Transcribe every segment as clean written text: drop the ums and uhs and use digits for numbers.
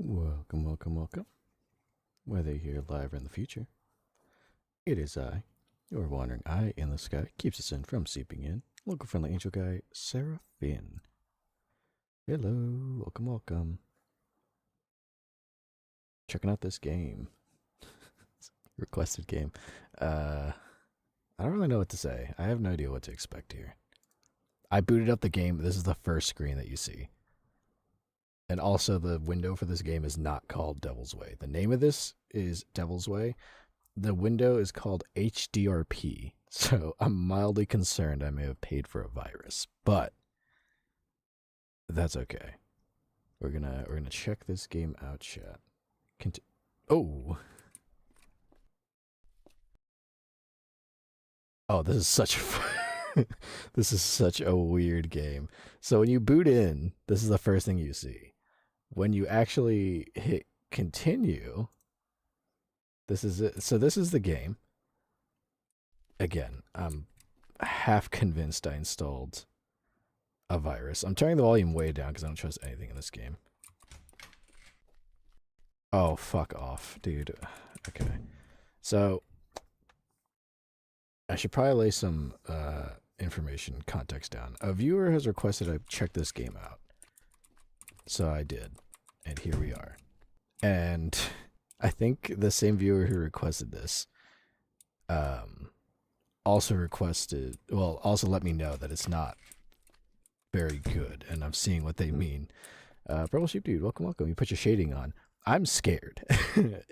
Welcome, welcome, welcome. Whether you're here live or in the future, it is I, your wandering eye in the sky, keeps us in from seeping in. Local friendly angel guy, Seraph. Hello, welcome, welcome. Checking out this game. Requested game. I don't really know what to say. I have no idea what to expect here. I booted up the game. This is the first screen that you see. And also, the window for this game is not called Devil's Way. The name of this is Devil's Way. The window is called HDRP. So I'm mildly concerned I may have paid for a virus, but that's okay. We're gonna check this game out, chat. Oh, this is such this is such a weird game. So when you boot in, this is the first thing you see. When you actually hit continue, this is it. So this is the game. Again, I'm half convinced I installed a virus. I'm turning the volume way down because I don't trust anything in this game. Oh, fuck off, dude. Okay. So I should probably lay some information context down. A viewer has requested I check this game out. So I did. And here we are. And I think the same viewer who requested this also let me know that it's not very good. And I'm seeing what they mean. Purple Sheep Dude, welcome, welcome. You put your shading on. I'm scared.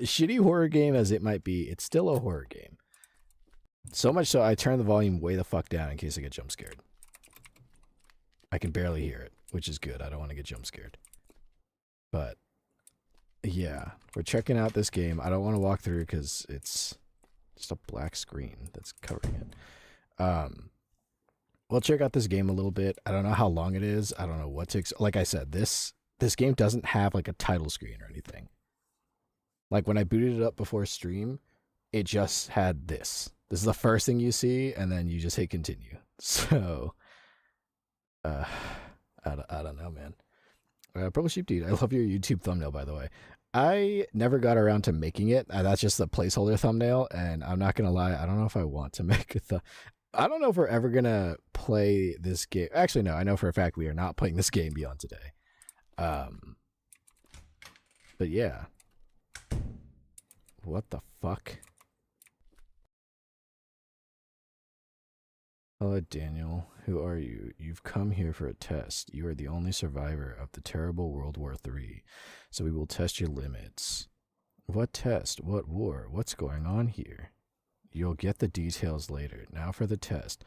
Shitty horror game as it might be, it's still a horror game. So much so I turn the volume way the fuck down in case I get jump scared. I can barely hear it, which is good. I don't want to get jump scared. But yeah, we're checking out this game. I don't want to walk through because it's just a black screen that's covering it. We'll check out this game a little bit. I don't know how long it is. I don't know what to like I said, this game doesn't have like a title screen or anything. Like when I booted it up before stream, it just had this. This is the first thing you see, and then you just hit continue. So I don't know, man. Purple Sheep Dude, I love your YouTube thumbnail, by the way. I never got around to making it. That's just the placeholder thumbnail, and I'm not going to lie, I don't know if I want to make it. I don't know if we're ever going to play this game. Actually, no, I know for a fact we are not playing this game beyond today. But yeah. What the fuck? Hello, Daniel. Who are you? You've come here for a test. You are the only survivor of the terrible World War III, so we will test your limits. What test? What war? What's going on here? You'll get the details later. Now for the test.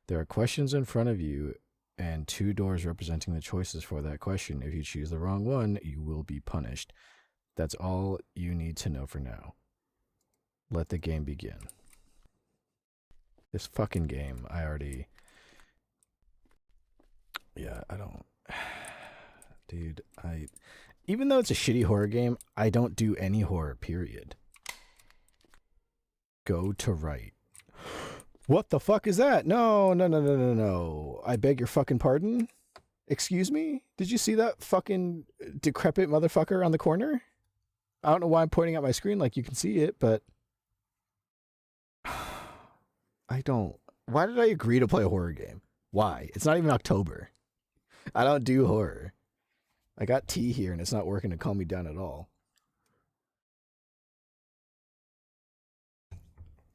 There are questions in front of you and 2 doors representing the choices for that question. If you choose the wrong one, you will be punished. That's all you need to know for now. Let the game begin. This fucking game, I don't... Dude, even though it's a shitty horror game, I don't do any horror, period. Go to right. What the fuck is that? No, no, no, no, no, no. I beg your fucking pardon? Excuse me? Did you see that fucking decrepit motherfucker on the corner? I don't know why I'm pointing at my screen like you can see it, but... Why did I agree to play a horror game? Why? It's not even October. I don't do horror. I got tea here and it's not working to calm me down at all.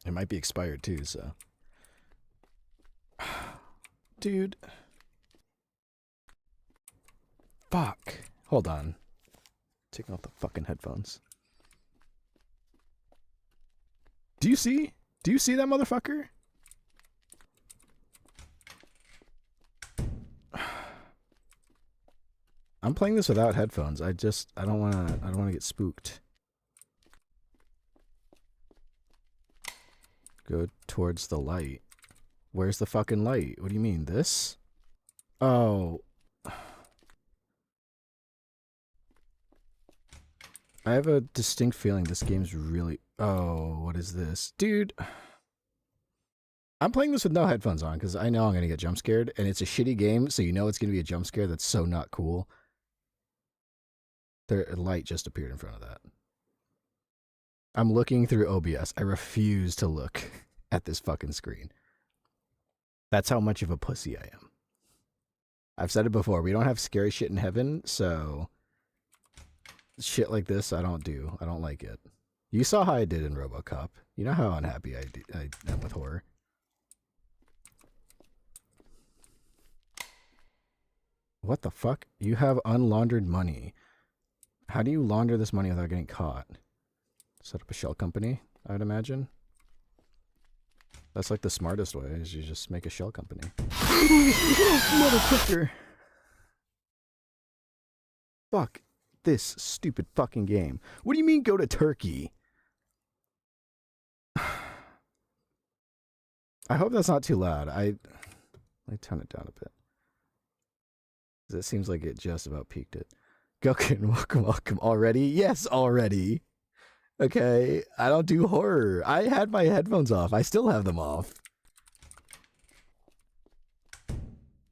It might be expired too, so. Dude. Fuck. Hold on. Taking off the fucking headphones. Do you see? Do you see that motherfucker? I'm playing this without headphones. I don't want to get spooked. Go towards the light. Where's the fucking light? What do you mean, this? Oh. I have a distinct feeling this game's really... Oh, what is this? Dude. I'm playing this with no headphones on because I know I'm going to get jump scared, and it's a shitty game, so you know it's going to be a jump scare that's so not cool. The light just appeared in front of that. I'm looking through OBS. I refuse to look at this fucking screen. That's how much of a pussy I am. I've said it before. We don't have scary shit in heaven, so shit like this I don't do. I don't like it. You saw how I did in RoboCop. You know how unhappy I am with horror. What the fuck? You have unlaundered money. How do you launder this money without getting caught? Set up a shell company, I'd imagine. That's like the smartest way, is you just make a shell company. Motherfucker. Fuck this stupid fucking game. What do you mean go to Turkey? I hope that's not too loud. Let me turn it down a bit. It seems like it just about peaked it. Gokin, welcome already? Yes, already. Okay, I don't do horror. I had my headphones off. I still have them off.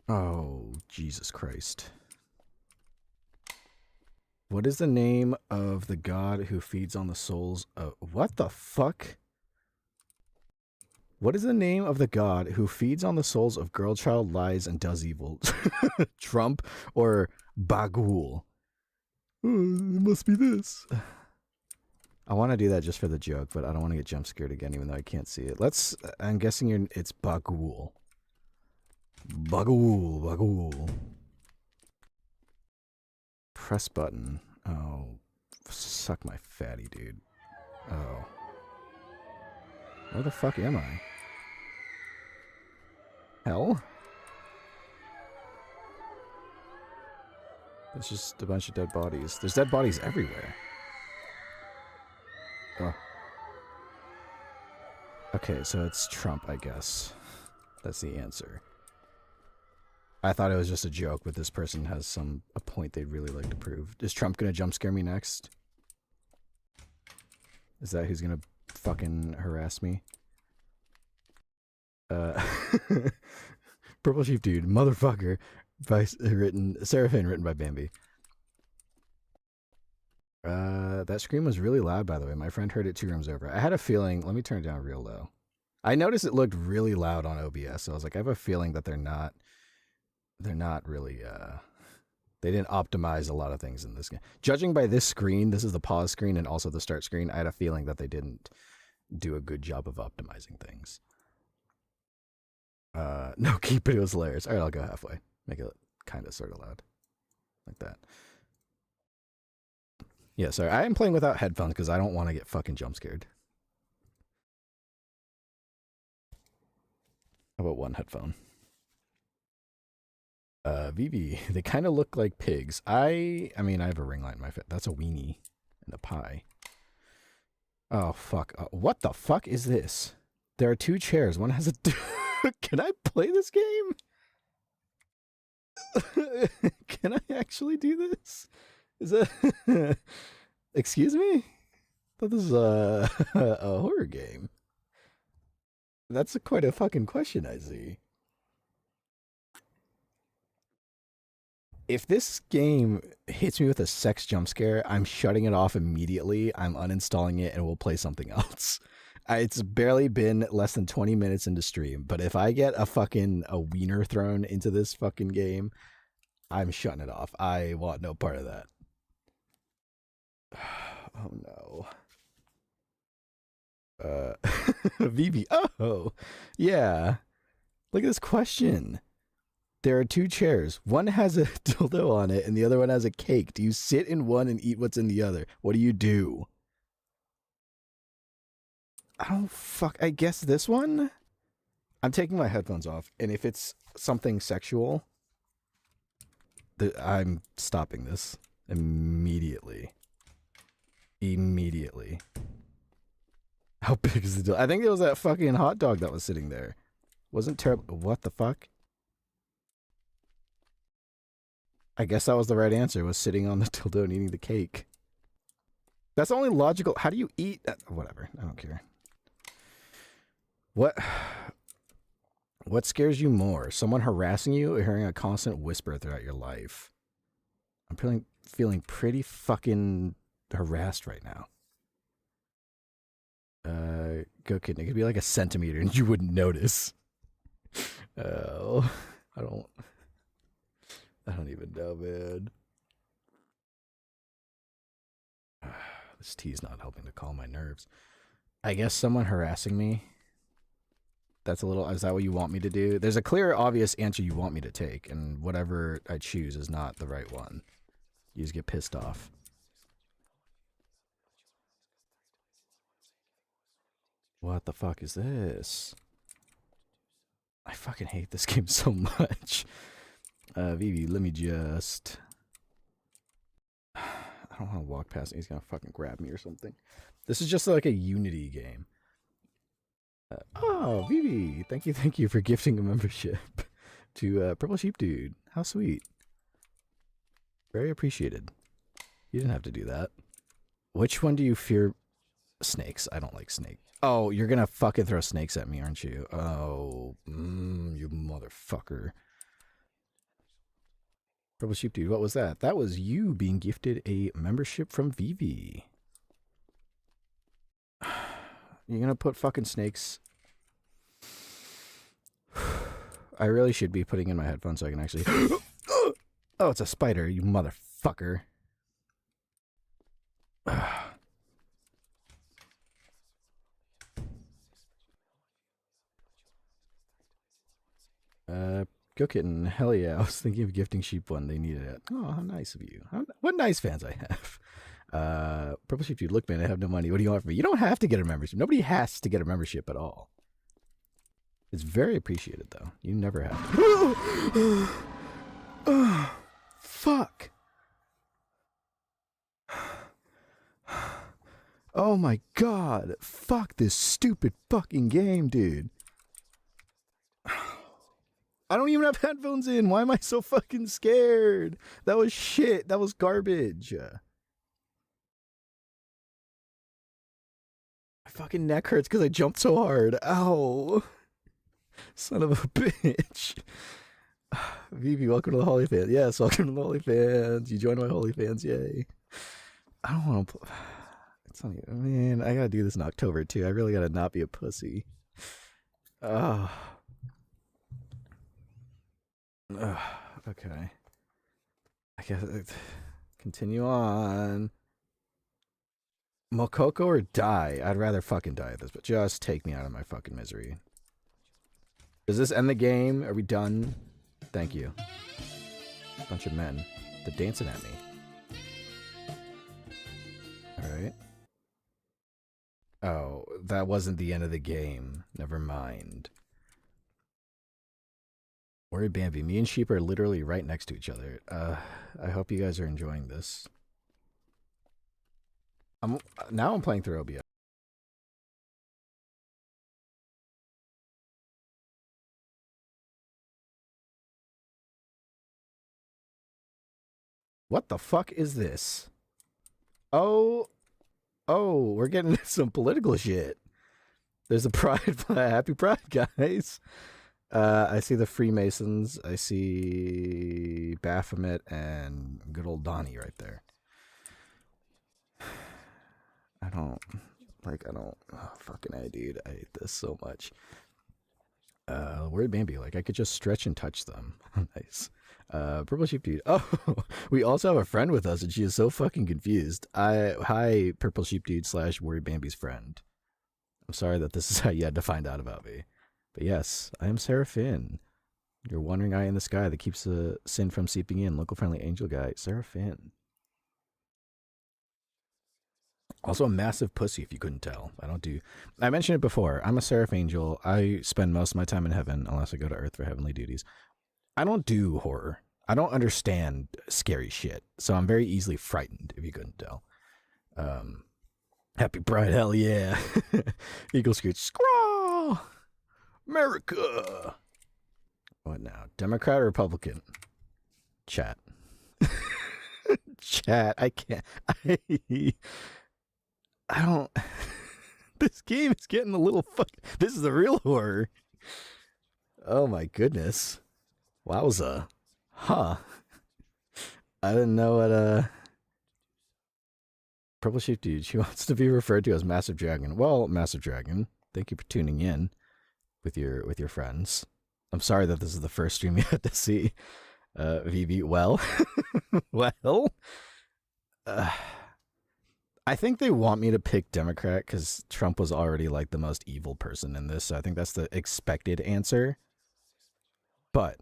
Oh, Jesus Christ. What is the name of the god who feeds on the souls of... What the fuck? What is the name of the god who feeds on the souls of girl child, lies, and does evil? Trump or Bagul? Oh, it must be this. I want to do that just for the joke, but I don't want to get jump scared again, even though I can't see it. I'm guessing it's Bagul. Bagul. Press button. Oh, suck my fatty, dude. Oh. Where the fuck am I? Hell? There's just a bunch of dead bodies. There's dead bodies everywhere. Oh. Okay, so it's Trump, I guess. That's the answer. I thought it was just a joke, but this person has a point they'd really like to prove. Is Trump gonna jump scare me next? Is that who's gonna fucking harass me? Purple Sheep Dude, motherfucker, Seraphim, written by Bambi. That scream was really loud, by the way. My friend heard it 2 rooms over. I had a feeling, let me turn it down real low. I noticed it looked really loud on OBS, so I was like, I have a feeling that they're not really, they didn't optimize a lot of things in this game. Judging by this screen, this is the pause screen and also the start screen, I had a feeling that they didn't do a good job of optimizing things. No, keep it was hilarious. Alright, I'll go halfway. Make it kind of sort of loud. Like that. Yeah, sorry. I am playing without headphones because I don't want to get fucking jump scared. How about one headphone? VV, they kind of look like pigs. I mean, I have a ring light in my face. That's a weenie and a pie. Oh, fuck. What the fuck is this? There are 2 chairs. One has a... Can I play this game? Can I actually do this? Is that... Excuse me? I thought this was a horror game. That's quite a fucking question, I see. If this game hits me with a sex jump scare, I'm shutting it off immediately. I'm uninstalling it and we'll play something else. It's barely been less than 20 minutes into stream, but if I get a wiener thrown into this fucking game, I'm shutting it off. I want no part of that. Oh no. VB. Oh, yeah. Look at this question. There are 2 chairs. One has a dildo on it and the other one has a cake. Do you sit in one and eat what's in the other? What do you do? Oh, fuck. I guess this one? I'm taking my headphones off. And if it's something sexual, I'm stopping this immediately. Immediately. How big is the dildo? I think it was that fucking hot dog that was sitting there. Wasn't terrible. What the fuck? I guess that was the right answer, was sitting on the dildo and eating the cake. That's only logical. How do you eat that? Whatever. I don't care. What scares you more? Someone harassing you or hearing a constant whisper throughout your life? I'm feeling pretty fucking harassed right now. Go kidding. It could be like a centimeter and you wouldn't notice. Oh, I don't even know, man. This tea's not helping to calm my nerves. I guess someone harassing me. That's a little, is that what you want me to do? There's a clear, obvious answer you want me to take, and whatever I choose is not the right one. You just get pissed off. What the fuck is this? I fucking hate this game so much. Vivi, let me just... I don't want to walk past him. He's gonna fucking grab me or something. This is just like a Unity game. Oh, Vivi, thank you for gifting a membership to Purple Sheep Dude. How sweet. Very appreciated. You didn't have to do that. Which one do you fear? Snakes. I don't like snakes. Oh, you're gonna fucking throw snakes at me, aren't you? Oh, you motherfucker. Purple Sheep Dude, what was that? That was you being gifted a membership from Vivi. You're gonna put fucking snakes... I really should be putting in my headphones so I can actually... Oh, it's a spider, you motherfucker. Go kitten, hell yeah. I was thinking of gifting sheep one. They needed it. Oh, how nice of you. What nice fans I have. Purple Sheep Dude, look man, I have no money. What do you want from me? You don't have to get a membership. Nobody has to get a membership at all. It's very appreciated though. You never have to. Fuck. Oh my god. Fuck this stupid fucking game, dude. I don't even have headphones in. Why am I so fucking scared? That was shit. That was garbage. My fucking neck hurts because I jumped so hard. Ow. Son of a bitch. Vivi, welcome to the Holyfans. Yes, welcome to the Holyfans. You joined my Holyfans. Yay. I don't want to... It's not even... Man, I gotta do this in October too. I really gotta not be a pussy. Okay. I guess continue on. Mokoko or die? I'd rather fucking die at this, but just take me out of my fucking misery. Does this end the game? Are we done? Thank you. Bunch of men. They're dancing at me. Alright. Oh, that wasn't the end of the game. Never mind. Worry Bambi. Me and sheep are literally right next to each other. I hope you guys are enjoying this. Now I'm playing through OBS. What the fuck is this? Oh, we're getting into some political shit. There's a pride flag. Happy Pride, guys. I see the Freemasons. I see Baphomet and good old Donnie right there. I don't, oh, fucking A, dude. I hate this so much. Where'd Bambi? Like, I could just stretch and touch them. Nice. Purple Sheep Dude. Oh, we also have a friend with us, and she is so fucking confused. Hi, Purple Sheep Dude / Worry Bambi's friend. I'm sorry that this is how you had to find out about me. But yes, I am Seraph Vtuber. Your wandering eye in the sky that keeps the sin from seeping in. Local friendly angel guy, Seraph Vtuber. Also a massive pussy, if you couldn't tell. I mentioned it before. I'm a Seraph Angel. I spend most of my time in heaven, unless I go to Earth for heavenly duties. I don't do horror. I don't understand scary shit. So I'm very easily frightened, if you couldn't tell. Happy Pride, hell yeah. Eagle Scooch, scrawl! America! What now? Democrat or Republican? Chat. Chat, I can't. I don't... This game is getting a little This is the real horror. Oh my goodness. Wowza. Huh. I didn't know what Purple Sheep Dude. She wants to be referred to as Massive Dragon. Well, Massive Dragon, thank you for tuning in with your friends. I'm sorry that this is the first stream you had to see. VV, well, well, I think they want me to pick Democrat because Trump was already like the most evil person in this. So I think that's the expected answer. But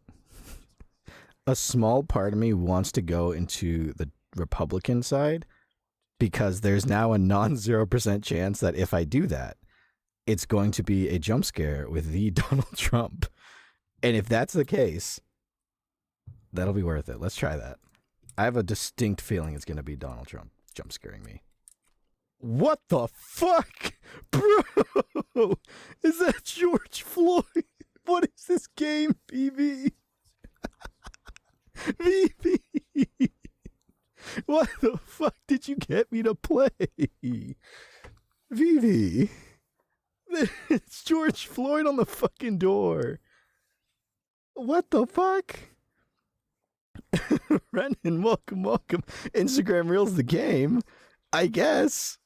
a small part of me wants to go into the Republican side because there's now a non-0% chance that if I do that, it's going to be a jump scare with the Donald Trump. And if that's the case, that'll be worth it. Let's try that. I have a distinct feeling it's going to be Donald Trump jump scaring me. What the fuck? Bro, is that George Floyd? What is this game, BB? VB, what the fuck did you get me to play? VV, it's George Floyd on the fucking door. What the fuck? Brendan, welcome. Instagram Reels the game, I guess.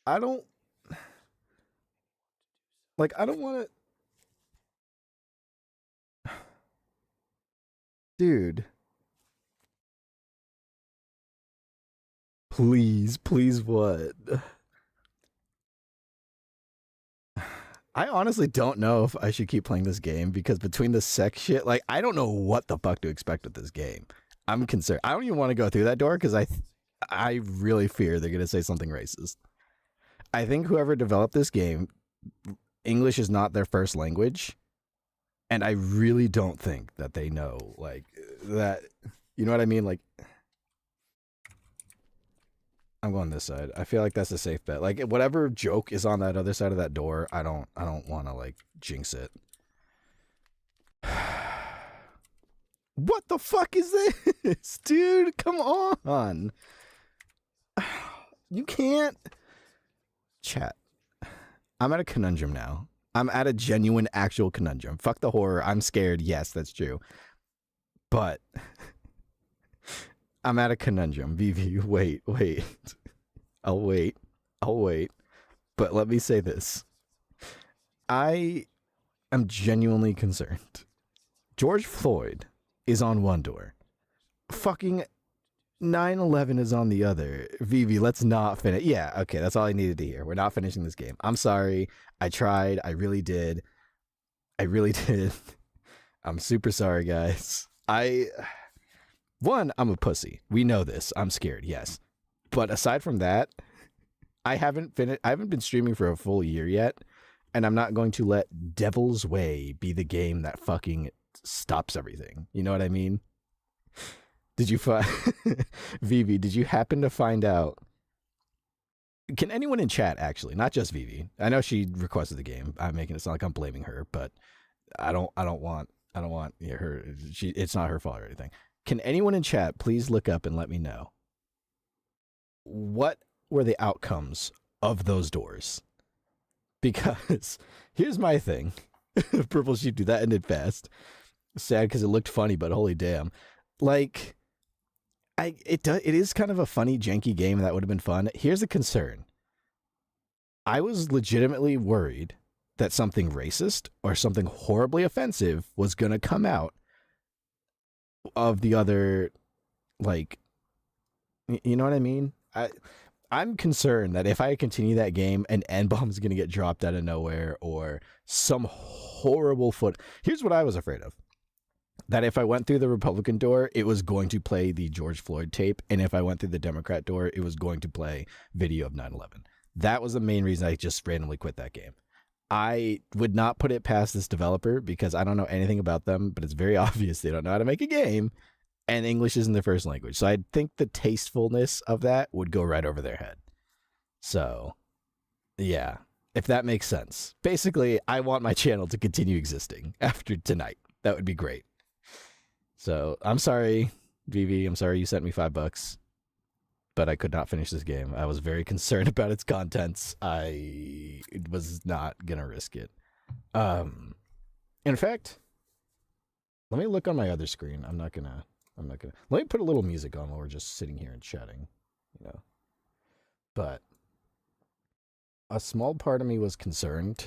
I don't want to. Dude. Please what? I honestly don't know if I should keep playing this game because between the sex shit, like, I don't know what the fuck to expect with this game. I'm concerned. I don't even want to go through that door because I really fear they're going to say something racist. I think whoever developed this game, English is not their first language. And I really don't think that they know, like, that, you know what I mean? Like, I'm going this side. I feel like that's a safe bet. Like, whatever joke is on that other side of that door, I don't want to, like, jinx it. What the fuck is this? Dude, come on. You can't. Chat. I'm at a conundrum now. I'm at a genuine, actual conundrum. Fuck the horror. I'm scared. Yes, that's true. But I'm at a conundrum. VV, wait. I'll wait. But let me say this. I am genuinely concerned. George Floyd is on one door. Fucking 9/11 is on the other. VV, let's not finish. Yeah, okay, that's all I needed to hear. We're not finishing this game. I'm sorry. I tried. I really did. I'm super sorry, guys. I'm a pussy. We know this. I'm scared, yes. But aside from that, I haven't been streaming for a full year yet, and I'm not going to let Devil's Way be the game that fucking stops everything. You know what I mean? Did you Vivi, did you happen to find out? Can anyone in chat, actually, not just Vivi? I know she requested the game. I'm making it sound like I'm blaming her, but I don't want her. It's not her fault or anything. Can anyone in chat please look up and let me know what were the outcomes of those doors? Because here's my thing. Purple Sheep, do that ended fast. Sad because it looked funny, but holy damn. Like, it is kind of a funny, janky game that would have been fun. Here's a concern. I was legitimately worried that something racist or something horribly offensive was going to come out of the other, like, you know what I mean? I'm concerned that if I continue that game, an N-bomb is going to get dropped out of nowhere or some horrible Here's what I was afraid of. That if I went through the Republican door, it was going to play the George Floyd tape. And if I went through the Democrat door, it was going to play video of 9/11. That was the main reason I just randomly quit that game. I would not put it past this developer because I don't know anything about them, but it's very obvious they don't know how to make a game. And English isn't their first language. So I think the tastefulness of that would go right over their head. So, yeah, if that makes sense. Basically, I want my channel to continue existing after tonight. That would be great. So, I'm sorry, VV. I'm sorry you sent me $5, but I could not finish this game. I was very concerned about its contents. I was not going to risk it. In fact, Let me look on my other screen. I'm not gonna. Let me put a little music on while we're just sitting here and chatting, you know. But a small part of me was concerned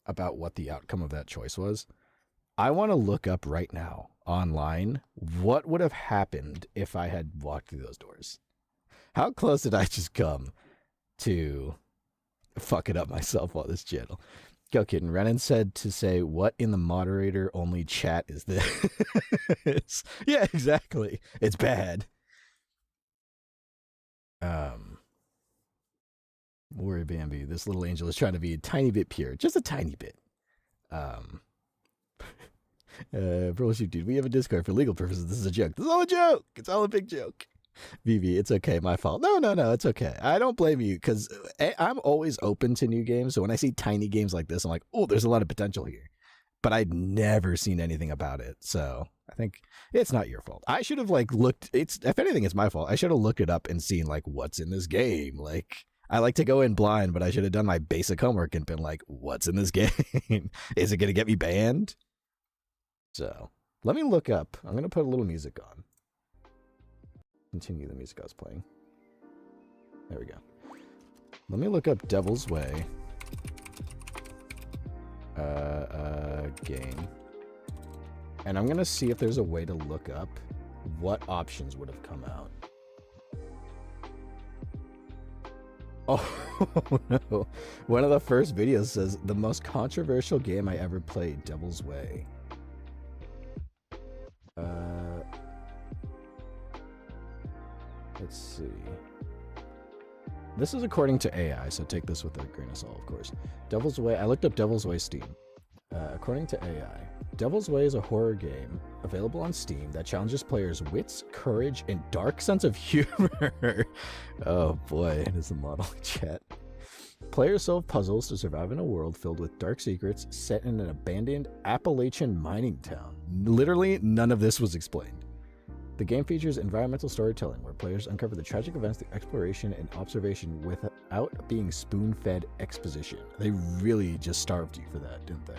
about what the outcome of that choice was. I want to look up right now online what would have happened if I had walked through those doors. How close did I just come to fucking up myself on this channel? Go kidding. Renan said to say, what in the moderator only chat is this? Yeah, exactly. It's bad. Worry Bambi, this little angel is trying to be a tiny bit pure. Just a tiny bit. Bro, shoot, dude, we have a Discord for legal purposes. This is a joke. This is all a joke. It's all a big joke. Vivi, it's okay. My fault. No, it's okay. I don't blame you because I'm always open to new games. So when I see tiny games like this, I'm like, oh, there's a lot of potential here. But I'd never seen anything about it. So I think it's not your fault. I should have like looked. If anything, it's my fault. I should have looked it up and seen like what's in this game. Like I like to go in blind, but I should have done my basic homework and been like, what's in this game? Is it going to get me banned? So let me look up. I'm going to put a little music on. Continue the music I was playing. There we go. Let me look up Devil's Way. Game. And I'm going to see if there's a way to look up what options would have come out. Oh, no. One of the first videos says, the most controversial game I ever played, Devil's Way. Let's see. This is according to AI, so take this with a grain of salt, of course. Devil's Way, I looked up Devil's Way Steam. According to AI, Devil's Way is a horror game available on Steam that challenges players' wits, courage, and dark sense of humor. Oh boy, it is a model chat. Players solve puzzles to survive in a world filled with dark secrets set in an abandoned Appalachian mining town. Literally, none of this was explained. The game features environmental storytelling, where players uncover the tragic events through exploration and observation without being spoon-fed exposition. They really just starved you for that, didn't they?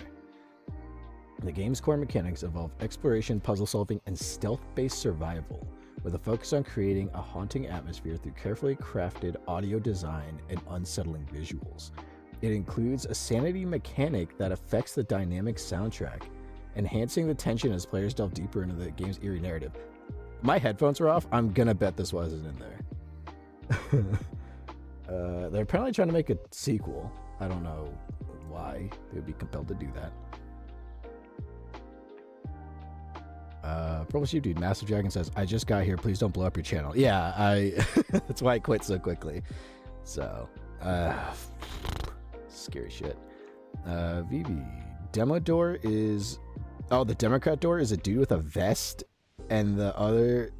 The game's core mechanics involve exploration, puzzle solving, and stealth-based survival, with a focus on creating a haunting atmosphere through carefully crafted audio design and unsettling visuals. It includes a sanity mechanic that affects the dynamic soundtrack, enhancing the tension as players delve deeper into the game's eerie narrative. My headphones were off. I'm gonna bet this wasn't in there. They're apparently trying to make a sequel. I don't know why they would be compelled to do that. Purple Sheep Dude, Massive Dragon says, I just got here. Please don't blow up your channel. Yeah, that's why I quit so quickly. So, scary shit. Vivi, demo door is... Oh, the Democrat door is a dude with a vest, and the other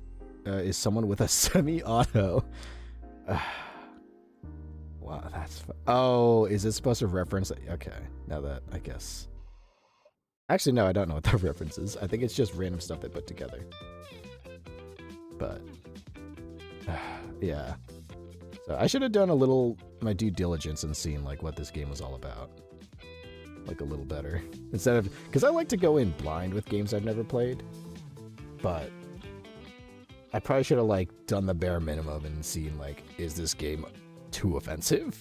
is someone with a semi-auto. Wow, that's... Oh, is it supposed to reference... Okay, now that, I guess... Actually, no, I don't know what that reference is. I think it's just random stuff they put together. But, yeah. So I should have done my due diligence and seen, like, what this game was all about. Like, a little better. Instead of... Because I like to go in blind with games I've never played. But I probably should have, like, done the bare minimum and seen, like, is this game too offensive?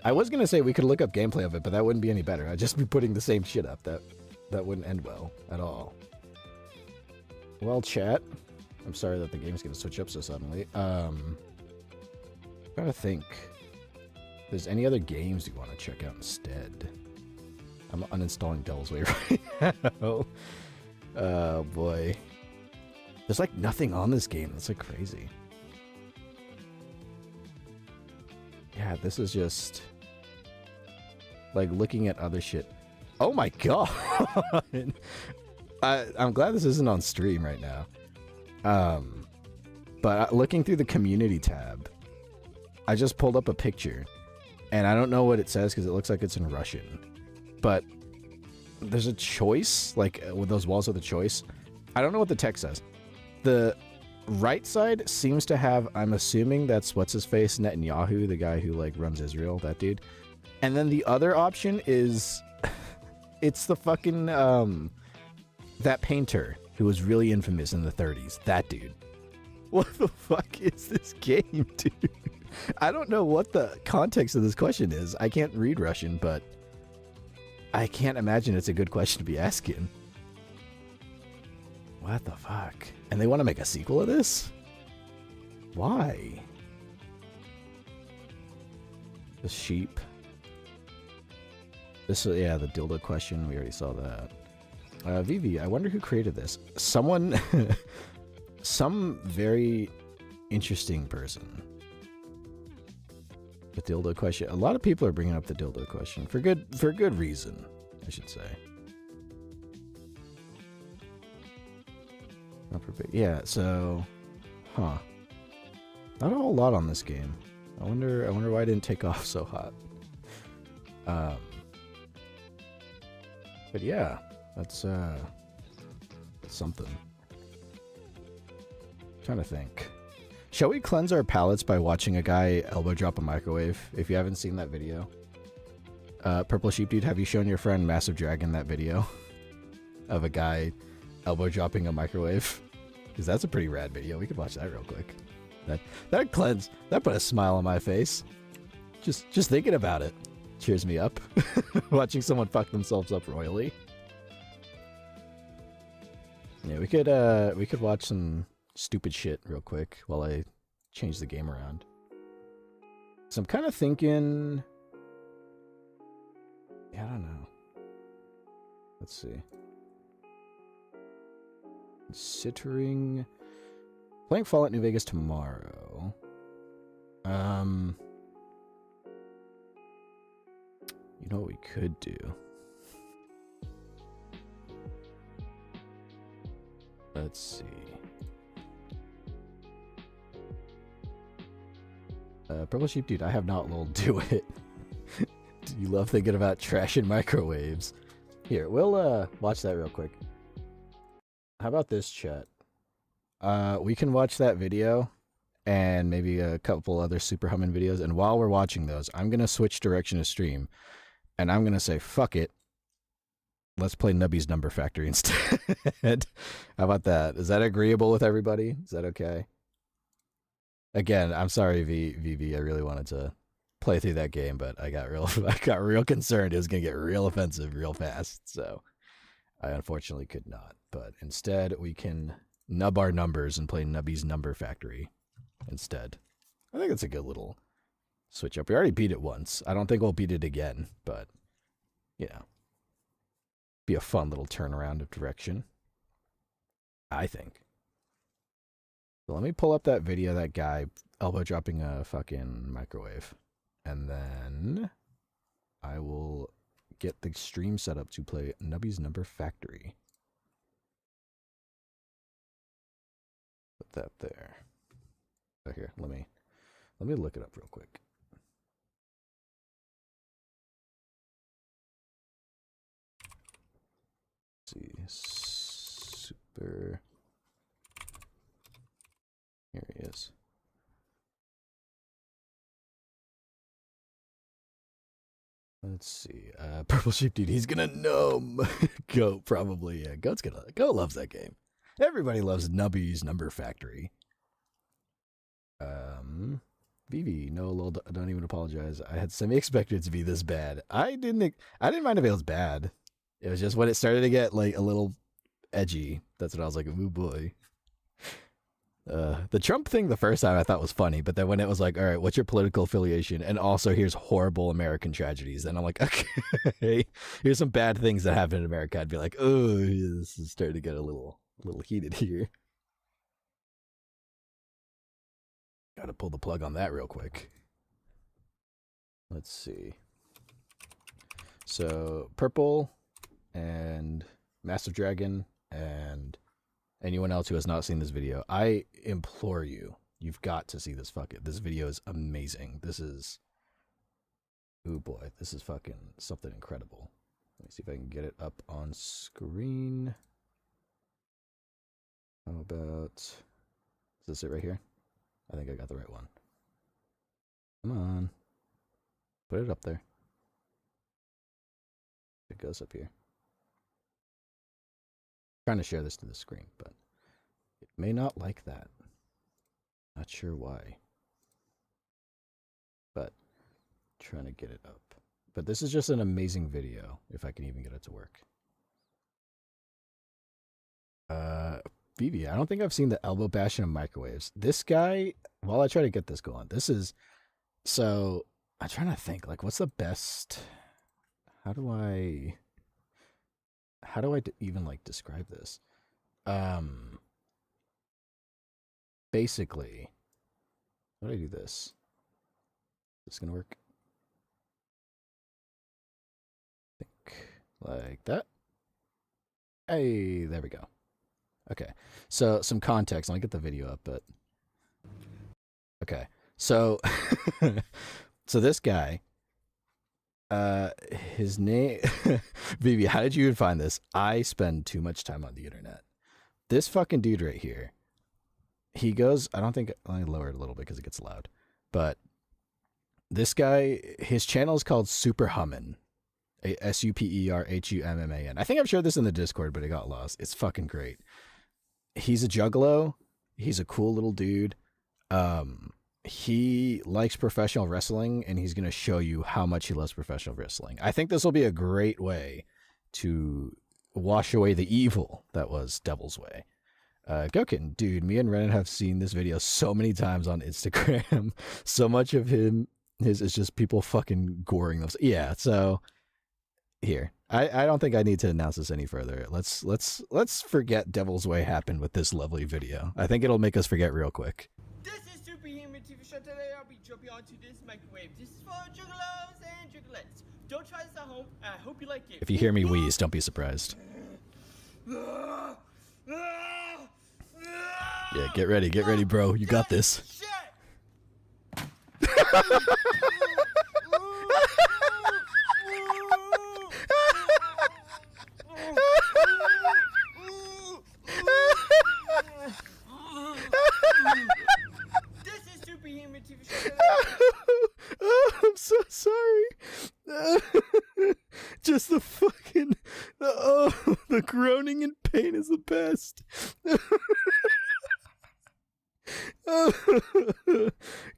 I was going to say we could look up gameplay of it, but that wouldn't be any better. I'd just be putting the same shit up. That wouldn't end well at all. Well, chat. I'm sorry that the game's going to switch up so suddenly. I'm trying to think. If there's any other games you want to check out instead. I'm uninstalling Devil's Way right now. Oh, boy. There's, like, nothing on this game. That's, like, crazy. Yeah, this is just... like, looking at other shit. Oh, my God! I'm glad this isn't on stream right now. But looking through the community tab, I just pulled up a picture. And I don't know what it says because it looks like it's in Russian. But there's a choice, like with those walls with a choice. I don't know what the text says. The right side seems to have, I'm assuming that's what's his face, Netanyahu, the guy who like runs Israel, that dude. And then the other option is It's the fucking, that painter who was really infamous in the 30s. That dude. What the fuck is this game, dude? I don't know what the context of this question is. I can't read Russian, but I can't imagine it's a good question to be asking. What the fuck? And they want to make a sequel of this? Why? The sheep. This, yeah, the dildo question. We already saw that. Vivi, I wonder who created this. Someone, some very interesting person. The dildo question. A lot of people are bringing up the dildo question for good reason, I should say. Yeah. So, huh? Not a whole lot on this game. I wonder why it didn't take off so hot. But yeah, that's something. I'm trying to think. Shall we cleanse our palates by watching a guy elbow drop a microwave? If you haven't seen that video. Purple Sheep Dude, have you shown your friend Massive Dragon that video? Of a guy elbow dropping a microwave? Because that's a pretty rad video. We could watch that real quick. That cleanse, that put a smile on my face. Just thinking about it cheers me up. Watching someone fuck themselves up royally. Yeah, we could watch some stupid shit real quick while I change the game around. So I'm kind of thinking, yeah, I don't know. Let's see. Considering playing Fallout New Vegas tomorrow. You know what we could do? Let's see. Purple Sheep Dude, I have not lol, do it. You love thinking about trash and microwaves. Here, we'll watch that real quick. How about this, chat? We can watch that video and maybe a couple other super humming videos, and while we're watching those, I'm gonna switch direction of stream and I'm gonna say fuck it. Let's play Nubby's Number Factory instead. How about that? Is that agreeable with everybody? Is that okay? Again, I'm sorry, VV. I really wanted to play through that game, but I got real concerned it was gonna get real offensive real fast. So I unfortunately could not. But instead, we can nub our numbers and play Nubby's Number Factory instead. I think that's a good little switch up. We already beat it once. I don't think we'll beat it again, but you know, be a fun little turnaround of direction, I think. So let me pull up that video, that guy elbow dropping a fucking microwave, and then I will get the stream set up to play Nubby's Number Factory. Put that there. Oh, here, let me look it up real quick. Let's see, super. Here he is. Let's see. Purple Sheep Dude, he's gonna gnome. Goat, probably. Yeah, Goat loves that game. Everybody loves Nubby's Number Factory. Vivi, no, lol, don't even apologize. I had semi-expected it to be this bad. I didn't mind if it was bad. It was just when it started to get like a little edgy. That's when I was like, ooh boy. The Trump thing the first time I thought was funny, but then when it was like, all right, what's your political affiliation? And also here's horrible American tragedies. And I'm like, okay, here's some bad things that happen in America. I'd be like, oh, this is starting to get a little heated here. Gotta pull the plug on that real quick. Let's see. So Purple and Massive Dragon and anyone else who has not seen this video, I implore you, you've got to see this this video is amazing. This is, oh boy, this is fucking something incredible. Let me see if I can get it up on screen. How about, is this it right here? I think I got the right one. Come on. Put it up there. It goes up here. trying to share this to the screen, but it may not like that. Not sure why. But trying to get it up. But this is just an amazing video, if I can even get it to work. Vivi, I don't think I've seen the elbow bashing of microwaves. This guy, while I try to get this going, this is, so I'm trying to think, like, what's the best, how do I even, like, describe this? Basically, how do I do this? Is this gonna work? I think like that. Hey, there we go. Okay, so some context. I'll get the video up, but okay. So, so this guy, his name, Vivi, how did you even find this? I spend too much time on the internet. This fucking dude right here, he goes, I don't think, let me lower it a little bit because it gets loud, but this guy, his channel is called Super Hummin. SUPERHUMMAN. I think I've shared this in the Discord, but it got lost. It's fucking great. He's a juggalo. He's a cool little dude. He likes professional wrestling, and he's going to show you how much he loves professional wrestling. I think this will be a great way to wash away the evil that was Devil's Way. Gokin, dude, me and Renan have seen this video so many times on Instagram. So much of his is just people fucking goring themselves. Yeah, so here. I don't think I need to announce this any further. Let's forget Devil's Way happened with this lovely video. I think it'll make us forget real quick. This is Superhuman TV Show. Today I'll be jumping onto this microwave. This is for juggalos and juggalettes. Don't try this at home. I hope you like it. If you hear me wheeze, don't be surprised. Yeah, get ready, bro. You got this. This is Superhuman TV Show. Oh, I'm so sorry. Just the fucking, the groaning and pain is the best.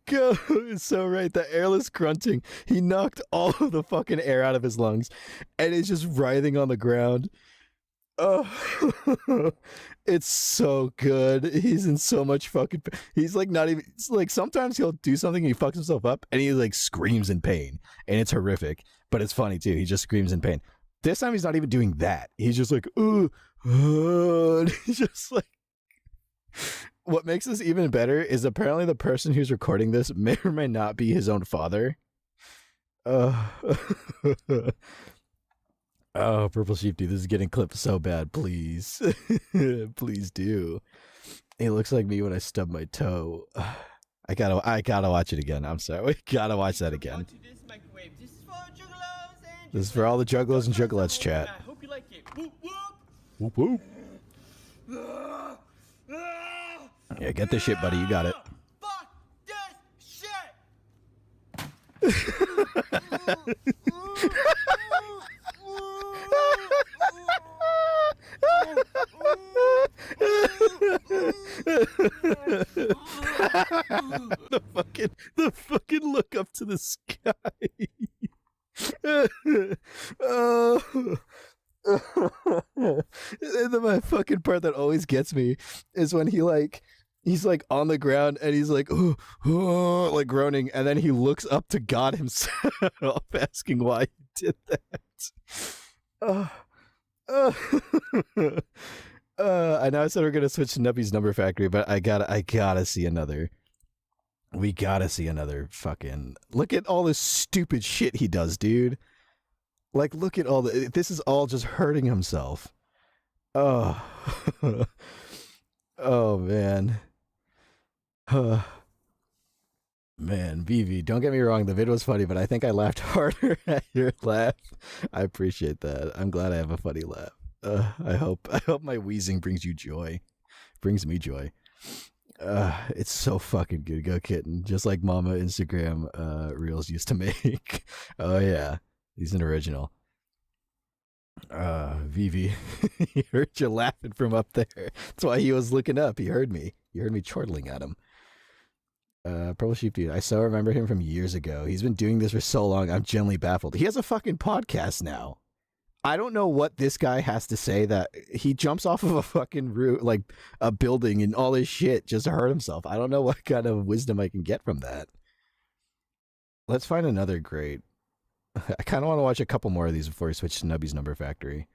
Go, is so right. The airless grunting. He knocked all of the fucking air out of his lungs, and it's just writhing on the ground. Oh, it's so good. He's in so much fucking. He's like not even. It's like sometimes he'll do something and he fucks himself up, and he like screams in pain, and it's horrific. But it's funny too. He just screams in pain. This time he's not even doing that. He's just like, and he's just like. What makes this even better is apparently the person who's recording this may or may not be his own father. Oh, Purple Sheep, dude, this is getting clipped so bad. Please. Please do. It looks like me when I stub my toe. I gotta watch it again. I'm sorry. We gotta watch that again. This is for all the juggalos and juggalettes chat. I hope you like it. Whoop, whoop. Whoop, whoop. Yeah, get this shit, buddy. You got it. Fuck this the fucking look up to the sky. My fucking part that always gets me is when he's like on the ground and he's like like groaning, and then he looks up to God himself asking why he did that. I know I said we're gonna switch to Nubby's Number Factory, but I gotta see another. We gotta see another fucking. Look at all this stupid shit he does, dude. Like, look at all the. This is all just hurting himself. Oh, oh man. Man, Vivi, don't get me wrong, the video was funny, but I think I laughed harder at your laugh. I appreciate that. I'm glad I have a funny laugh. I hope my wheezing brings you joy. Brings me joy. It's so fucking good. Go kitten. Just like Mama Instagram reels used to make. Oh yeah. He's an original. Vivi, he heard you laughing from up there. That's why he was looking up. He heard me. He heard me chortling at him. Purple Sheep Dude, I so remember him from years ago. He's been doing this for so long, I'm genuinely baffled. He has a fucking podcast now. I don't know what this guy has to say that he jumps off of a fucking roof, like a building and all his shit just to hurt himself. I don't know what kind of wisdom I can get from that. Let's find another great. I kind of want to watch a couple more of these before we switch to Nubby's Number Factory.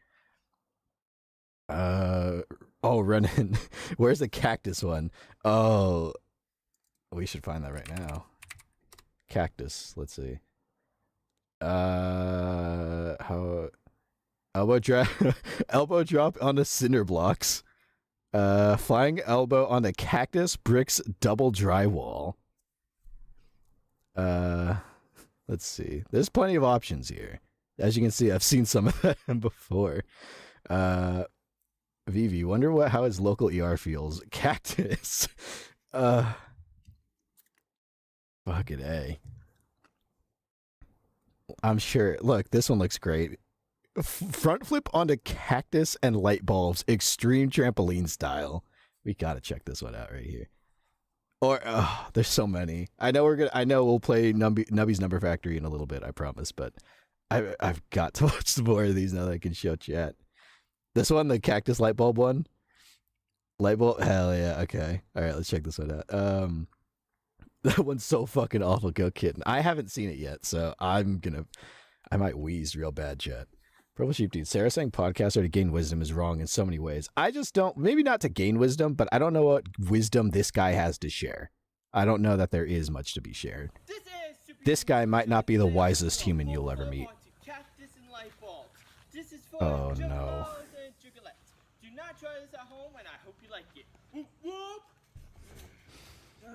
Oh, Renan. Where's the cactus one? Oh, we should find that right now. Cactus. Let's see. How elbow drop elbow drop on the cinder blocks. Flying elbow on the cactus bricks double drywall. Let's see. There's plenty of options here. As you can see, I've seen some of them before. Vivi, wonder how his local ER feels. Cactus. Fucking A. I'm sure. Look, this one looks great. Front flip onto cactus and light bulbs, extreme trampoline style. We gotta check this one out right here. Or there's so many. I know we'll play Nubby's Number Factory in a little bit, I promise, but I've got to watch some more of these now that I can show chat. This one, the cactus light bulb one. Light bulb, hell yeah, okay. Alright, let's check this one out. That one's so fucking awful, go kitten. I haven't seen it yet, so I might wheeze real bad, chat. Purple Sheep Dude, Sarah saying podcaster to gain wisdom is wrong in so many ways. I just don't, maybe not to gain wisdom, but I don't know what wisdom this guy has to share. I don't know that there is much to be shared. This guy might not be the wisest human you'll ever meet. Oh no. Do not try this at home, and I hope you like it. Whoop, whoop.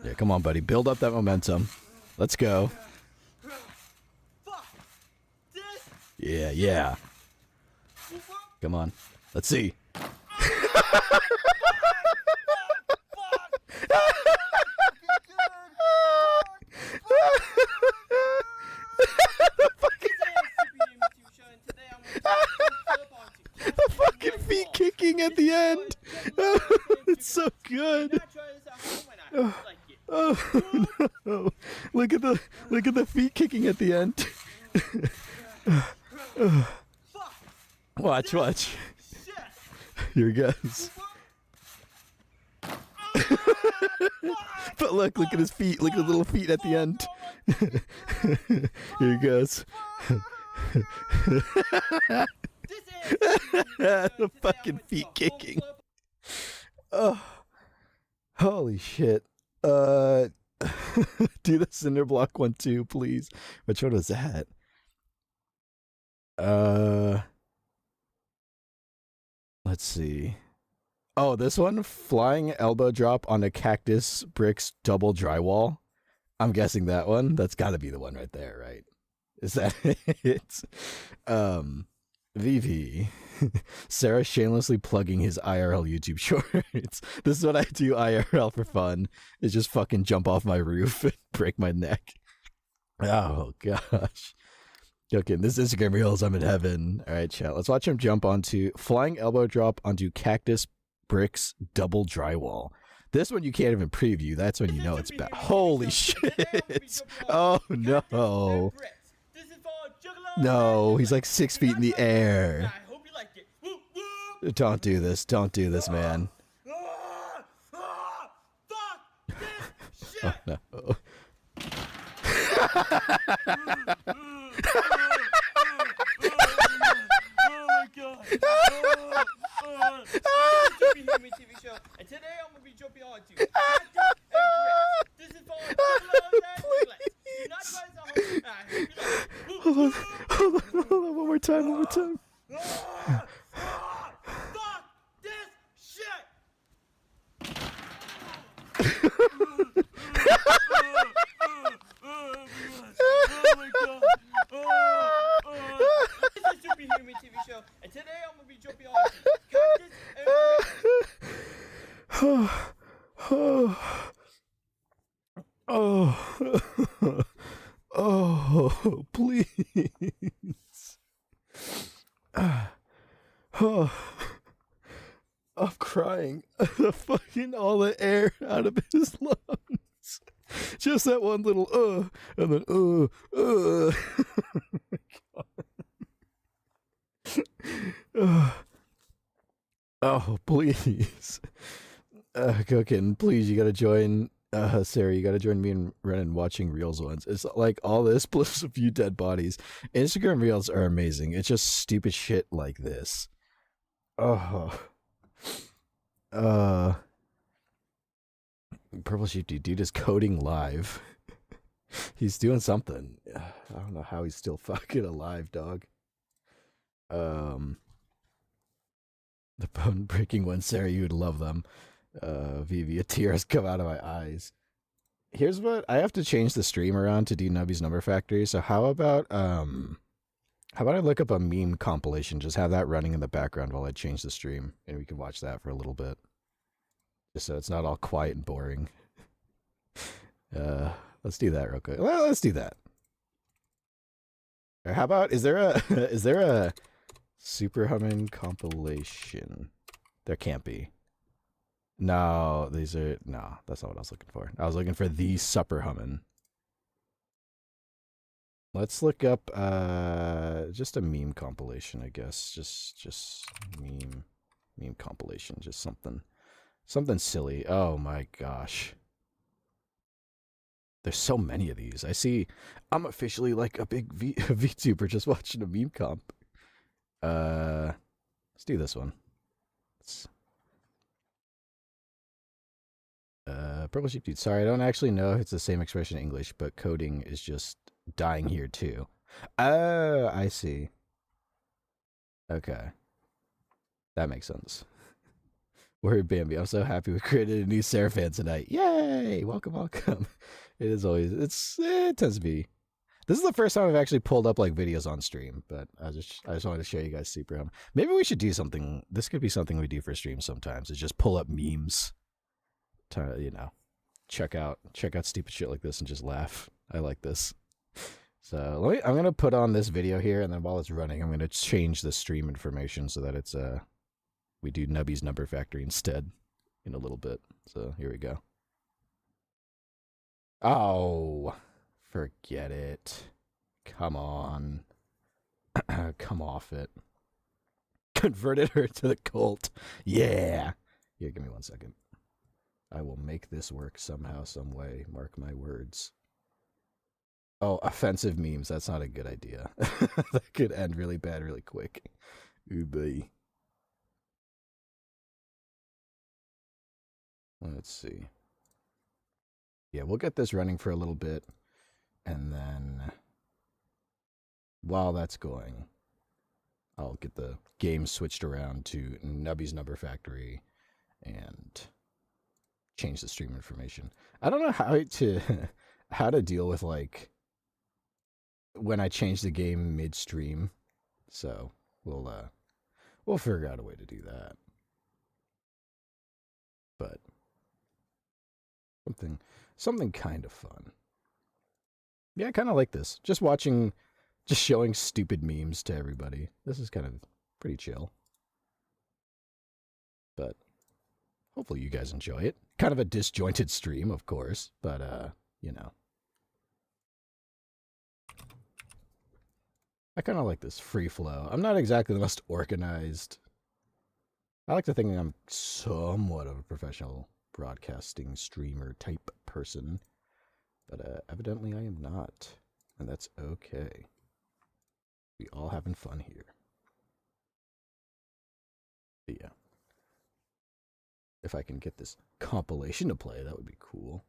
Yeah, come on, buddy. Build up that momentum. Let's go. Fuck. This. Yeah, yeah. Come on. Let's see. The fucking feet kicking at the end. It's so good. Oh no! Look at the feet kicking at the end. Watch. Here it goes. But look at his feet. Look at his little feet at the end. Here he goes. The fucking feet kicking. Oh, holy shit. Do the cinder block one too, please. Which one was that? Let's see. Oh, this one, flying elbow drop on a cactus bricks double drywall. I'm guessing that one. That's got to be the one right there, right? Is that it? VV. Sarah shamelessly plugging his IRL YouTube shorts. This is what I do IRL for fun. Is just fucking jump off my roof and break my neck. Oh gosh. Okay, this Instagram reels, I'm in heaven. All right, chat. Let's watch him jump onto flying elbow drop onto cactus bricks double drywall. This one you can't even preview. That's when you know it's bad. Holy shit! Oh no! No, he's like 6 feet in the air. Don't do this. Don't do this, man. Oh no. TV show, and today I'm gonna be jumping on to this is for do not try this. Hold on, one more time. Fuck this shit. Oh my god. This is Superhuman TV show, and today I'm gonna be jumping on cactus and Oh, please. crying. The fucking all the air out of his lungs. Just that one little and then Oh, please. Cookin, please, you gotta join Sarah, you gotta join me and Renan watching Reels once. It's like all this plus a few dead bodies. Instagram Reels are amazing. It's just stupid shit like this. Oh. Purple Sheep dude is coding live. He's doing something. I don't know how he's still fucking alive, dog. The bone breaking ones, Sarah, you would love them. Vivi, a tear has come out of my eyes. Here's what I have to change the stream around to do Nubby's Number Factory. So how about I look up a meme compilation, just have that running in the background while I change the stream, and we can watch that for a little bit. Just so it's not all quiet and boring. Let's do that real quick. Well, let's do that. Or how about is there a Super Humming compilation? There can't be. No, that's not what I was looking for. I was looking for the Supper Hummin'. Let's look up just a meme compilation, I guess. Just meme compilation, just something silly. Oh my gosh. There's so many of these. I'm officially like a big VTuber just watching a meme comp. Let's do this one. Purple Sheep Dude. Sorry, I don't actually know if it's the same expression in English, but coding is just dying here too. Oh, I see. Okay. That makes sense. Word Bambi. I'm so happy we created a new Seraph fan tonight. Yay! Welcome, welcome. It is always, it tends to be. This is the first time I've actually pulled up like videos on stream, but I just wanted to show you guys Super Hum. Maybe we should do something. This could be something we do for stream sometimes. Is just pull up memes. To, you know, check out stupid shit like this and just laugh. I like this. So I'm gonna put on this video here, and then while it's running, I'm gonna change the stream information so that it's we do Nubby's Number Factory instead in a little bit. So here we go. Oh, forget it. Come on. Come off it. Converted her to the cult. Yeah. Here, give me 1 second. I will make this work somehow, some way. Mark my words. Oh, offensive memes. That's not a good idea. That could end really bad really quick. Ooh, boy. Let's see. Yeah, we'll get this running for a little bit. And then while that's going, I'll get the game switched around to Nubby's Number Factory and change the stream information. I don't know how to deal with like when I change the game midstream. So we'll figure out a way to do that. But something kind of fun. Yeah, I kind of like this. Just showing stupid memes to everybody. This is kind of pretty chill. But hopefully you guys enjoy it. Kind of a disjointed stream, of course, but you know. I kind of like this free flow. I'm not exactly the most organized. I like to think I'm somewhat of a professional broadcasting streamer type person, but evidently I am not, and that's okay. We all having fun here. But yeah. If I can get this compilation to play, that would be cool.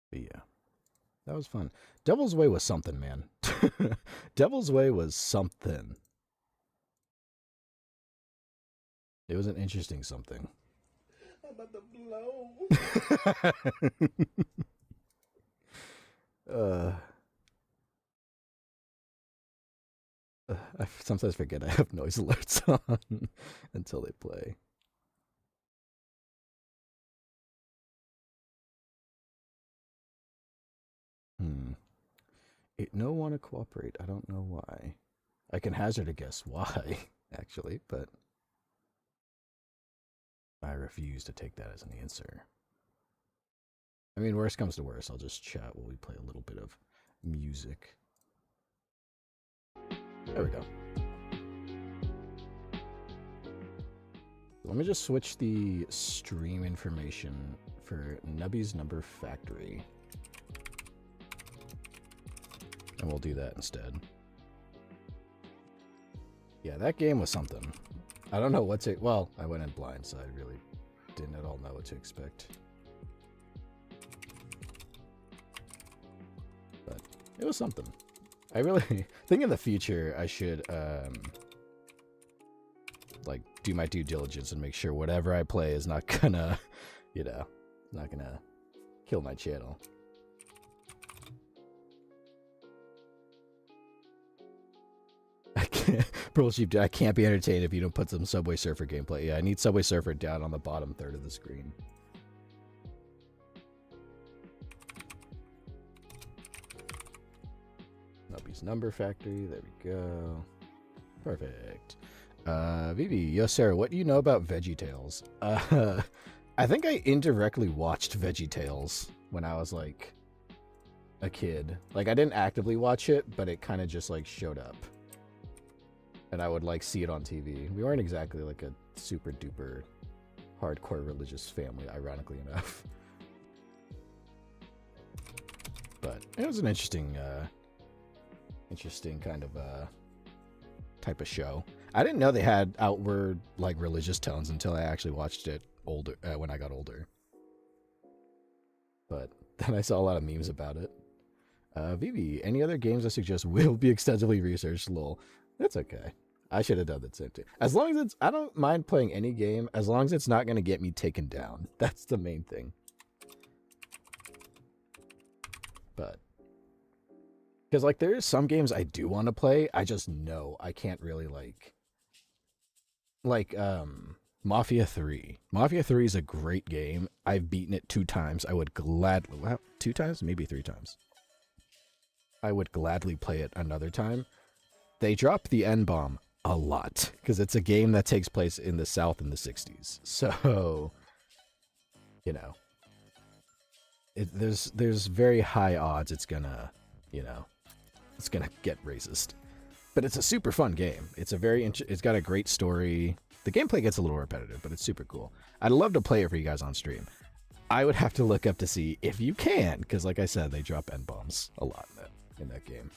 But yeah, that was fun. Devil's Way was something, man. Devil's Way was something. It was an interesting something. I'm about to blow. I sometimes forget I have noise alerts on until they play. It no want to cooperate. I don't know why. I can hazard a guess why, actually, but I refuse to take that as an answer. I mean, worst comes to worst, I'll just chat while we play a little bit of music. There we go. Let me just switch the stream information for Nubby's Number Factory. And we'll do that instead. Yeah, that game was something. I don't know what to... Well, I went in blind, so I really didn't at all know what to expect. But it was something. I really think in the future I should, like, do my due diligence and make sure whatever I play is not gonna, you know, not gonna kill my channel. I can't be entertained if you don't put some Subway Surfer gameplay. Yeah, I need Subway Surfer down on the bottom third of the screen. Nubby's Number Factory. There we go. Perfect. Vivi, yo, Sarah, what do you know about VeggieTales? I think I indirectly watched VeggieTales when I was, like, a kid. Like, I didn't actively watch it, but it kind of just, like, showed up. And I would, like, see it on TV. We weren't exactly, like, a super-duper hardcore religious family, ironically enough. But it was an interesting kind of, type of show. I didn't know they had outward, like, religious tones until I actually watched it older, when I got older. But then I saw a lot of memes about it. Vivi, any other games I suggest will be extensively researched? Lol. That's okay. I should have done the same thing. As long as it's... I don't mind playing any game, as long as it's not going to get me taken down. That's the main thing. But... because, like, there is some games I do want to play, I just know I can't really, like... Like, Mafia 3. Mafia 3 is a great game. I've beaten it 2 times. I would gladly... Well, 2 times? Maybe 3 times. I would gladly play it another time. They drop the N-bomb a lot, because it's a game that takes place in the South in the 60s. So, you know, there's very high odds it's gonna, you know, it's gonna get racist. But it's a super fun game. It's a very, it's got a great story. The gameplay gets a little repetitive, but it's super cool. I'd love to play it for you guys on stream. I would have to look up to see if you can, because like I said, they drop N-bombs a lot in that game.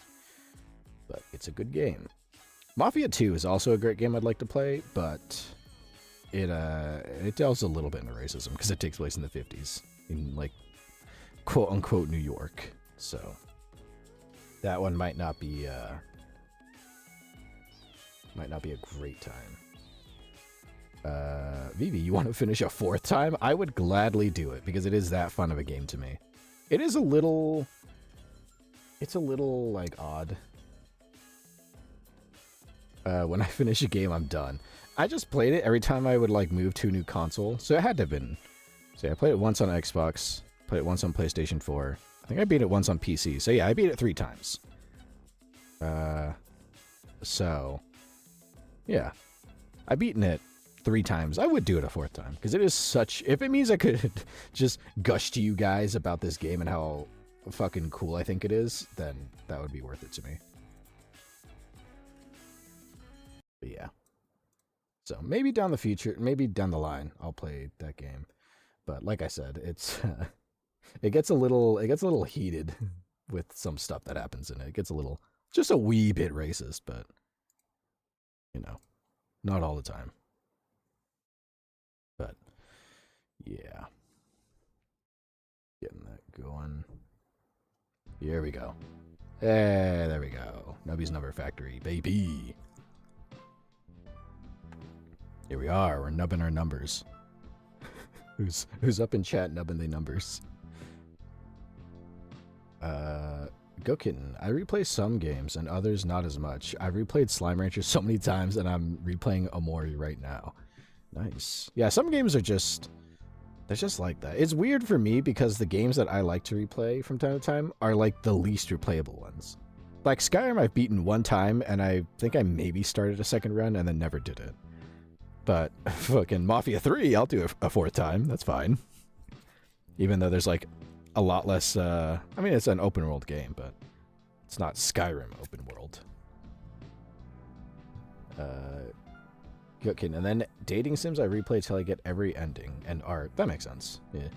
But it's a good game. Mafia 2 is also a great game I'd like to play, but it delves a little bit into racism because it takes place in the 50s in, like, quote unquote New York. So that one might not be a great time. Vivi, you want to finish a 4th time? I would gladly do it because it is that fun of a game to me. It is a little, it's a little, like, odd. When I finish a game, I'm done. I just played it every time I would, like, move to a new console, so it had to have been. So yeah, I played it once on Xbox, played it once on PlayStation 4. I think I beat it once on PC. So yeah, I beat it 3 times. So yeah, I've beaten it 3 times. I would do it a 4th time because it is such. If it means I could just gush to you guys about this game and how fucking cool I think it is, then that would be worth it to me. But yeah. So maybe down the line, I'll play that game. But like I said, it's it gets a little heated with some stuff that happens in it. It gets a little, just a wee bit racist, but you know, not all the time. But yeah, getting that going. Here we go. Hey, there we go. Nubby's Number Factory, baby. Here we are. We're nubbing our numbers. Who's up in chat nubbing the numbers? Go Kitten. I replay some games and others not as much. I've replayed Slime Rancher so many times and I'm replaying Omori right now. Nice. Yeah, some games are just... they're just like that. It's weird for me because the games that I like to replay from time to time are like the least replayable ones. Like, Skyrim I've beaten one time, and I think I maybe started a second run and then never did it. But fucking Mafia 3, I'll do a fourth time. That's fine. Even though there's, like, a lot less, I mean, it's an open world game, but it's not Skyrim open world. Okay, and then dating sims I replay till I get every ending and art. That makes sense. Yeah.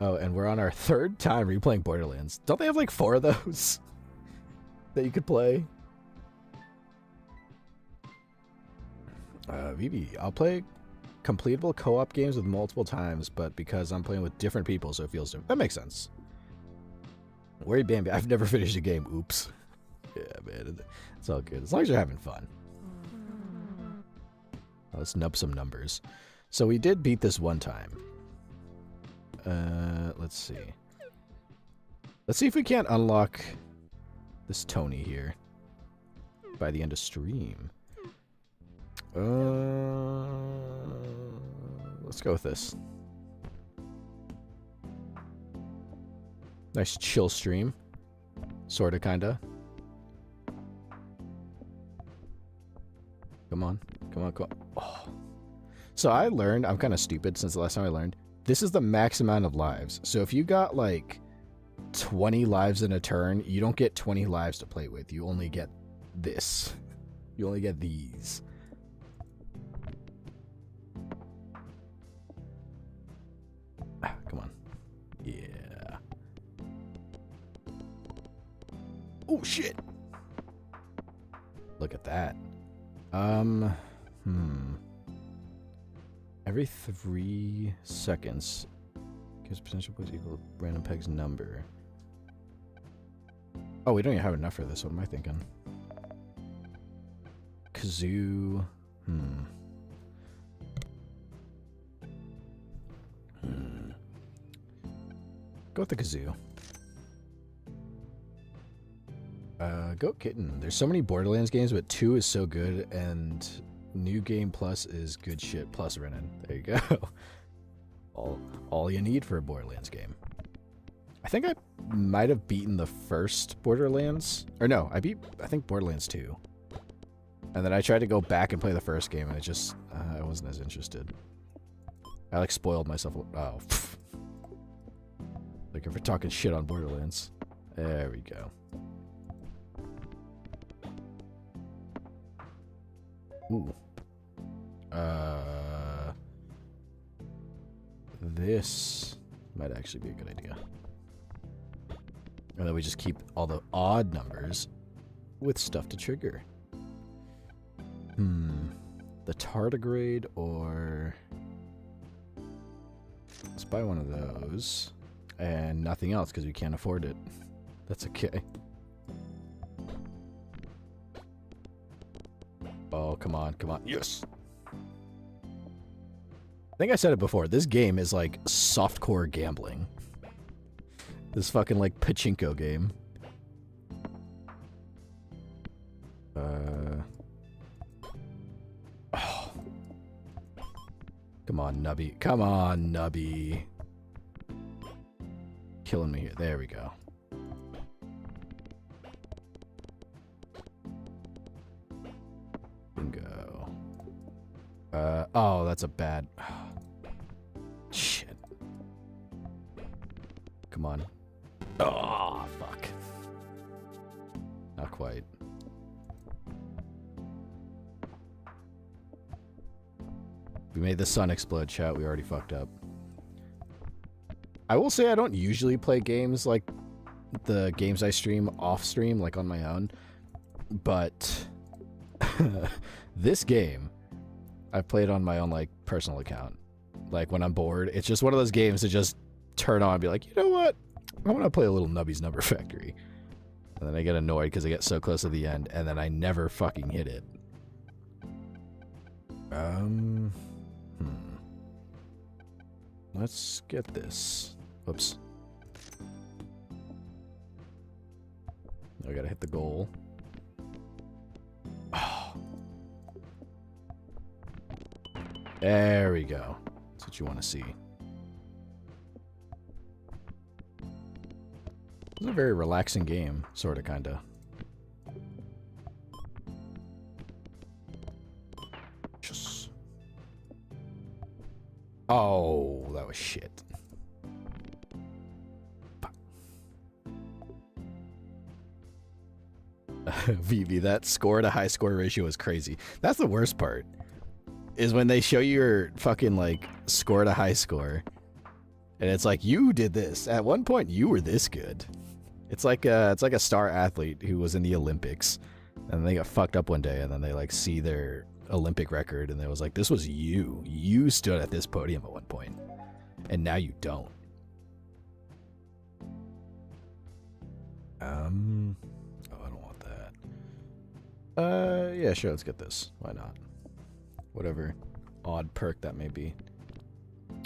Oh, and we're on our third time replaying Borderlands. Don't they have like 4 of those that you could play? Vivi, I'll play completable co-op games with multiple times, but because I'm playing with different people, so it feels different. That makes sense. Worry Bambi, I've never finished a game. Oops. Yeah, man. It's all good. As long as you're having fun. Let's nub some numbers. So we did beat this one time. Let's see. Let's see if we can't unlock this Tony here by the end of stream. Let's go with this. Nice chill stream. Sorta, kinda. Come on. Come on, come on. Oh. So I learned, I'm kind of stupid since the last time I learned, this is the max amount of lives. So if you got like 20 lives in a turn, you don't get 20 lives to play with. You only get this. You only get these. Ah, come on. Yeah. Oh, shit. Look at that. Every 3 seconds gives potential points equal to random peg's number. Oh, we don't even have enough for this. What am I thinking? Kazoo. Go with the kazoo. Goat Kitten. There's so many Borderlands games, but 2 is so good, and New Game Plus is good shit. Plus Renan. There you go. All you need for a Borderlands game. I think I might have beaten the first Borderlands. Or no, I think Borderlands 2. And then I tried to go back and play the first game, and it just, I wasn't as interested. I like spoiled myself. Oh. Like if we're talking shit on Borderlands. There we go. Ooh. This might actually be a good idea. And then we just keep all the odd numbers with stuff to trigger. The tardigrade or... Let's buy one of those. And nothing else because we can't afford it. That's okay. Oh, come on, come on. Yes! I think I said it before. This game is like softcore gambling. This fucking like pachinko game. Oh. Come on, Nubby. Come on, Nubby. Killing me here. There we go. Bingo. Oh, that's a bad... Shit. Come on. Oh, fuck. Not quite. We made the sun explode, chat. We already fucked up. I will say I don't usually play games like the games I stream off stream, like on my own. But this game, I've played on my own like personal account. Like when I'm bored, it's just one of those games to just turn on and be like, you know what? I want to play a little Nubby's Number Factory. And then I get annoyed because I get so close to the end, and then I never fucking hit it. Let's get this. Whoops. I gotta hit the goal. Oh. There we go. That's what you want to see. It's a very relaxing game, sorta, kinda. Oh, that was shit. VV, that score to high score ratio is crazy. That's the worst part. Is when they show you your fucking like score to high score. And it's like, you did this. At one point you were this good. It's like a star athlete who was in the Olympics and they got fucked up one day and then they like see their Olympic record and it was like, this was you. You stood at this podium at one point. And now you don't. Oh, I don't want that. Yeah, sure, let's get this. Why not? Whatever odd perk that may be.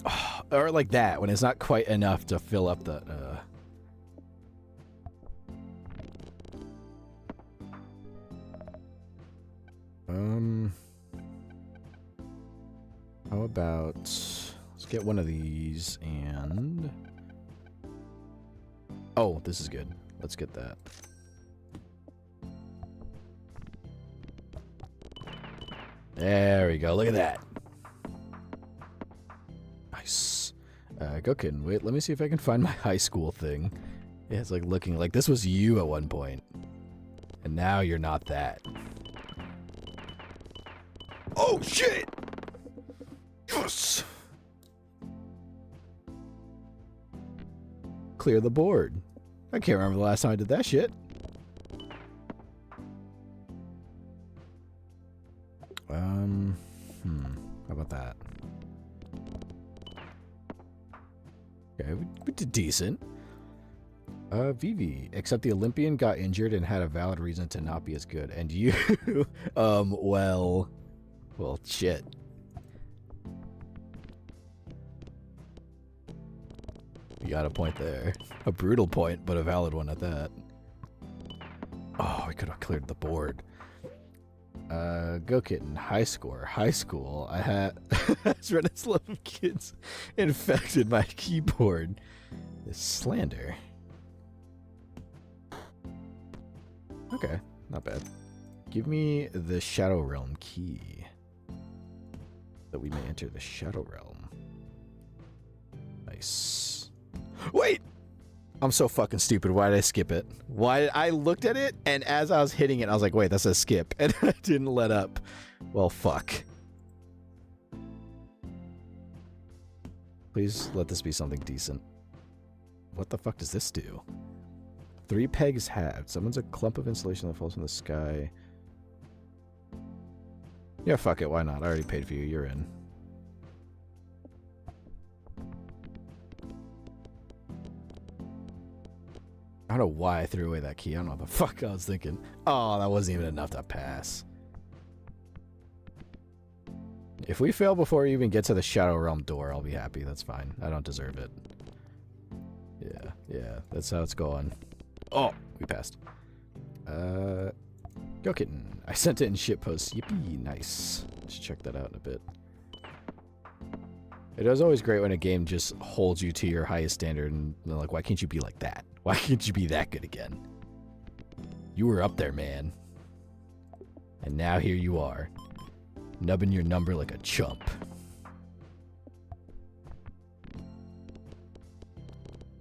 Oh, or like that, when it's not quite enough to fill up the... How about... Let's get one of these and... Oh, this is good. Let's get that. There we go. Look at that. Nice. Go kidding. Wait, let me see if I can find my high school thing. Yeah, it's like looking like this was you at one point. And now you're not that. Oh, shit! Yes! Clear the board. I can't remember the last time I did that shit. How about that? Okay, we did decent. VV, except the Olympian got injured and had a valid reason to not be as good. And you, well, shit. You got a point there. A brutal point, but a valid one at that. Oh, we could have cleared the board. Go kitten, high score. High school, I had horrendous love of kids infected my keyboard. This slander. Okay, not bad. Give me the Shadow Realm key. That we may enter the Shadow Realm. Nice. Wait! I'm so fucking stupid. Why did I skip it? Why? I looked at it, and as I was hitting it, I was like, wait, that's a skip. And I didn't let up. Well, fuck. Please let this be something decent. What the fuck does this do? 3 pegs halved. Summons a clump of insulation that falls from the sky. Yeah, fuck it. Why not? I already paid for you. You're in. I don't know why I threw away that key. I don't know what the fuck I was thinking. Oh, that wasn't even enough to pass. If we fail before we even get to the Shadow Realm door, I'll be happy. That's fine. I don't deserve it. Yeah, that's how it's going. Oh, we passed. Go kitten. I sent it in shitpost. Yippee, nice. Let's check that out in a bit. It is always great when a game just holds you to your highest standard and they're like, why can't you be like that? Why can't you be that good again? You were up there, man. And now here you are. Nubbing your number like a chump.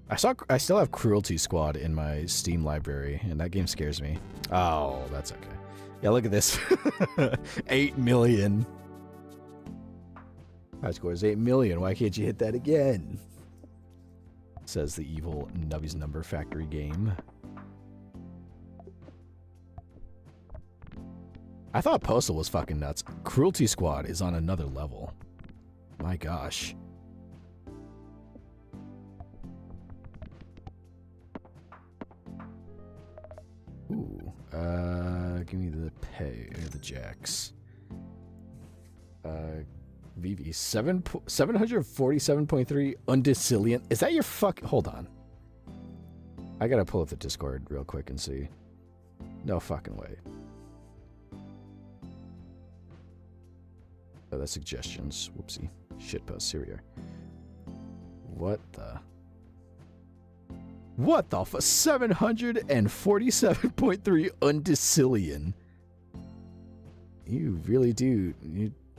I still have Cruelty Squad in my Steam library, and that game scares me. Oh, that's okay. Yeah, look at this. 8 million. High score is 8 million. Why can't you hit that again? Says the evil Nubby's Number Factory game. I thought Postal was fucking nuts. Cruelty Squad is on another level. My gosh. Ooh. Give me the pay or the jacks. VV 747.3 undecillion. Is that your fuck? Hold on. I gotta pull up the Discord real quick and see. No fucking way. Oh, that's suggestions. Whoopsie. Shitpost. Here we are. What the? What the fuck? 747.3 undecillion. You really do.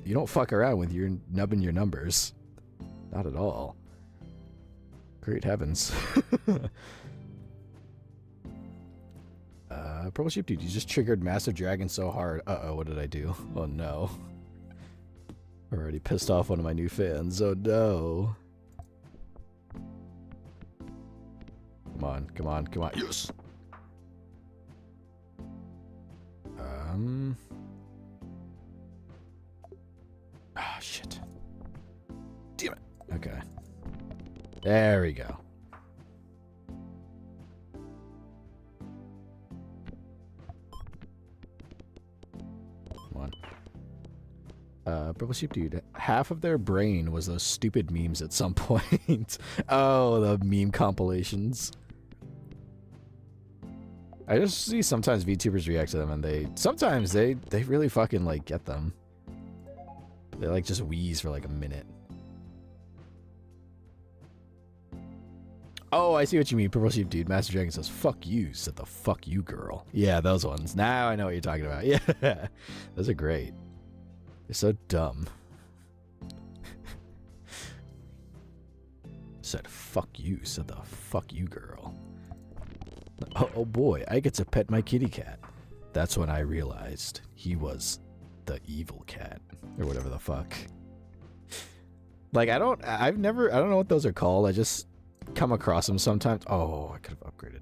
You don't fuck around with your nubbing your numbers. Not at all. Great heavens. Purple Sheep Dude, you just triggered Massive Dragon so hard. Uh-oh, what did I do? Oh no. Already pissed off one of my new fans. Oh no. Come on, come on, come on. Yes! Ah, shit. Damn it. Okay. There we go. Come on. Purple Sheep Dude, half of their brain was those stupid memes at some point. Oh, the meme compilations. I just see sometimes VTubers react to them and sometimes they really fucking like get them. They like just wheeze for like a minute. Oh, I see what you mean. Purple Sheep Dude. Master Dragon says, fuck you, said the fuck you girl. Yeah, those ones. Now I know what you're talking about. Yeah. Those are great. They're so dumb. Said, fuck you, said the fuck you girl. Oh boy, I get to pet my kitty cat. That's when I realized he was the evil cat. Or whatever the fuck. Like, I don't know what those are called. I just come across them sometimes. Oh, I could have upgraded.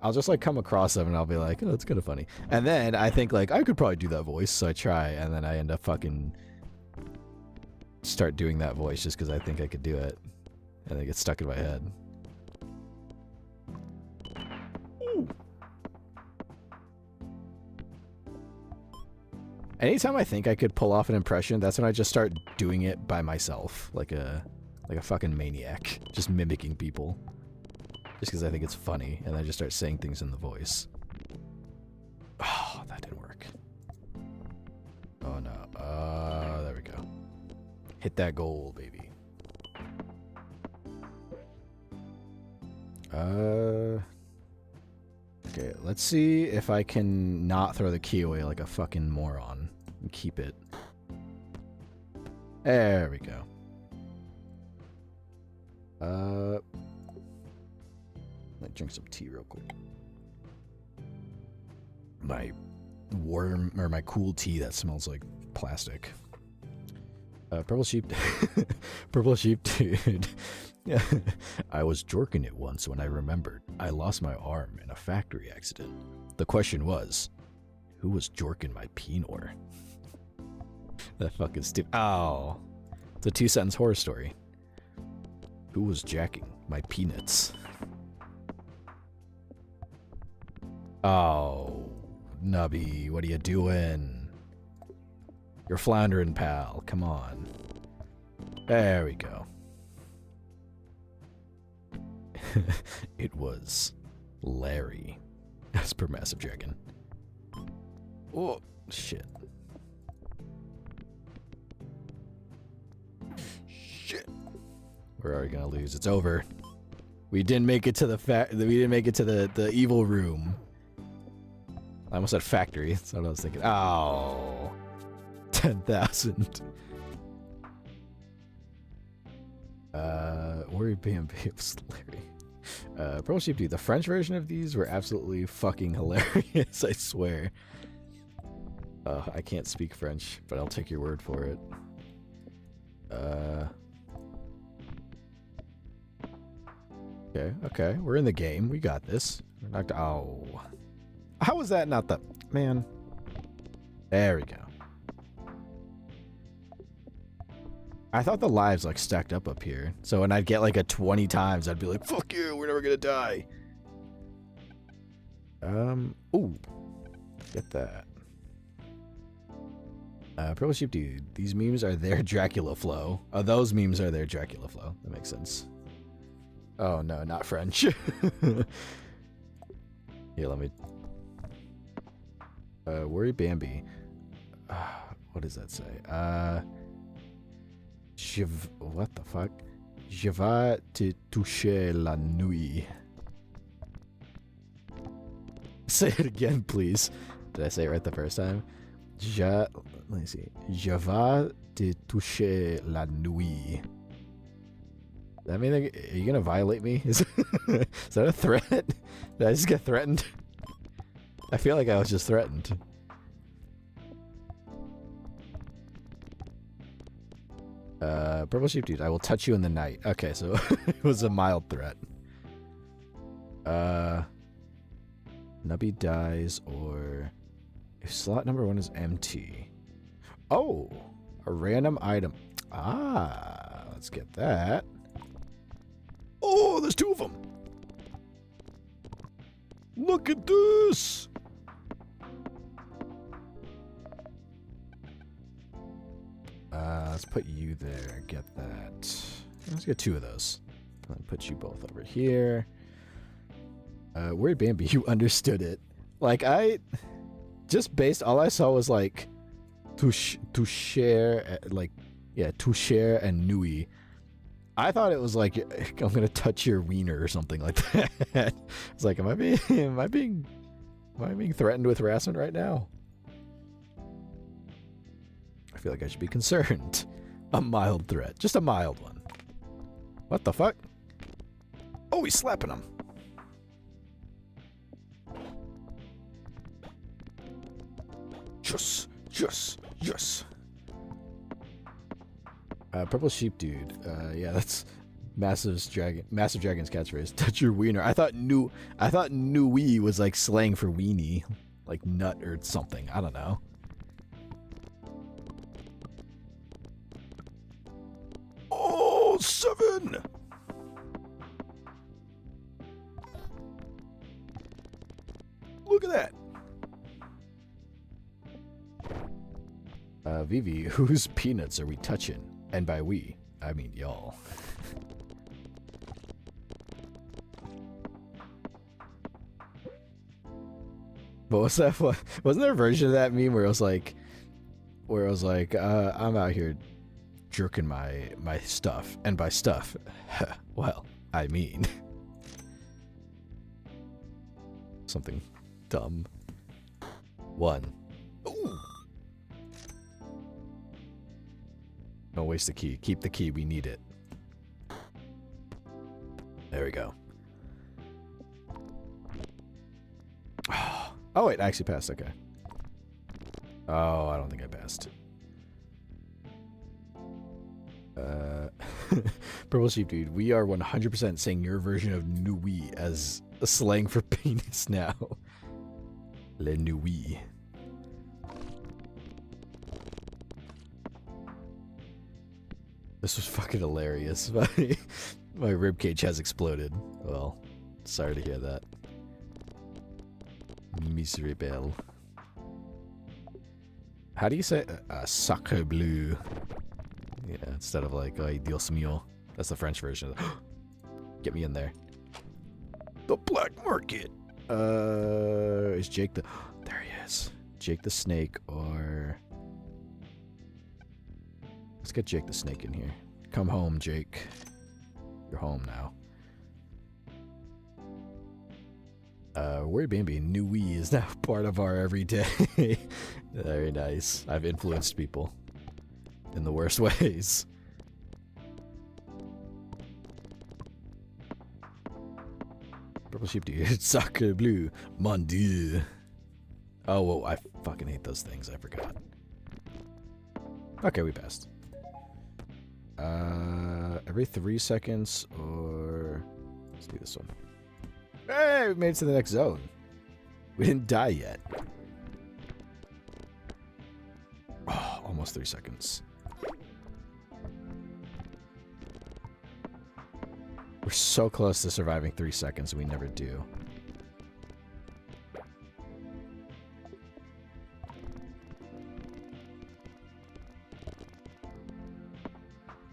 I'll just like come across them and I'll be like, oh, that's kind of funny. And then I think like, I could probably do that voice. So I try and then I end up fucking start doing that voice just because I think I could do it. And it gets stuck in my head. Anytime I think I could pull off an impression, that's when I just start doing it by myself, like a fucking maniac, just mimicking people, just because I think it's funny, and I just start saying things in the voice. Oh, that didn't work. Oh no. There we go. Hit that goal, baby. Okay, let's see if I can not throw the key away like a fucking moron and keep it. There we go. Let me drink some tea real quick. My warm, or my cool tea that smells like plastic. Purple Sheep, Purple Sheep Dude. I was jorking it once when I remembered I lost my arm in a factory accident. The question was, who was jorking my penor? That fucking stupid. Oh, it's a 2-sentence horror story. Who was jacking my peanuts? Oh, Nubby, what are you doing? You're floundering, pal. Come on. There we go. It was Larry, as per Massive Dragon. Oh, shit. Shit. We're already gonna lose. It's over. We didn't make it to the evil room. I almost said factory. That's what I was thinking. Oh. 10,000. Worry Bam Babes, Larry. Purple Sheep Dude, the French version of these were absolutely fucking hilarious, I swear. I can't speak French, but I'll take your word for it. Okay, we're in the game. We got this. We're not. Oh. How was that not the... Man. There we go. I thought the lives like stacked up here. So when I'd get like a 20 times, I'd be like, fuck you, we're never gonna die. Ooh. Get that. Purple Sheep Dude, these memes are their Dracula flow. Oh, those memes are their Dracula flow. That makes sense. Oh no, not French. Here, let me... Worry Bambi. What does that say? What the fuck? Je vais te toucher la nuit. Say it again, please. Did I say it right the first time? Let me see. Je vais te toucher la nuit. I mean, are you gonna violate me? Is that a threat? Did I just get threatened? I feel like I was just threatened. Purple sheep dude, I will touch you in the night. Okay, so it was a mild threat. Nubby dies or if slot number 1 is empty. Oh, a random item. Ah, let's get that. Oh, there's 2 of them. Look at this. Let's put you there. Get that. Let's get 2 of those. I'll put you both over here. Weird Bambi, you understood it. Like, I just based all I saw was like to share, like, yeah, to share and Nui. I thought it was like I'm gonna touch your wiener or something like that. It's like, am I being threatened with harassment right now? I feel like I should be concerned. A mild threat, just a mild one. What the fuck? Oh, he's slapping him. Yes. Purple sheep dude. Yeah, that's Massive Dragon's catchphrase. Touch your wiener. I thought Nui was like slang for weenie, like nut or something. I don't know. Oh, 7. Look at that. Vivi, whose peanuts are we touching? And by we, I mean y'all. But what's that? Wasn't there a version of that meme where it was like, I'm out here jerking my stuff, and by stuff, well, I mean something dumb. 1. Ooh. Don't waste the key. Keep the key. We need it. There we go. Oh, wait. I actually passed. Okay. Oh, I don't think I passed. Purple Sheep Dude, we are 100% saying your version of Nui as a slang for penis now. Le Nui. This was fucking hilarious. My ribcage has exploded. Well, sorry to hear that. Miserable. How do you say sacre bleu? Yeah, instead of like, ay Dios mío. That's the French version. Get me in there. The black market. Is Jake the... There he is. Jake the Snake or... Let's get Jake the Snake in here. Come home, Jake. You're home now. Weird Bambi, Nui is now part of our everyday. Very nice. I've influenced people in the worst ways. Purple sheep dude. Sacre bleu. Mon Dieu. Oh, whoa, I fucking hate those things. I forgot. Okay, we passed. Every 3 seconds or... Let's do this one. Hey, we made it to the next zone. We didn't die yet. Oh, almost 3 seconds. We're so close to surviving 3 seconds, and we never do.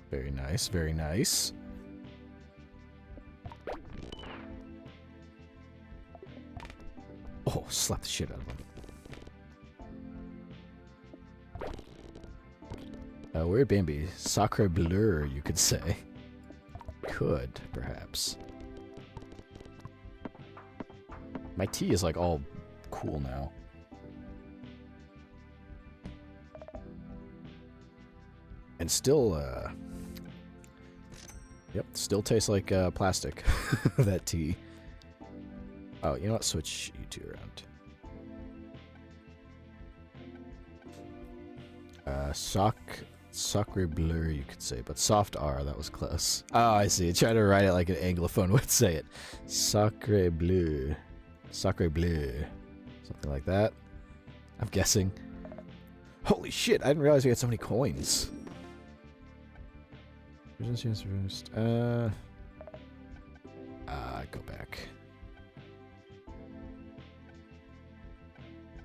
Very nice, very nice. Oh, slap the shit out of him. Weird Bambi. Sacre bleu, you could say. Could, perhaps. My tea is like all cool now. And still, Yep, still tastes like plastic. That tea. Oh, you know what? Switch you two around. Sacre bleu, you could say, but soft R, that was close. Oh, I see. Try to write it like an Anglophone would say it. Sacre bleu. Sacre bleu. Something like that. I'm guessing. Holy shit, I didn't realize we had so many coins. First. Go back.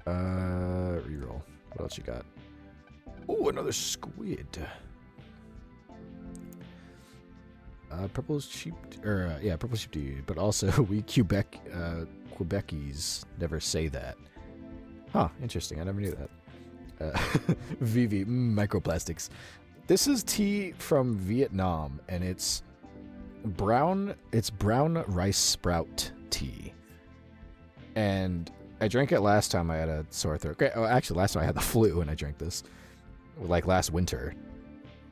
Reroll. What else you got? Oh, another squid. Purple sheep, purple sheep dude. But also, we Quebecese never say that. Huh? Interesting. I never knew that. VV microplastics. This is tea from Vietnam, and it's brown. It's brown rice sprout tea. And I drank it last time I had a sore throat. Okay, oh, actually, last time I had the flu, and I drank this, like last winter,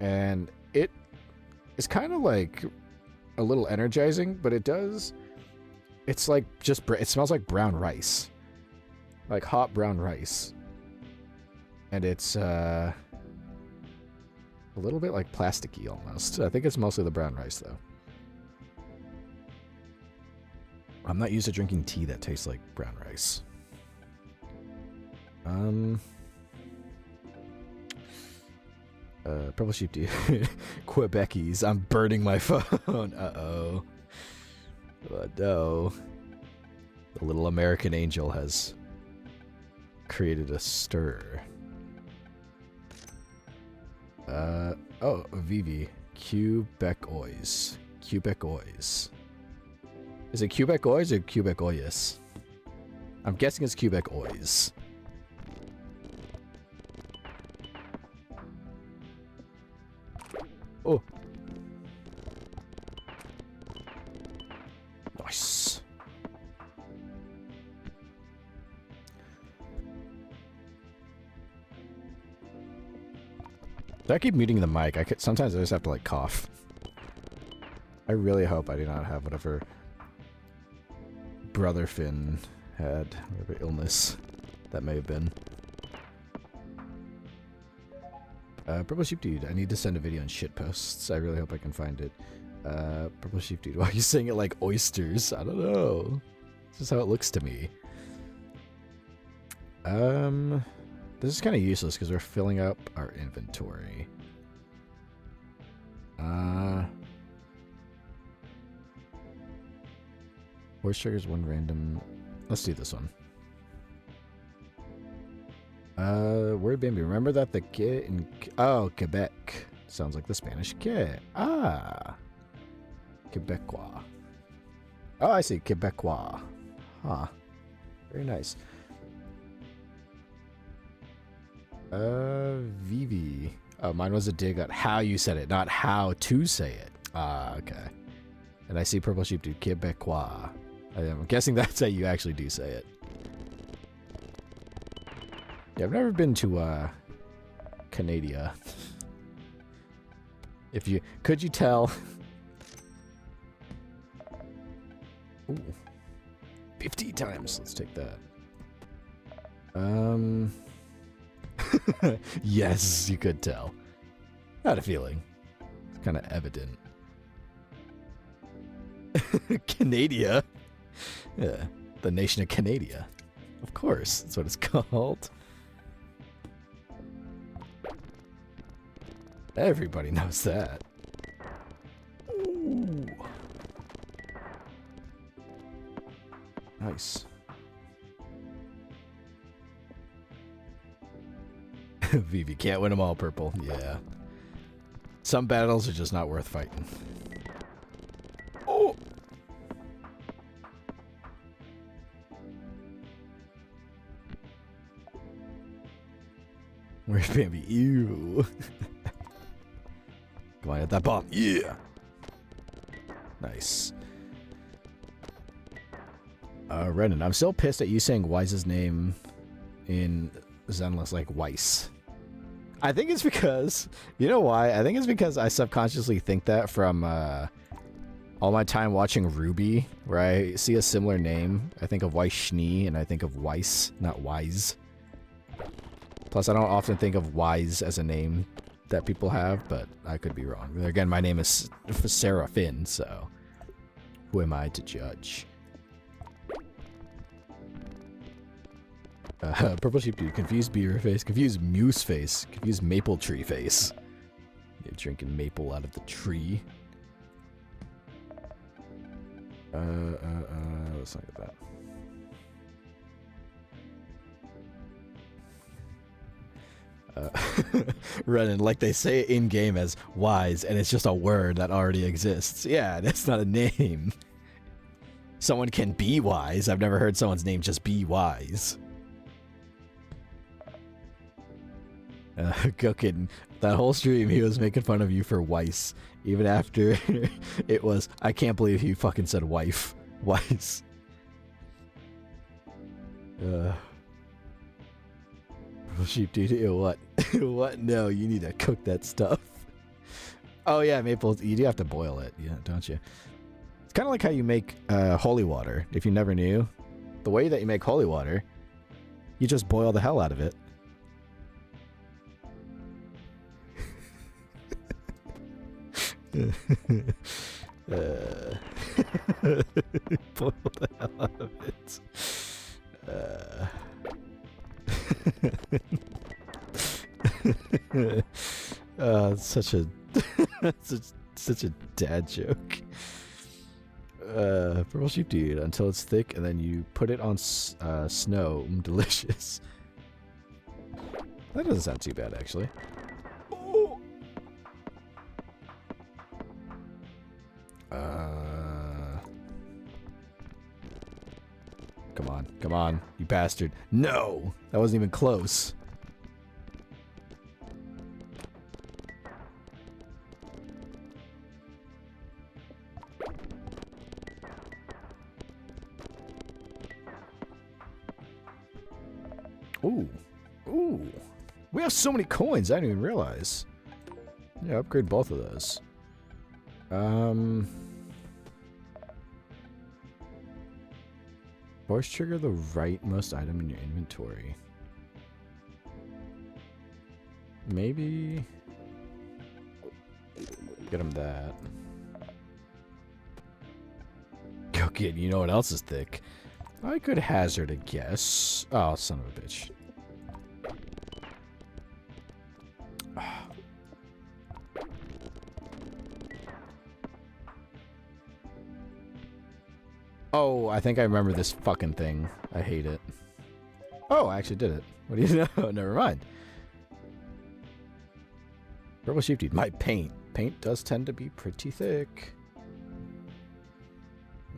and it is kind of like a little energizing, but it does. It's like just it smells like brown rice, like hot brown rice, and it's a little bit like plasticky almost. I think it's mostly the brown rice though. I'm not used to drinking tea that tastes like brown rice. Purple sheep dude. Quebecese. I'm burning my phone. Uh-oh. Oh, no. The little American angel has created a stir. Oh, Vivi. Quebecois. Quebecois. Is it Quebecois or Quebecois? I'm guessing it's Quebecois. Oh. Nice. Do I keep muting the mic? Sometimes I just have to like cough. I really hope I do not have whatever Brother Finn had, whatever illness that may have been. Purple Sheep Dude, I need to send a video on shit posts. I really hope I can find it. Purple Sheep Dude, why are you saying it like oysters? I don't know. This is how it looks to me. This is kind of useless because we're filling up our inventory. Voice triggers one random. Let's do this one. Word baby. Remember that the K in Quebec sounds like the Spanish K. Ah, Quebecois. Oh, I see, Quebecois. Huh. Very nice. Vivi. Oh, mine was a dig at how you said it, not how to say it. Ah, okay. And I see Purple Sheep Dude, Quebecois. I'm guessing that's how you actually do say it. Yeah, I've never been to, Canada. Could you tell? Ooh. 50 times, let's take that. Yes, you could tell. I had a feeling. It's kind of evident. Canada? Yeah, the nation of Canada. Of course, that's what it's called. Everybody knows that. Ooh. Nice. Vivi can't win them all, Purple. Yeah. Some battles are just not worth fighting. Oh! Where's Bambi? Ew. Come on, hit that bomb. Yeah! Nice. Renan, I'm still pissed at you saying Wise's name in Zenless like Weiss. I think it's because, you know why? I think it's because I subconsciously think that from all my time watching Ruby, where I see a similar name, I think of Weiss Schnee, and I think of Weiss, not Wise. Plus, I don't often think of Wise as a name that people have, but I could be wrong. Again, my name is Seraph, so who am I to judge? Purple sheep dude, confused beaver face, confused moose face, confused maple tree face. You're drinking maple out of the tree. Let's look at that. Running like they say it in game as wise, and it's just a word that already exists. Yeah, that's not a name. Someone can be wise. I've never heard someone's name just be wise. Go kidding. That whole stream, he was making fun of you for Weiss. Even after it was, I can't believe he fucking said wife. Weiss. Sheep dude, ew, what? What? No, you need to cook that stuff. Oh yeah, maple, you do have to boil it, yeah, don't you? It's kind of like how you make holy water, if you never knew. The way that you make holy water, you just boil the hell out of it. Boil the hell out of it. It's such a such a dad joke. Purple sheep dude until it's thick, and then you put it on snow. Delicious. That doesn't sound too bad, actually. Come on, come on, you bastard. No! That wasn't even close. Ooh. Ooh. We have so many coins, I didn't even realize. Yeah, upgrade both of those. Force trigger the rightmost item in your inventory. Maybe get him that. Go kid, you know what else is thick? I could hazard a guess. Oh, son of a bitch. Oh, I think I remember this fucking thing. I hate it. Oh, I actually did it. What do you know? Never mind. Purple sheep dude. My paint. Paint does tend to be pretty thick.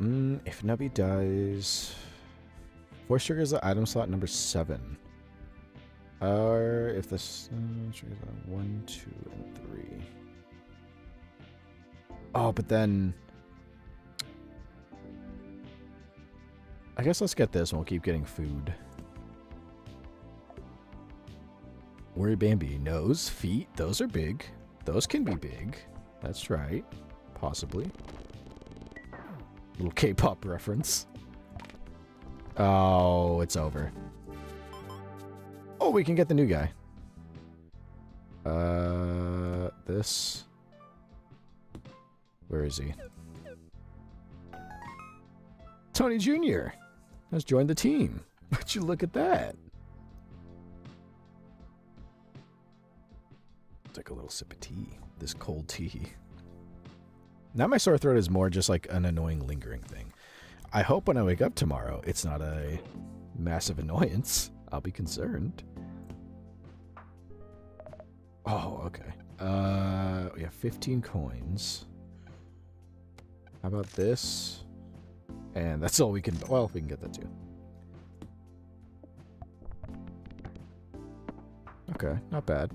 If Nubby dies... Force triggers the item slot number 7. Or if this... triggers 1, 2, and 3. Oh, but then... I guess let's get this and we'll keep getting food. Worry Bambi. Nose, feet, those are big. Those can be big. That's right. Possibly. Little K-pop reference. Oh, it's over. Oh, we can get the new guy. This. Where is he? Tony Jr. has joined the team. Would you look at that? Take a little sip of tea. This cold tea. Now my sore throat is more just like an annoying lingering thing. I hope when I wake up tomorrow, it's not a massive annoyance. I'll be concerned. Oh, okay. We have 15 coins. How about this? And that's all we can... Well, we can get that too. Okay, not bad.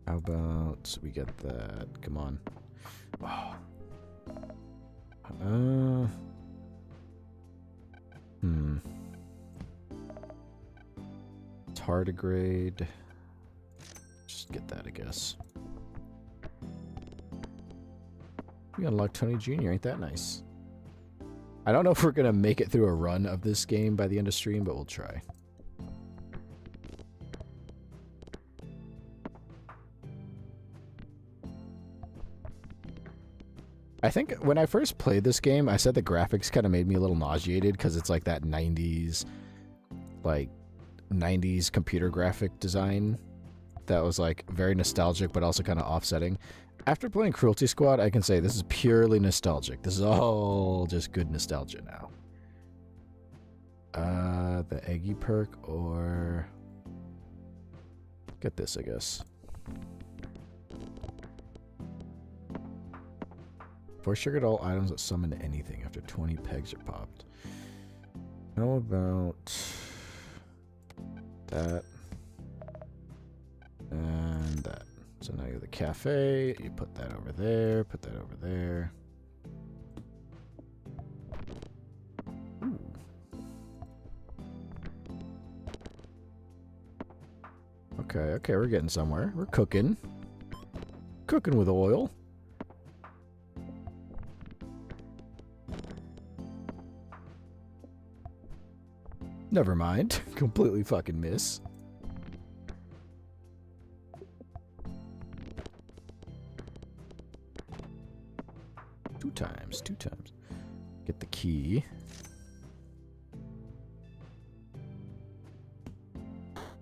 How about we get that? Come on. Oh. tardigrade. Just get that, I guess. We unlocked Tony Jr. Ain't that nice? I don't know if we're gonna make it through a run of this game by the end of stream, but we'll try. I think when I first played this game, I said the graphics kind of made me a little nauseated because it's like that 90s, like 90s computer graphic design that was like very nostalgic but also kind of offsetting. After playing Cruelty Squad, I can say this is purely nostalgic. This is all just good nostalgia now. The Eggy perk or get this, I guess. Force triggered all items that summon anything after 20 pegs are popped. How about that and that? So now you're the cafe. You put that over there. Put that over there. Ooh. Okay, we're getting somewhere. We're cooking. Cooking with oil. Never mind. Completely fucking miss. Two times. Get the key.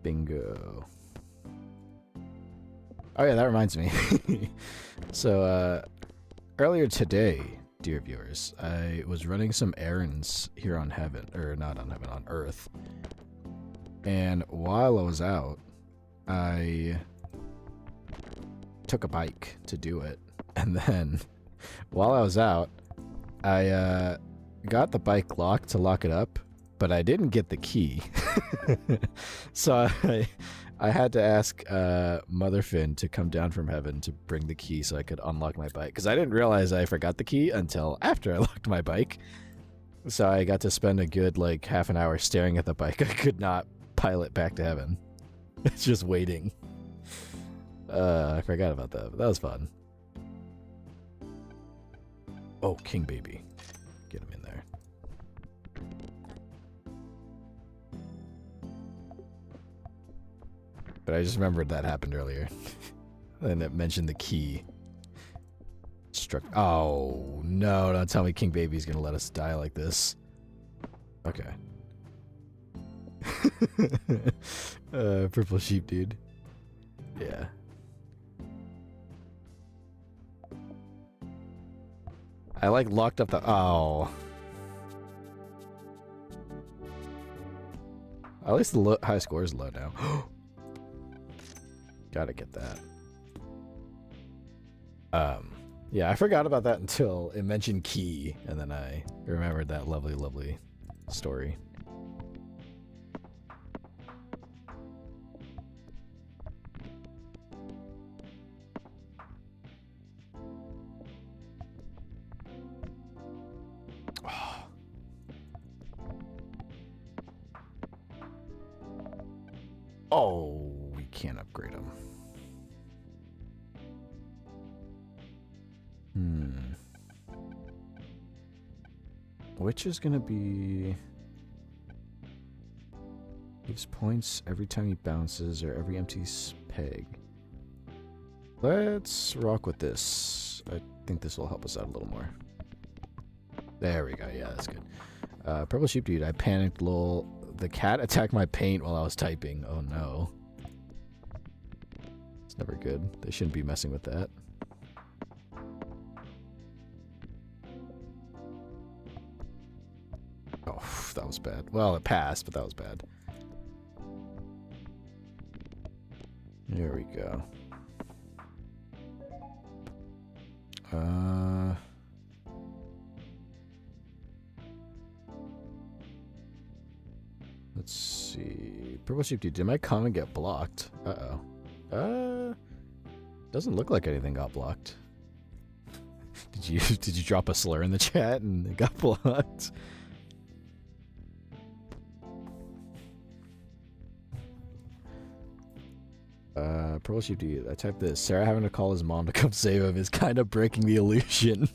Bingo. Oh yeah, that reminds me. So, earlier today, dear viewers, I was running some errands here on Heaven, or not on Heaven, on Earth. And while I was out, I took a bike to do it. And then, while I was out, I got the bike locked to lock it up, but I didn't get the key. So I had to ask Mother Finn to come down from Heaven to bring the key so I could unlock my bike. Because I didn't realize I forgot the key until after I locked my bike. So I got to spend a good, like, half an hour staring at the bike. I could not pilot back to Heaven. It's just waiting. I forgot about that, but that was fun. Oh, King Baby. Get him in there. But I just remembered that happened earlier. And it mentioned the key. Struck. Oh, no. Don't tell me King Baby's gonna let us die like this. Okay. Purple sheep, dude. Yeah. I like locked up the. Oh. At least the high score is low now. Gotta get that. Yeah, I forgot about that until it mentioned key, and then I remembered that lovely, lovely story. Oh, we can't upgrade them. Which is gonna be... gives points every time he bounces or every empty peg. Let's rock with this. I think this will help us out a little more. There we go. Yeah, that's good. Purple sheep dude, I panicked, lol. The cat attacked my paint while I was typing. Oh no. It's never good. They shouldn't be messing with that. Oh, that was bad. Well, it passed, but that was bad. There we go. Let's see. Purple sheep dude, did my comment get blocked? Uh-oh. Doesn't look like anything got blocked. Did you drop a slur in the chat and it got blocked? Pearl Sheep Dude. I typed this. Sarah having to call his mom to come save him is kind of breaking the illusion.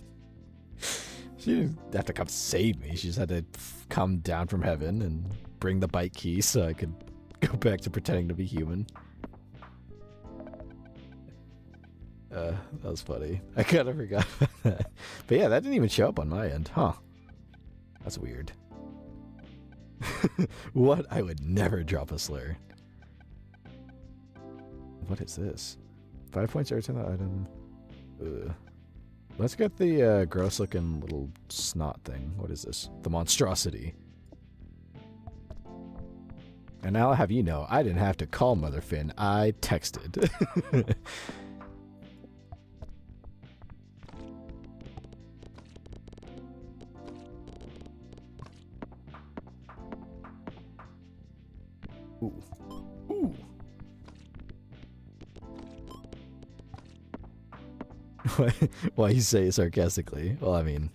She didn't have to come save me. She just had to come down from heaven and bring the bike key so I could go back to pretending to be human. That was funny. I kind of forgot about that. But yeah, that didn't even show up on my end. Huh. That's weird. What? I would never drop a slur. What is this? 5 points every time that item. Ugh. Let's get the gross looking little snot thing. What is this? The monstrosity. And now I'll have you know, I didn't have to call Mother Finn. I texted. Ooh. Ooh. Why you say it sarcastically? Well, I mean,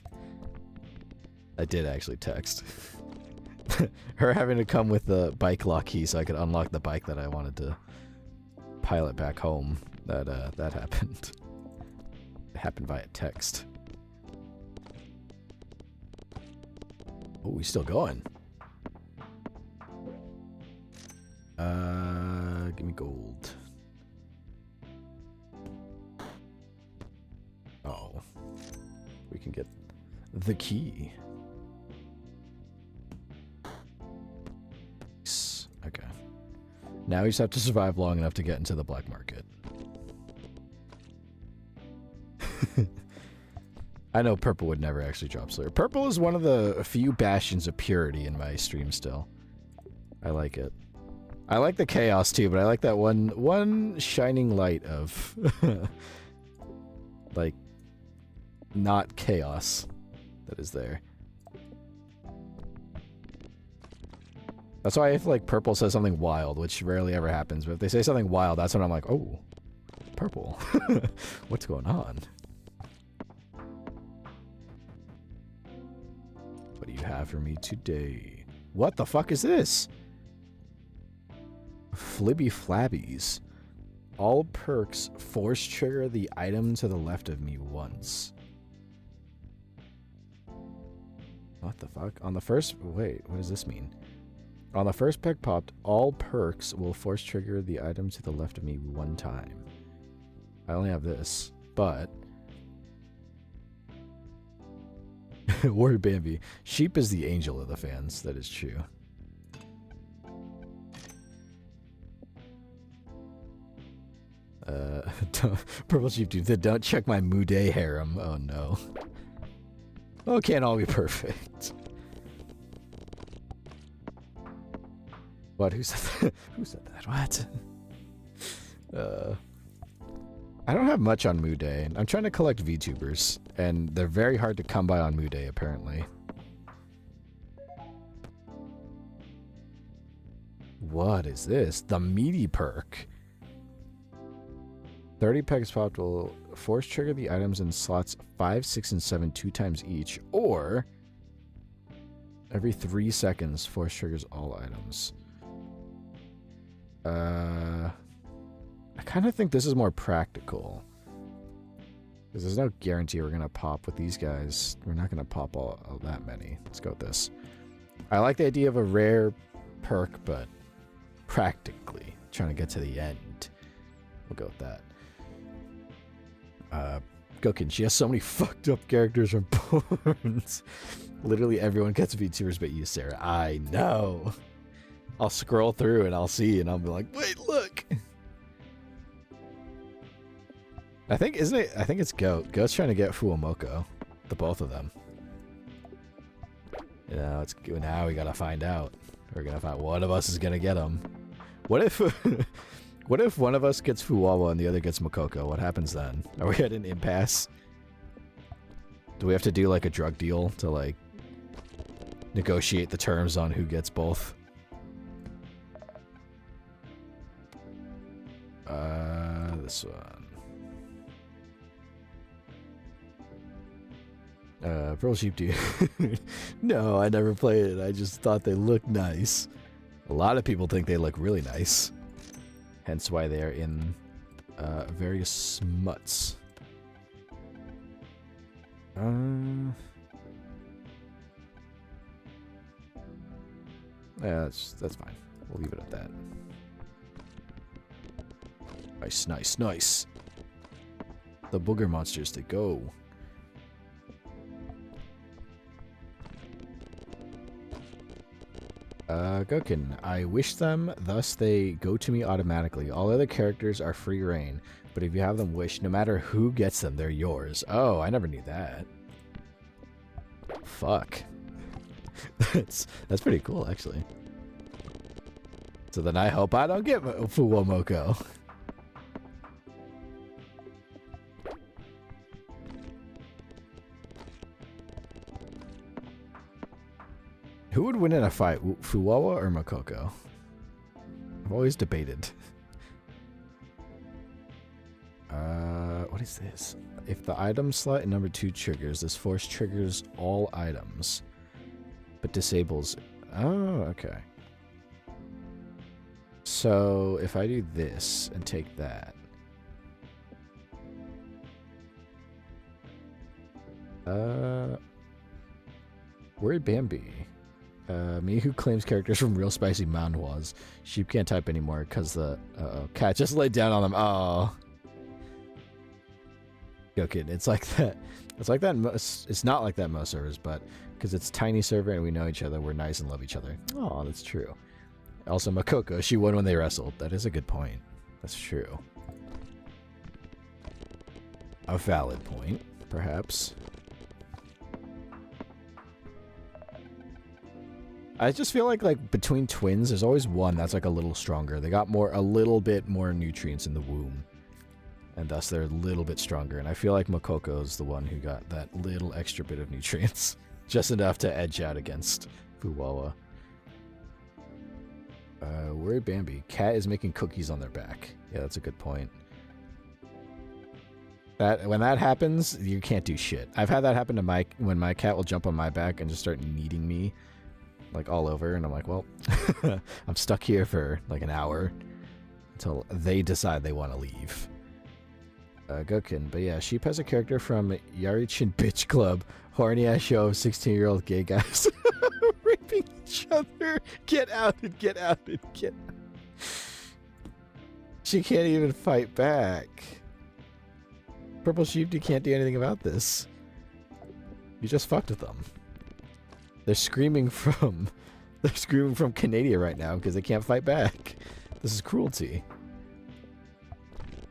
I did actually text. Her having to come with the bike lock key so I could unlock the bike that I wanted to pilot back home. That happened. It happened via text. Oh, we still going. Give me gold. Oh. We can get the key. Okay. Now we just have to survive long enough to get into the black market. I know Purple would never actually drop Slayer. Purple is one of the few bastions of purity in my stream still. I like it. I like the chaos too, but I like that one shining light of like not chaos that is there. That's why if like Purple says something wild, which rarely ever happens, but if they say something wild, that's when I'm like, oh, Purple. What's going on? What do you have for me today? What the fuck is this? Flibby Flabbies. All perks force trigger the item to the left of me once. What the fuck? On the first... Wait, what does this mean? On the first pick popped, all perks will force trigger the item to the left of me one time. I only have this, but... Word Bambi. Sheep is the angel of the fans. That is true. Purple Sheep Dude, don't check my Mude harem. Oh no. Oh, it can't all be perfect. What? Who said that? Who said that? What? I don't have much on Mude. I'm trying to collect VTubers, and they're very hard to come by on Mude, apparently. What is this? The meaty perk. 30 pegs popped will force trigger the items in slots 5, 6, and 7 2 times each, or every 3 seconds force triggers all items. I kind of think this is more practical. Because there's no guarantee we're going to pop with these guys. We're not going to pop all that many. Let's go with this. I like the idea of a rare perk, but practically trying to get to the end. We'll go with that. Gokin, she has so many fucked up characters from porns. Literally everyone gets VTubers but you, Sarah. I know. I'll scroll through and I'll see and I'll be like, wait, look. I think, isn't it? I think it's Goat. Goat's trying to get Fuomoko. The both of them. You know, it's now we gotta find out. We're gonna find one of us is gonna get him. What if what if one of us gets Fuwawa and the other gets Makoko? What happens then? Are we at an impasse? Do we have to do like a drug deal to like negotiate the terms on who gets both? This one. Pearl Sheep Dude. No, I never played it. I just thought they looked nice. A lot of people think they look really nice. Hence why they are in various smuts. Yeah, that's fine. We'll leave it at that. Nice, nice, nice. The booger monsters to go. Gokin, I wish them, thus they go to me automatically. All other characters are free reign, but if you have them wish, no matter who gets them, they're yours. Oh, I never knew that. Fuck. That's pretty cool, actually. So then I hope I don't get Fuwamoko. Who would win in a fight, Fuwawa or Makoko? I've always debated. What is this? If the item slot in number 2 triggers, this force triggers all items, but disables... Oh, okay. So, if I do this and take that... Where'd Bambi? Me who claims characters from Real Spicy Manhwas. Sheep can't type anymore because the cat just laid down on them. Oh. Joking. It's like that. It's like that. It's not like that most servers, but because it's tiny server and we know each other, we're nice and love each other. Oh, that's true. Also, Makoko, she won when they wrestled. That is a good point. That's true. A valid point, perhaps. I just feel like between twins, there's always one that's like a little stronger. They got a little bit more nutrients in the womb, and thus they're a little bit stronger. And I feel like Makoko's the one who got that little extra bit of nutrients, just enough to edge out against Fuwawa. Where'd Bambi? Cat is making cookies on their back. Yeah, that's a good point. When that happens, you can't do shit. I've had that happen to when my cat will jump on my back and just start kneading me. Like all over, and I'm like, well, I'm stuck here for like an hour until they decide they want to leave. Gokin, but yeah, Sheep has a character from Yarichin Bitch Club, horny ass show of 16-year-old gay guys raping each other. Get out and get out and get out. She can't even fight back. Purple Sheep, you can't do anything about this. You just fucked with them. They're screaming from Canada right now because they can't fight back. This is cruelty.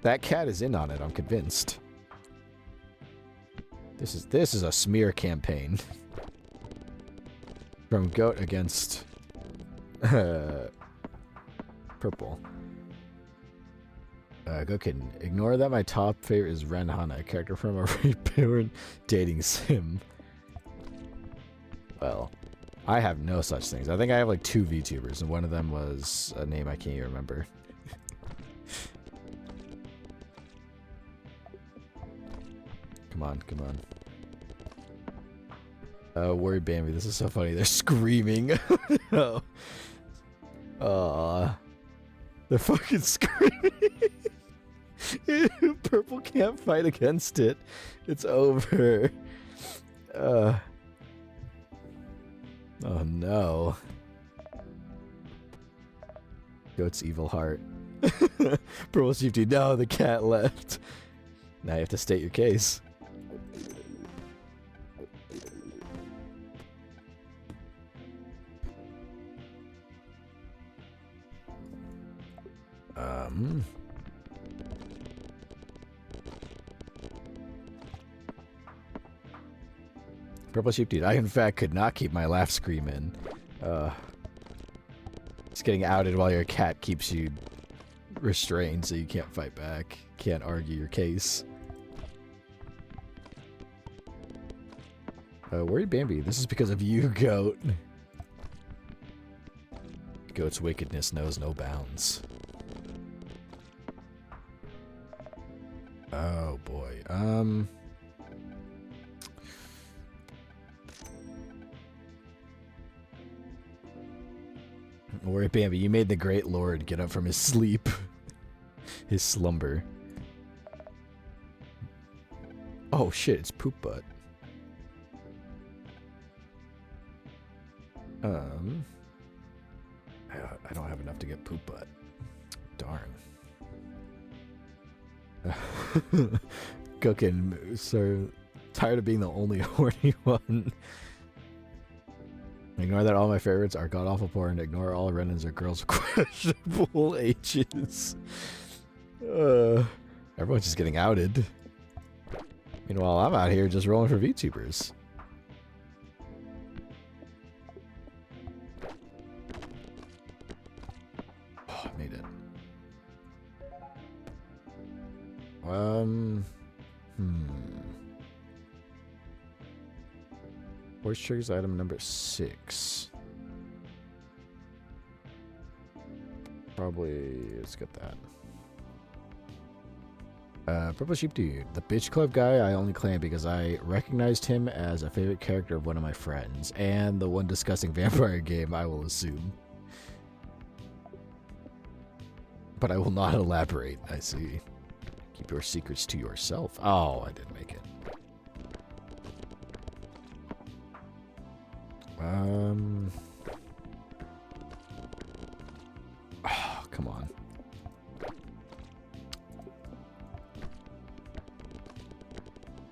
That cat is in on it, I'm convinced. This is a smear campaign. From Goat against Purple. Gokin, ignore that my top favorite is Ren Hana, a character from a parent dating sim. Well, I have no such things. I think I have like 2 VTubers, and one of them was a name I can't even remember. Come on, come on. Worried Bambi, this is so funny. They're screaming. No. Aww. They're fucking screaming. Purple can't fight against it. It's over. Oh no. Goat's evil heart. Purple Sheep, no, the cat left. Now you have to state your case. Purple Sheep Dude, I in fact could not keep my laugh scream in. Just getting outed while your cat keeps you restrained so you can't fight back. Can't argue your case. Worried Bambi, this is because of you, Goat. Goat's wickedness knows no bounds. Oh boy. Worried Bambi, you made the great lord get up from his sleep. His slumber. Oh shit, it's poop butt. I don't have enough to get poop butt. Darn. Cooking, so tired of being the only horny one. Ignore that all my favorites are god-awful porn. Ignore all Renans are girls of questionable ages. Everyone's just getting outed. Meanwhile, I'm out here just rolling for VTubers. Oh, I made it. Voice triggers item number 6. Probably, let's get that. Purple Sheep Dude. The bitch club guy I only claim because I recognized him as a favorite character of one of my friends. And the one discussing vampire game, I will assume. But I will not elaborate, I see. Keep your secrets to yourself. Oh, I didn't make it. Oh, come on.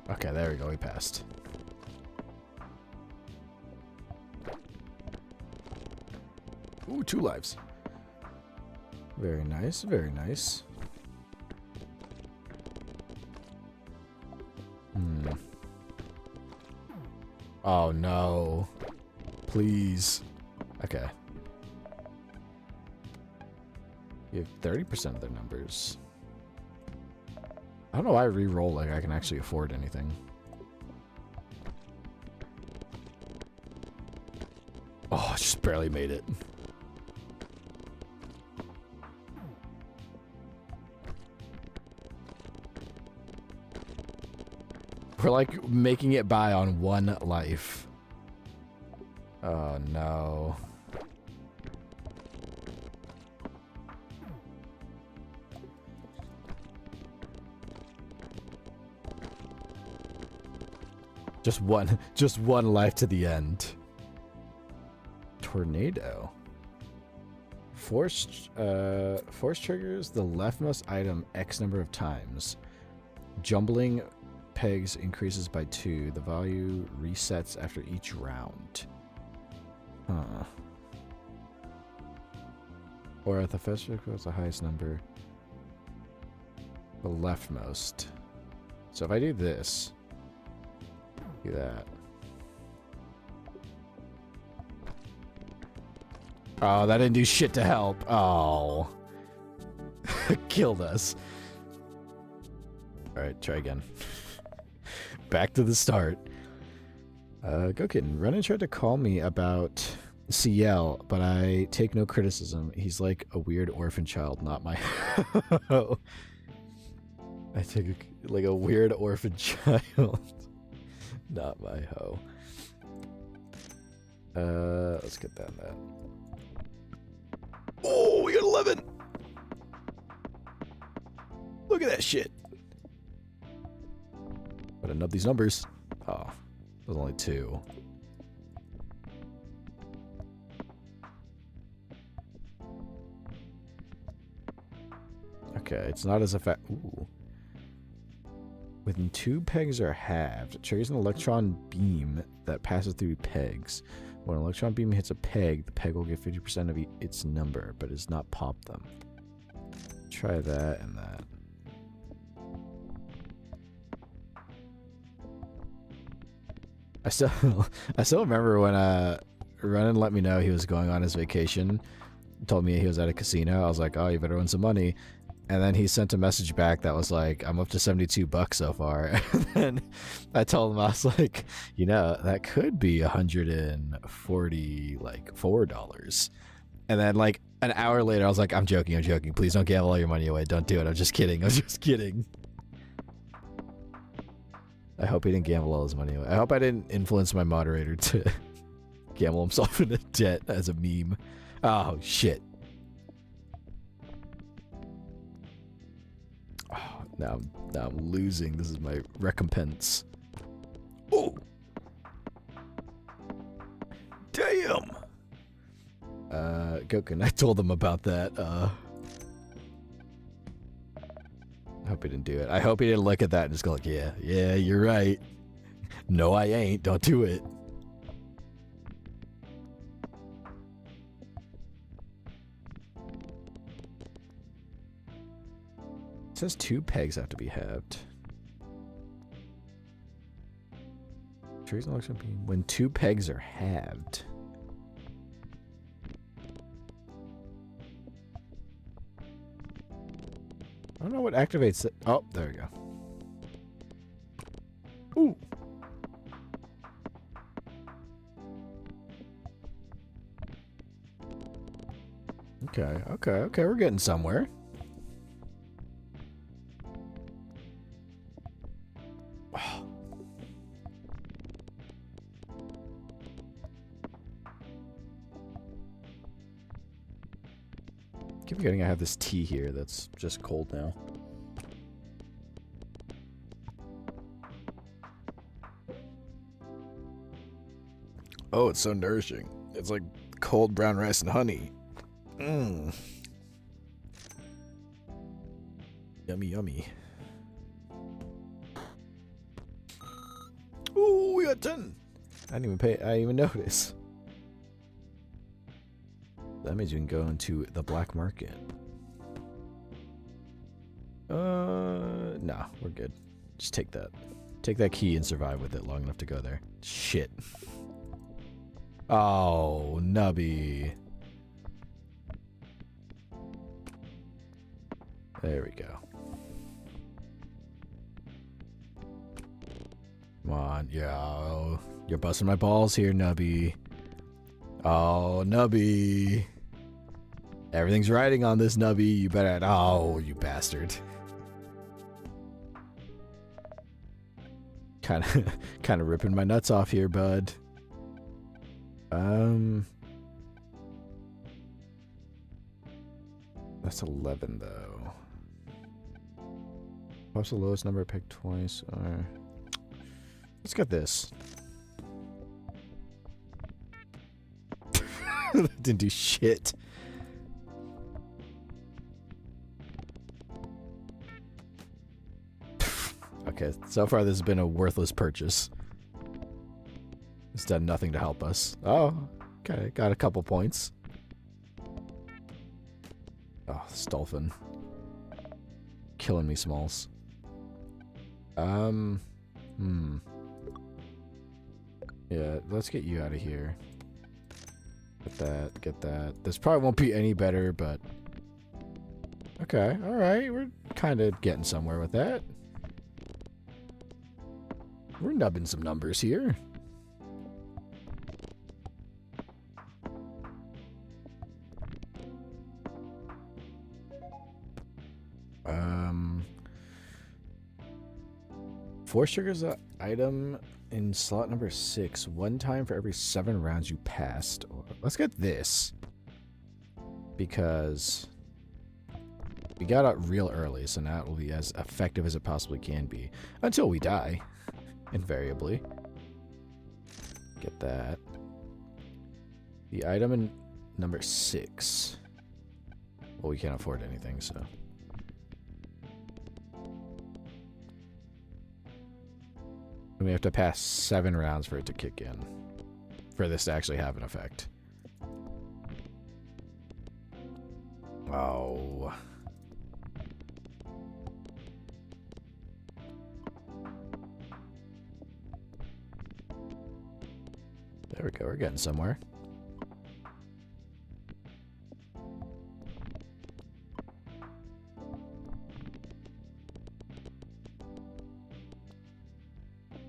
Okay, there we go. We passed. Ooh, 2 lives. Very nice, very nice. Oh, no. Please. Okay. You have 30% of their numbers. I don't know why I re-roll like I can actually afford anything. Oh, I just barely made it. We're like making it by on 1 life. Oh no. Just one life to the end. Tornado. Force triggers the leftmost item X number of times. Jumbling pegs increases by 2. The value resets after each round. Huh. Or if the first trigger was the highest number, the leftmost. So if I do this, do that. Oh, that didn't do shit to help. Oh. Killed us. Alright, try again. Back to the start. Go kitten. Renan tried to call me about CL, but I take no criticism. He's like a weird orphan child, not my hoe. I take like a weird orphan child. Not my hoe. Let's get that. Oh, we got 11. Look at that shit. Gotta nub these numbers. Oh, there's only 2. Okay, it's not as effective. Ooh. When 2 pegs are halved, it triggers an electron beam that passes through pegs. When an electron beam hits a peg, the peg will get 50% of its number, but does not pop them. Try that and that. I still remember when Renan let me know he was going on his vacation. Told me he was at a casino. I was like, oh, you better win some money. And then he sent a message back that was like, I'm up to $72 so far. And then I told him, I was like, you know, that could be $144. And then like an hour later, I was like, I'm joking. Please don't gamble all your money away. Don't do it. I'm just kidding. I hope he didn't gamble all his money away. I hope I didn't influence my moderator to gamble himself into debt as a meme. Oh, shit. Oh, Now I'm losing. This is my recompense. Oh! Damn! Goken, I told him about that. I hope he didn't do it. I hope he didn't look at that and just go like, yeah, you're right. No, I ain't. Don't do it. It says 2 pegs have to be halved. Trees and logs when 2 pegs are halved. I don't know what activates it. Oh, there we go. Ooh. Okay, we're getting somewhere. Keep forgetting I have this tea here that's just cold now. Oh, it's so nourishing. It's like cold brown rice and honey. Mmm. Yummy, yummy. Ooh, we got 10. I didn't even notice. That means you can go into the black market. Nah, we're good. Just take that. Take that key and survive with it long enough to go there. Shit. Oh, Nubby. There we go. Come on, yo. You're busting my balls here, Nubby. Oh, Nubby. Everything's riding on this, Nubby. You better... Oh, you bastard. Kind of ripping my nuts off here, bud. That's 11, though. What's the lowest number picked twice? Let's get this. Didn't do shit. Okay, so far this has been a worthless purchase. It's done nothing to help us. Oh, okay, got a couple points. Oh, this dolphin. Killing me, Smalls. Yeah, let's get you out of here. Get that. This probably won't be any better, but... Okay, alright, we're kind of getting somewhere with that. We're nubbing some numbers here. Force triggers an item in slot number 6 one time for every 7 rounds you passed. Let's get this. Because we got out real early, so now it will be as effective as it possibly can be. Until we die. Invariably. Get that. The item in number 6. Well, we can't afford anything, so... We have to pass 7 rounds for it to kick in. For this to actually have an effect. Oh. There we go, we're getting somewhere.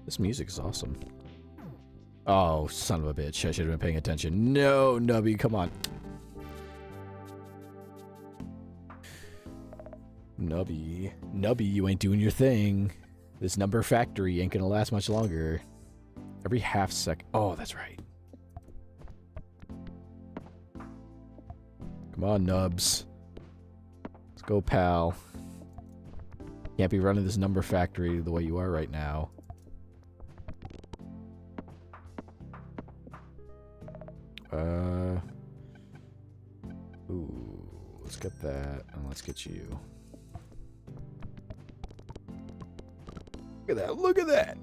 This music is awesome. Oh, son of a bitch. I should have been paying attention. No, Nubby, come on. Nubby. Nubby, you ain't doing your thing. This number factory ain't gonna last much longer. Every half sec. Oh, that's right. Come on, Nubs. Let's go, pal. Can't be running this number factory the way you are right now. Ooh, let's get that, and let's get you. Look at that, look at that!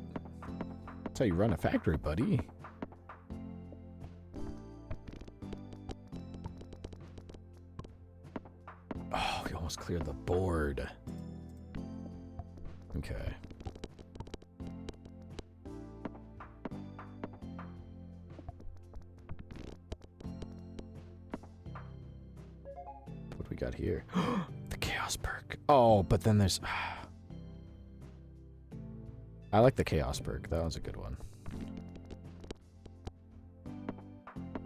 That's how you run a factory, buddy. Oh, we almost cleared the board. Okay. What do we got here? The chaos perk. Oh, but then there's... I like the chaos perk. That one's a good one.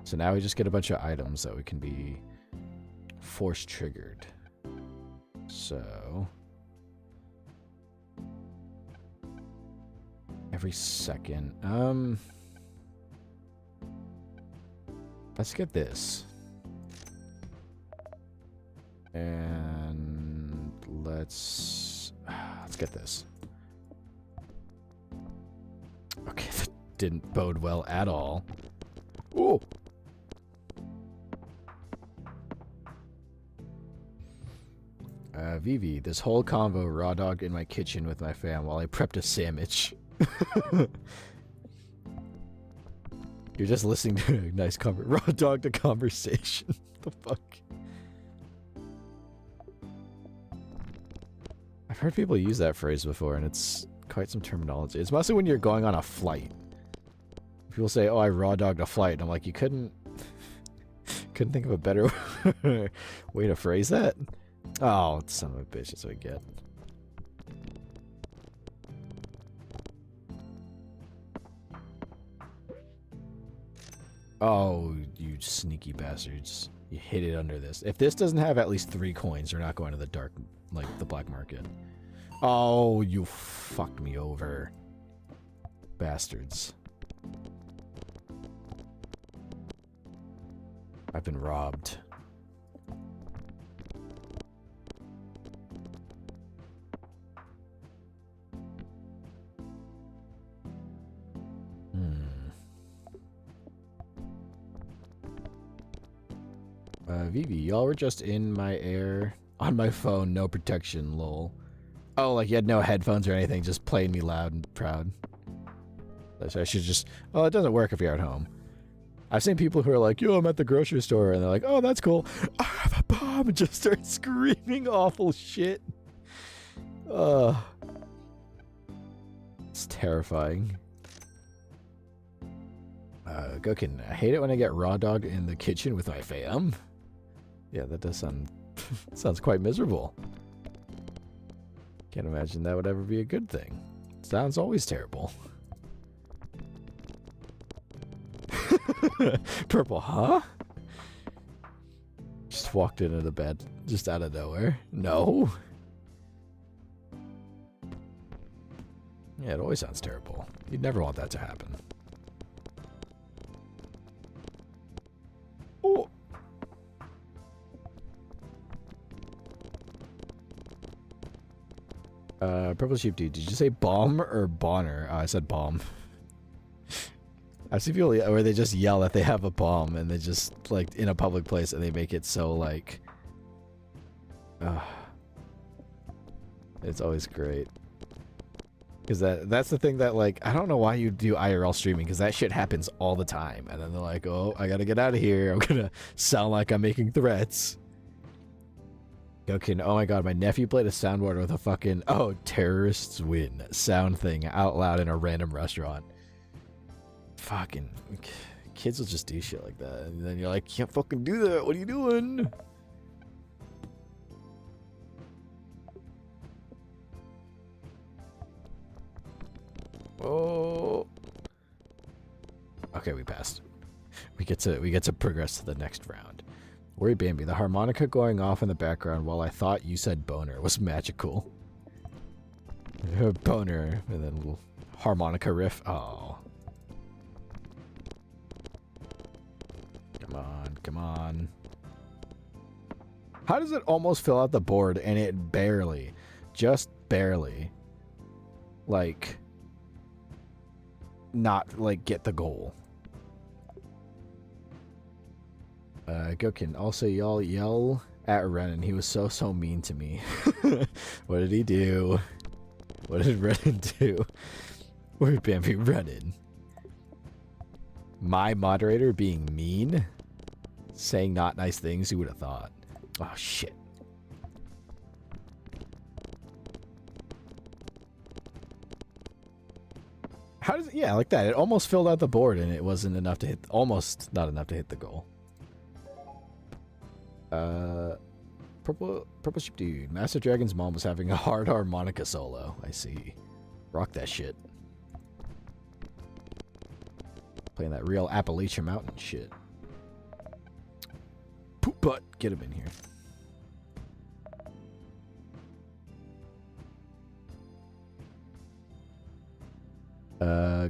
So now we just get a bunch of items that we can be force triggered. So... every second. Let's get this. And let's get this. Okay, that didn't bode well at all. Ooh. Vivi, this whole convo raw dogged in my kitchen with my fam while I prepped a sandwich. You're just listening to a nice raw dogged a conversation. The fuck? I've heard people use that phrase before, and it's quite some terminology. It's mostly when you're going on a flight. People say, "Oh, I raw dogged a flight," and I'm like, you couldn't think of a better way to phrase that? Oh, son of a bitch! That's what I get. Oh, you sneaky bastards. You hid it under this. If this doesn't have at least 3 coins, you're not going to the dark, like, the black market. Oh, you fucked me over. Bastards. I've been robbed. Vivi, y'all were just in my air on my phone, no protection, lol. Oh, like you had no headphones or anything, just playing me loud and proud. So I should just... well, it doesn't work if you're at home. I've seen people who are like, yo, I'm at the grocery store, and they're like, oh, that's cool. I have a bomb, and just start screaming awful shit. It's terrifying. Gokin, I hate it when I get raw dog in the kitchen with my fam. Yeah, that does sound... sounds quite miserable. Can't imagine that would ever be a good thing. Sounds always terrible. Purple, huh? Just walked into the bed, just out of nowhere. No. Yeah, it always sounds terrible. You'd never want that to happen. Oh. Purple Sheep Dude, did you say bomb or bonner? I said bomb. I've seen people where they just yell that they have a bomb and they just, like, in a public place and they make it so, like... it's always great. Because that's the thing that, like, I don't know why you do IRL streaming, because that shit happens all the time. And then they're like, oh, I gotta get out of here. I'm gonna sound like I'm making threats. Okay, oh my god, my nephew played a soundboard with a fucking, oh, terrorists win sound thing out loud in a random restaurant. Fucking kids will just do shit like that. And then you're like, can't fucking do that. What are you doing? Oh. Okay, we passed. We get to progress to the next round. Worry Bambi, the harmonica going off in the background while I thought you said boner was magical. Boner, and then little harmonica riff. Oh. Come on, come on. How does it almost fill out the board and it barely? Just barely, like, not, like, get the goal. Gokin, also y'all yell at Renan. He was so mean to me. What did he do? What did Renan do? Where's Bambi Renan? My moderator being mean? Saying not nice things, who would have thought? Oh, shit. How does it, yeah, like that. It almost filled out the board and it wasn't enough to hit, almost not enough to hit the goal. Purple Sheep Dude. Master Dragon's mom was having a hard harmonica solo. I see. Rock that shit. Playing that real Appalachian Mountain shit. Poop butt. Get him in here.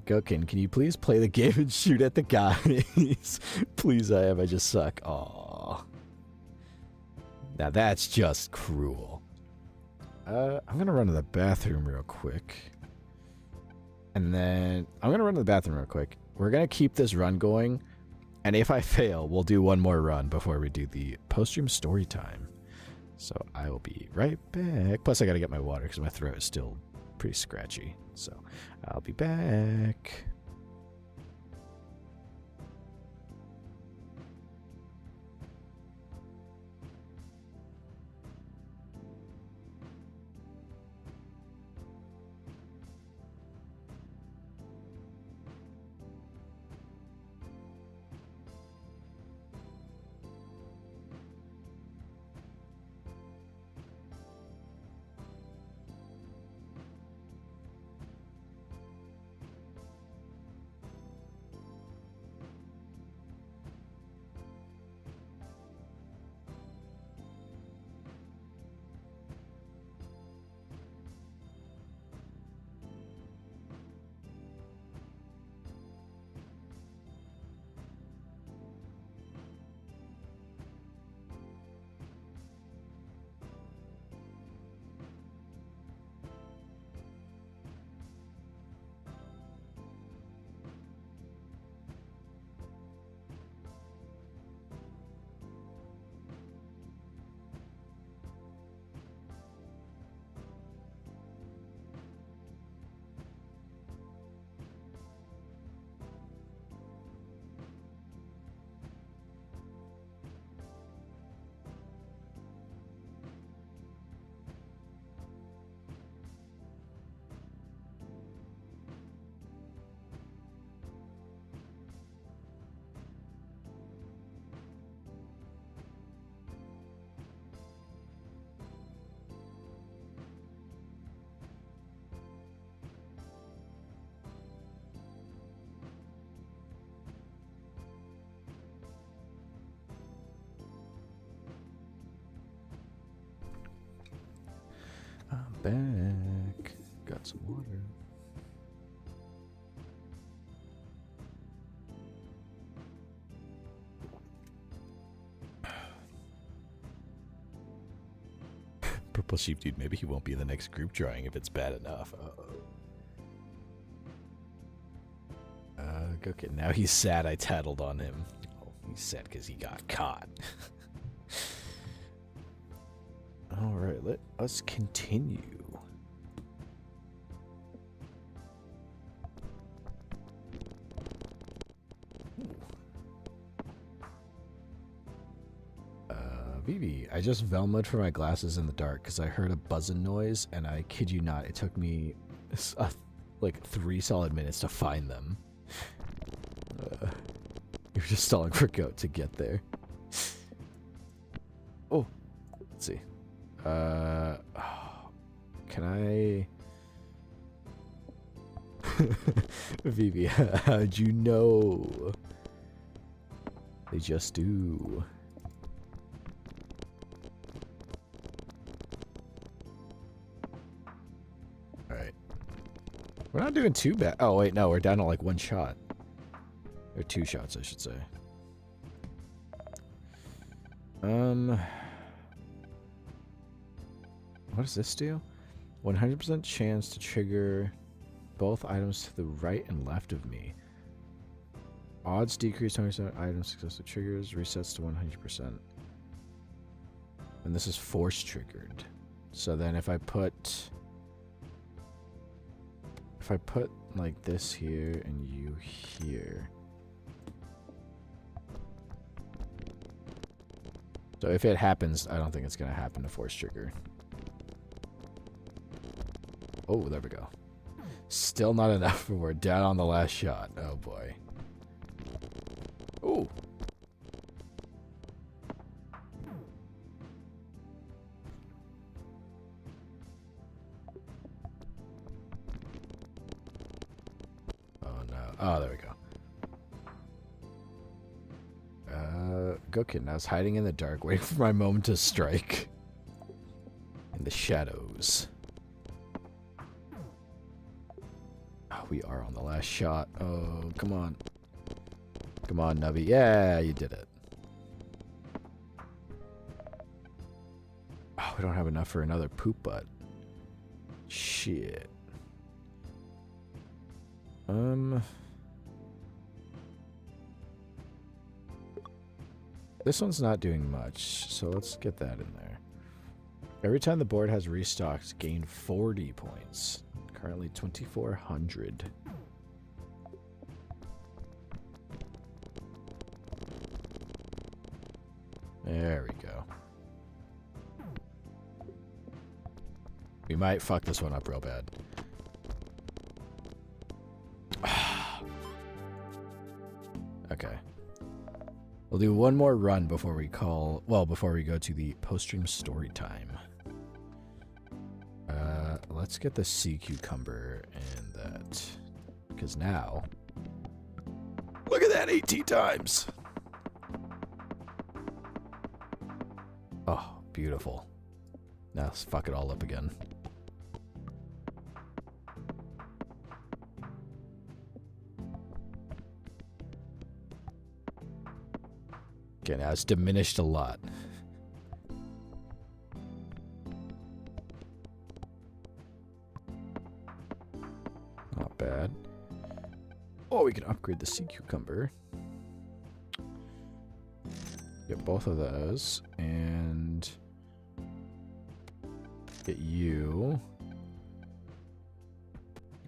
Gokin, can you please play the game and shoot at the guys? Please, I just suck. Aww. Now that's just cruel. I'm gonna run to the bathroom real quick. And then I'm gonna run to the bathroom real quick. We're gonna keep this run going. And if I fail, we'll do one more run before we do the post-stream story time. So I will be right back. Plus I gotta get my water because my throat is still pretty scratchy. So I'll be back. Back. Got some water. Purple Sheep Dude, maybe he won't be in the next group drawing if it's bad enough. Okay, now he's sad I tattled on him. Oh, he's sad because he got caught. Alright, let us continue. Vivi, I just Velma'd for my glasses in the dark because I heard a buzzing noise, and I kid you not, it took me like 3 solid minutes to find them. You're just stalling for Goat to get there. Oh, let's see. Can I... Vivi, how'd you know? They just do. Alright. We're not doing too bad. Oh, wait, no, we're down to like 1 shot. Or 2 shots, I should say. What does this do? 100% chance to trigger both items to the right and left of me. Odds decrease 20%. Item successful triggers resets to 100%. And this is force triggered. So then if I put like this here and you here. So if it happens, I don't think it's gonna happen to force trigger. Oh, there we go. Still not enough. We're down on the last shot. Oh boy. Ooh. Oh no. Oh, there we go. Go kid. I was hiding in the dark, waiting for my moment to strike. In the shadows. Oh, we are on the last shot. Oh, come on. Come on, Nubby. Yeah, you did it. Oh, we don't have enough for another poop butt. Shit. This one's not doing much, so let's get that in there. Every time the board has restocked, gain 40 points. Currently 2,400. There we go. We might fuck this one up real bad. Okay. We'll do one more run before we before we go to the post-stream story time. Let's get the sea cucumber and that. Because now... Look at that, 18 times! Oh, beautiful. Now let's fuck it all up again. Okay, now it's diminished a lot. Not bad. Oh, we can upgrade the sea cucumber. Get both of those. And get you.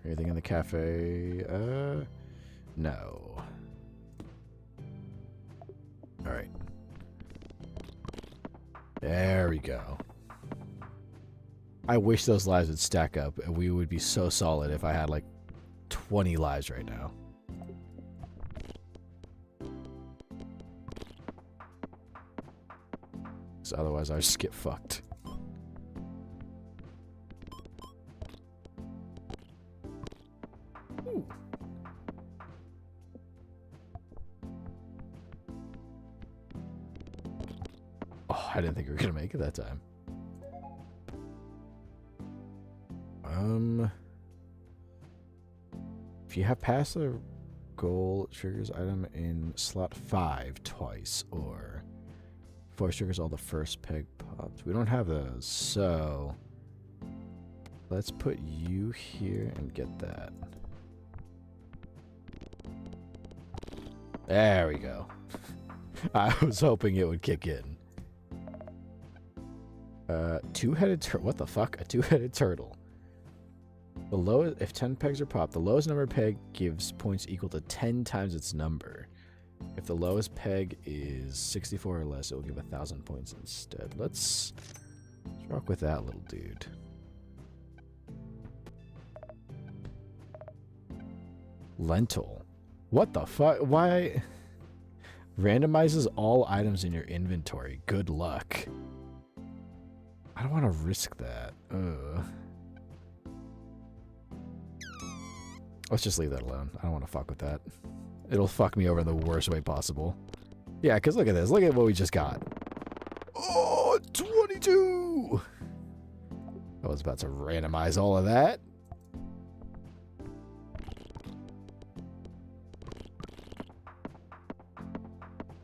Anything in the cafe? No. Alright. There we go. I wish those lives would stack up, and we would be so solid if I had like 20 lives right now. So otherwise I just get fucked. Ooh. Oh, I didn't think we were gonna make it that time. If you have passed the goal, triggers item in slot 5 twice, or force triggers all the first peg pops. We don't have those, so let's put you here and get that. There we go. I was hoping it would kick in. Two-headed turtle. What the fuck? A two-headed turtle. The lowest, if 10 pegs are popped, the lowest number peg gives points equal to 10 times its number. If the lowest peg is 64 or less, it will give 1,000 points instead. Let's rock with that little dude. Lentil. What the fuck? Why? Randomizes all items in your inventory. Good luck. I don't want to risk that. Ugh. Let's just leave that alone. I don't want to fuck with that. It'll fuck me over in the worst way possible. Yeah, because look at this. Look at what we just got. Oh, 22! I was about to randomize all of that.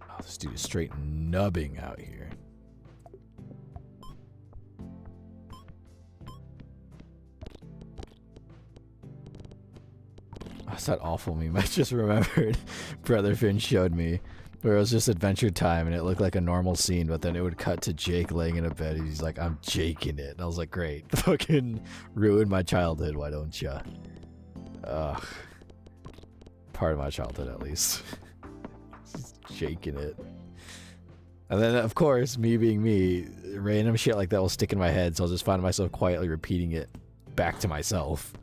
Oh, this dude is straight nubbing out here. What's that awful meme? I just remembered Brother Finn showed me where it was just Adventure Time and it looked like a normal scene, but then it would cut to Jake laying in a bed and he's like, I'm Jaking it. And I was like, great. Fucking ruined my childhood, why don't ya? Ugh. Part of my childhood, at least. Just Jaking it. And then, of course, me being me, random shit like that will stick in my head, so I'll just find myself quietly repeating it back to myself.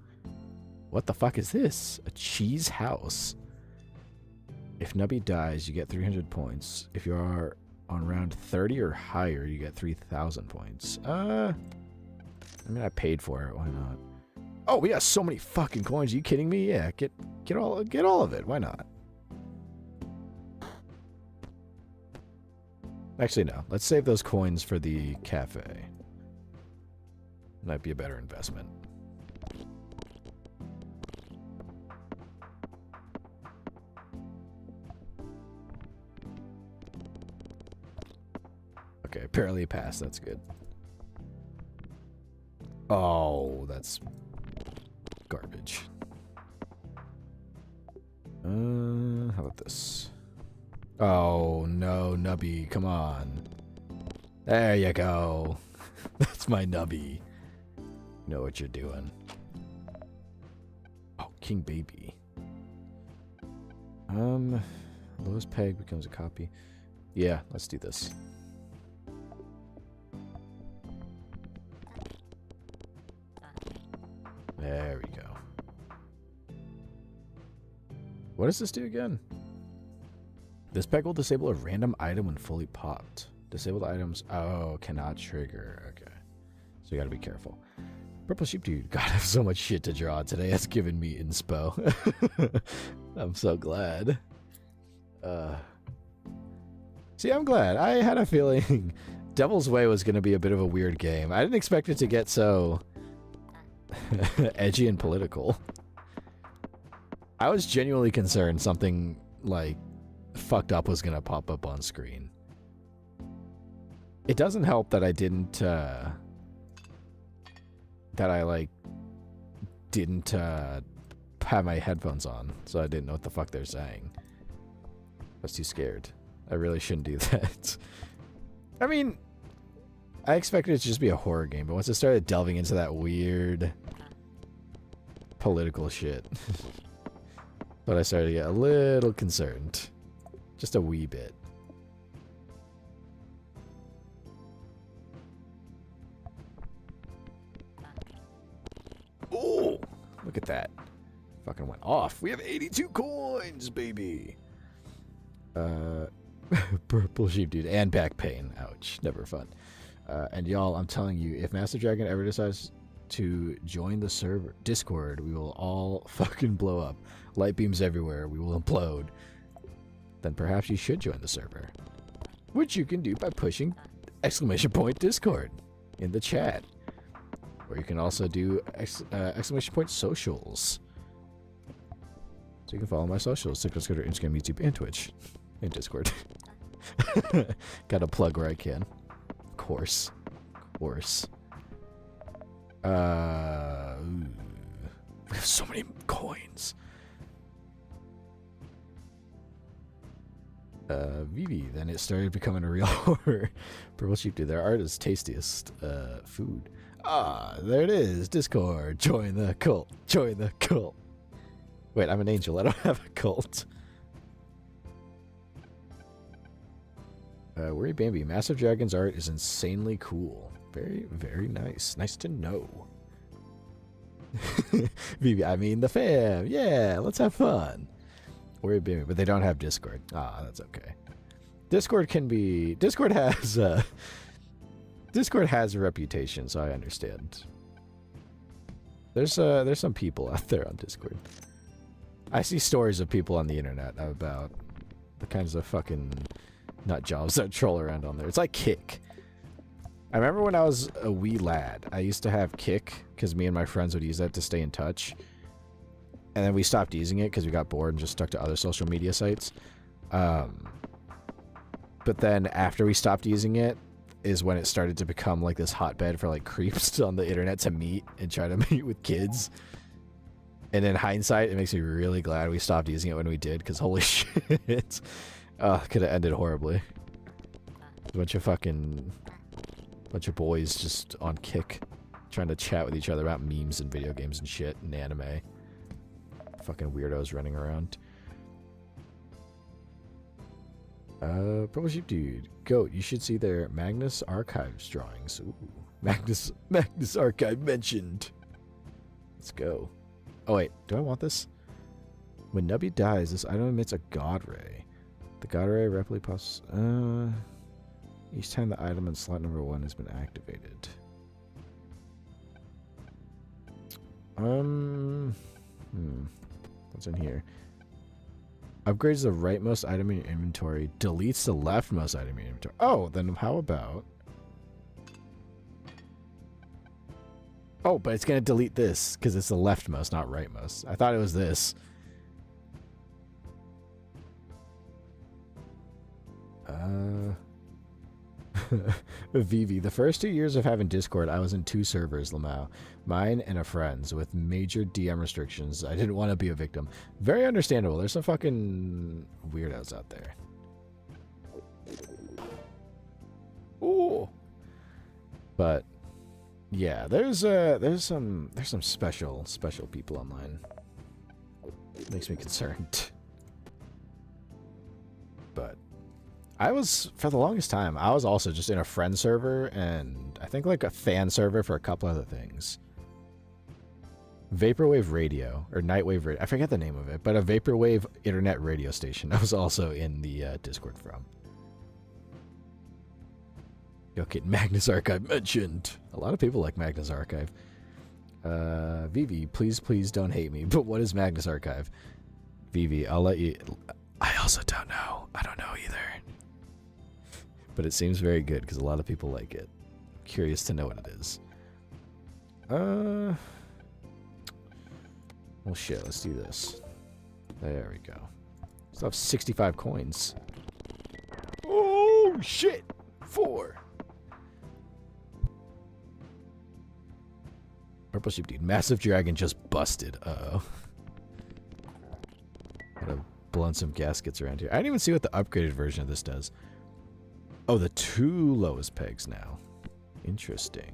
What the fuck is this? A cheese house. If Nubby dies, you get 300 points. If you are on round 30 or higher, you get 3,000 points. I mean, I paid for it. Why not? Oh, we got so many fucking coins. Are you kidding me? Yeah, get all of it. Why not? Actually, no. Let's save those coins for the cafe. Might be a better investment. Okay, apparently it passed. That's good. Oh, that's garbage. How about this? Oh, no, Nubby. Come on. There you go. That's my Nubby. You know what you're doing. Oh, King Baby. Lowest peg becomes a copy. Yeah, let's do this. There we go. What does this do again? This peg will disable a random item when fully popped. Disabled items, oh, cannot trigger. Okay. So you gotta be careful. Purple Sheep Dude. God, I have so much shit to draw today. It's given me inspo. I'm so glad. See, I'm glad. I had a feeling Devil's Way was gonna be a bit of a weird game. I didn't expect it to get so edgy and political. I was genuinely concerned something like fucked up was gonna pop up on screen. It doesn't help that I didn't have my headphones on, so I didn't know what the fuck they're saying. I was too scared. I really shouldn't do that. I mean, I expected it to just be a horror game, but once it started delving into that weird political shit, but I started to get a little concerned. Just a wee bit. Oh, look at that. Fucking went off. We have 82 coins, baby. Purple Sheep Dude and back pain. Ouch. Never fun. And y'all, I'm telling you, if Master Dragon ever decides to join the server Discord, we will all fucking blow up. Light beams everywhere. We will implode. Then perhaps you should join the server, which you can do by pushing !Discord in the chat, or you can also do !socials. So you can follow my socials: TikTok, Twitter, Instagram, YouTube, and Twitch, and Discord. Gotta plug where I can, of course. We have so many coins. Vivi, then it started becoming a real horror. Purple Sheep Dude, their art is tastiest food. Ah, there it is. Discord. Join the cult. Join the cult. Wait, I'm an angel. I don't have a cult. Worry Bambi. Massive Dragon's art is insanely cool. Very, very nice. Nice to know. Vivi, I mean the fam. Yeah, let's have fun. Worry Bambi, but they don't have Discord. Ah, that's okay. Discord has a reputation, so I understand. There's some people out there on Discord. I see stories of people on the internet about the kinds of fucking nut jobs that troll around on there. It's like Kick. I remember when I was a wee lad, I used to have Kick because me and my friends would use that to stay in touch. And then we stopped using it because we got bored and just stuck to other social media sites. But then after we stopped using it is when it started to become like this hotbed for like creeps on the internet to meet and try to meet with kids. And in hindsight, it makes me really glad we stopped using it when we did, because holy shit. Could have ended horribly. A bunch of boys just on Kick, trying to chat with each other about memes and video games and shit and anime. Fucking weirdos running around. Purple Sheep Dude. Goat, you should see their Magnus Archives drawings. Ooh. Magnus Archive mentioned. Let's go. Oh wait, do I want this? When Nubby dies, this item emits a God Ray. The God Ray rapidly pops. Each time the item in slot number 1 has been activated. What's in here? Upgrades the rightmost item in your inventory. Deletes the leftmost item in your inventory. Oh, then how about... Oh, but it's going to delete this because it's the leftmost, not rightmost. I thought it was this. Vivi, the first 2 years of having Discord, I was in 2 servers, Lamau. Mine and a friend's with major DM restrictions. I didn't want to be a victim. Very understandable. There's some fucking weirdos out there. Ooh. But yeah, there's some special people online. Makes me concerned. But I was, for the longest time, I was also just in a friend server and I think like a fan server for a couple other things. Vaporwave Radio, or Nightwave Radio, I forget the name of it, but a Vaporwave internet radio station I was also in the Discord from. Okay, Magnus Archive mentioned. A lot of people like Magnus Archive. Vivi, please don't hate me, but what is Magnus Archive? Vivi, I'll let you... I also don't know. I don't know either. But it seems very good because a lot of people like it. Curious to know what it is. Well, shit, let's do this. There we go. Still have 65 coins. Oh, shit! 4. Purple Sheep Dude. Massive Dragon just busted. Uh-oh. Gotta blow some gaskets around here. I didn't even see what the upgraded version of this does. Oh, the 2 lowest pegs now. Interesting.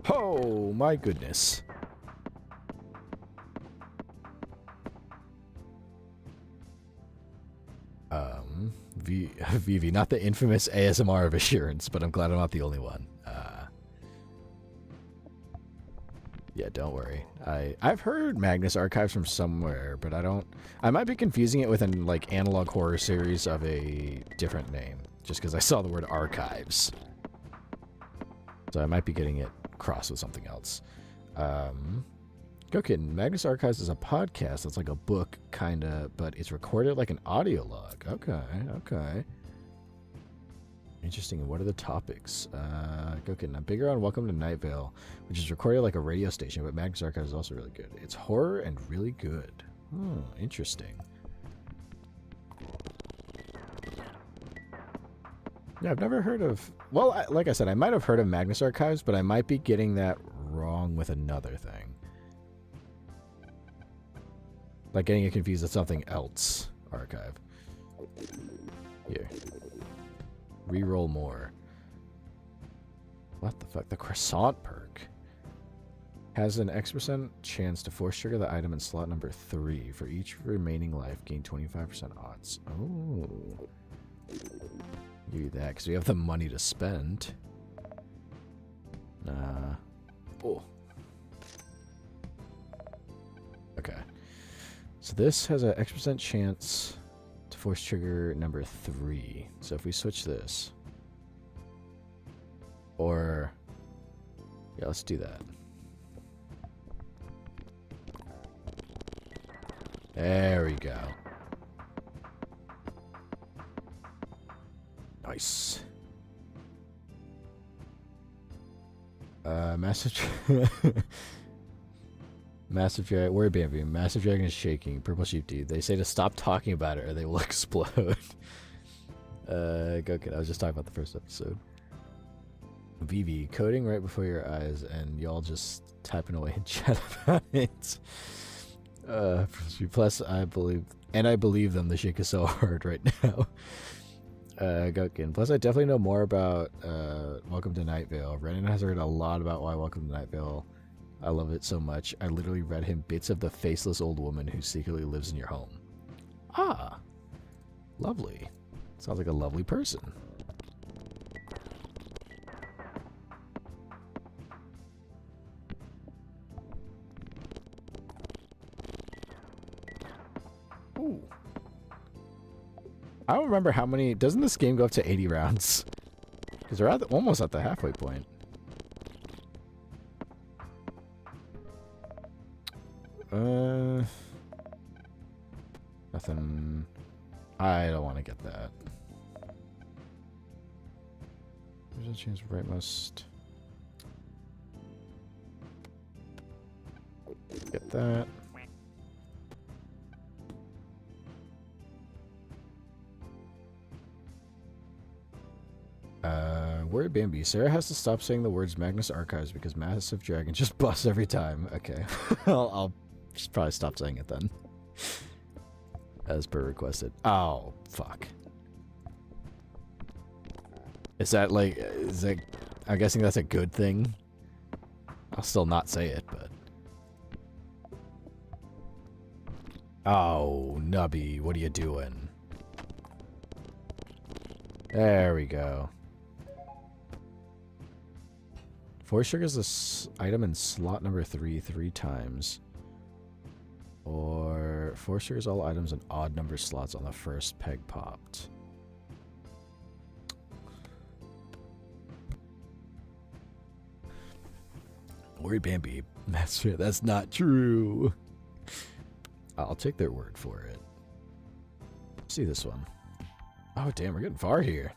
Oh, my goodness. Vivi, not the infamous ASMR of assurance, but I'm glad I'm not the only one. Yeah, don't worry. I've heard Magnus Archives from somewhere, but I might be confusing it with an like analog horror series of a different name, just because I saw the word archives. So I might be getting it crossed with something else. Go kidding. Magnus Archives is a podcast that's like a book, kinda, but it's recorded like an audio log. Okay. Interesting. What are the topics? Go kidding. I'm bigger on Welcome to Night Vale, which is recorded like a radio station, but Magnus Archives is also really good. It's horror and really good. Oh, interesting. Yeah, I've never heard of... Well, like I said, I might have heard of Magnus Archives, but I might be getting that wrong with another thing. Like getting it confused with something else. Archive. Here. Reroll more. What the fuck? The croissant perk has an X% chance to force trigger the item in slot number 3. For each remaining life, gain 25% odds. Oh. Give you that, because we have the money to spend. Oh. Okay. So this has an X% chance to force trigger number 3. So if we switch this. Or... yeah, let's do that. There we go. Nice. Massive Dragon. Word Bambi. Massive Dragon is shaking. Purple Sheep Dude. They say to stop talking about it or they will explode. Go kid. I was just talking about the first episode. VV, coding right before your eyes, and y'all just typing away in chat about it. Plus, I believe them. The shake is so hard right now. Gutkin. Plus, I definitely know more about Welcome to Night Vale. Renan has heard a lot about why Welcome to Night Vale. I love it so much. I literally read him bits of the faceless old woman who secretly lives in your home. Ah, lovely. Sounds like a lovely person. Ooh. I don't remember how many... Doesn't this game go up to 80 rounds? Because we're almost at the halfway point. Nothing... I don't want to get that. There's a chance rightmost... Get that. Word Bambi. Sarah has to stop saying the words Magnus Archives because Massive Dragon just busts every time. Okay. I'll just probably stop saying it then. As per requested. Oh, fuck. Is that like... Is that... I'm guessing that's a good thing. I'll still not say it, but... Oh, Nubby, what are you doing? There we go. 4 sugars this item in slot number 3 times. Or 4 sugars all items in odd number slots on the first peg popped. Worry Bambi. That's not true. I'll take their word for it. Let's see this one. Oh damn, we're getting far here.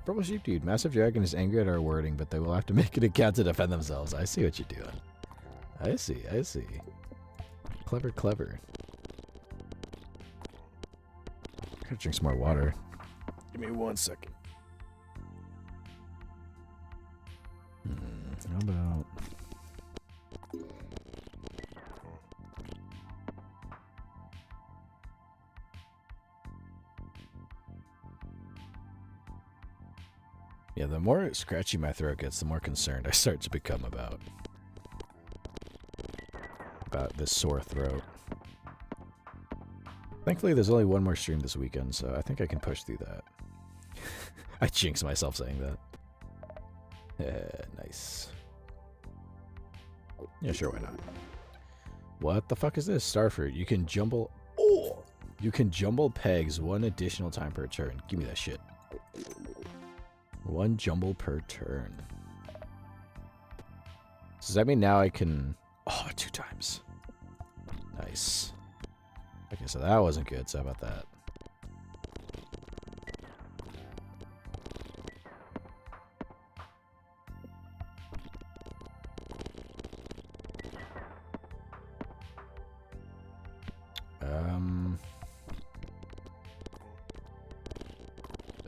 Purple Sheep Dude. Massive Dragon is angry at our wording, but they will have to make an account to defend themselves. I see what you're doing. I see. Clever, clever. Gotta drink some more water. Give me 1 second. How about... Yeah, the more scratchy my throat gets, the more concerned I start to become about this sore throat. Thankfully, there's only one more stream this weekend, so I think I can push through that. I jinx myself saying that. Yeah, nice. Yeah, sure, why not? What the fuck is this? Starfruit. You can jumble... Oh! You can jumble pegs 1 additional time per turn. Give me that shit. 1 jumble per turn. Does that mean now I can... Oh, 2 times. Nice. Okay, so that wasn't good. So how about that?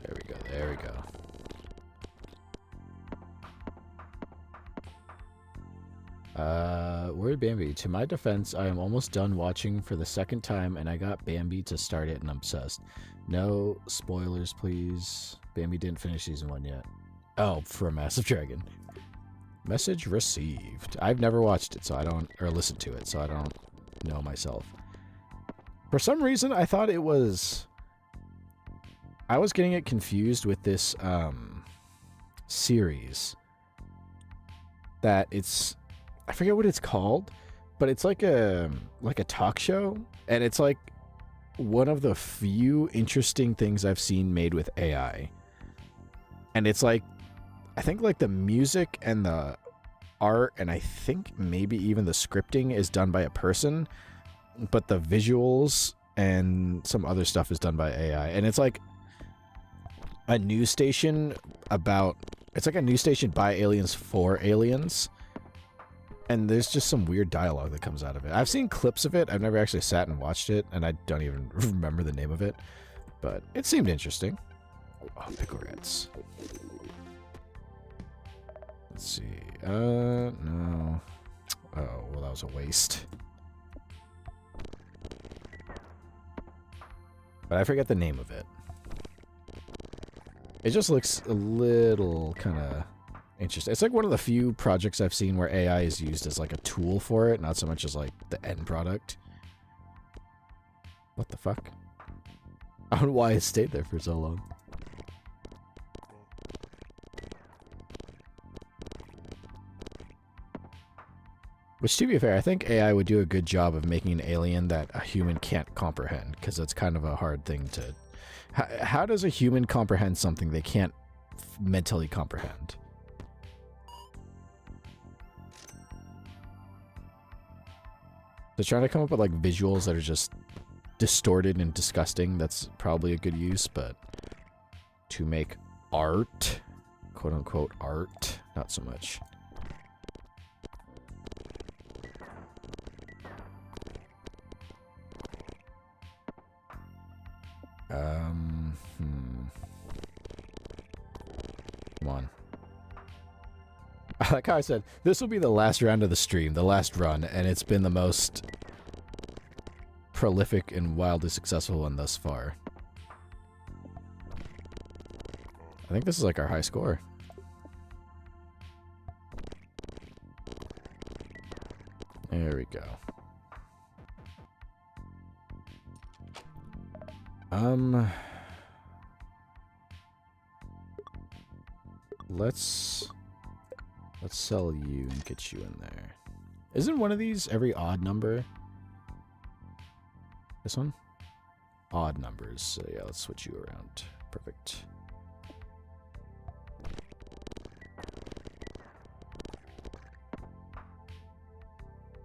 There we go. Word Bambi. To my defense, I am almost done watching for the 2nd time, and I got Bambi to start it, and I'm obsessed. No spoilers, please. Bambi didn't finish season 1 yet. Oh, for a Massive Dragon. Message received. I've never watched it, so I don't, or listened to it, so I don't know myself. For some reason, I thought it was... I was getting it confused with this, series. That it's... I forget what it's called, but it's like a talk show, and it's like one of the few interesting things I've seen made with AI. And it's like, I think like the music and the art, and I think maybe even the scripting is done by a person, but the visuals and some other stuff is done by AI. And it's like a news station about... It's like a news station by aliens for aliens. And there's just some weird dialogue that comes out of it. I've seen clips of it. I've never actually sat and watched it, and I don't even remember the name of it. But it seemed interesting. Oh, pickle-rats. Let's see. No. Oh, well, that was a waste. But I forget the name of it. It just looks a little kind of interesting. It's like one of the few projects I've seen where AI is used as like a tool for it, not so much as like the end product. What the fuck? I don't know why it stayed there for so long. Which, to be fair, I think AI would do a good job of making an alien that a human can't comprehend, because that's kind of a hard thing to... How does a human comprehend something they can't mentally comprehend? So trying to come up with, like, visuals that are just distorted and disgusting, that's probably a good use, but to make art, quote-unquote art, not so much. Come on. Like how I said, this will be the last round of the stream, the last run, and it's been the most prolific and wildly successful one thus far. I think this is like our high score. There we go. Let's sell you and get you in there. Isn't one of these every odd number? This one? Odd numbers. So yeah, let's switch you around. Perfect.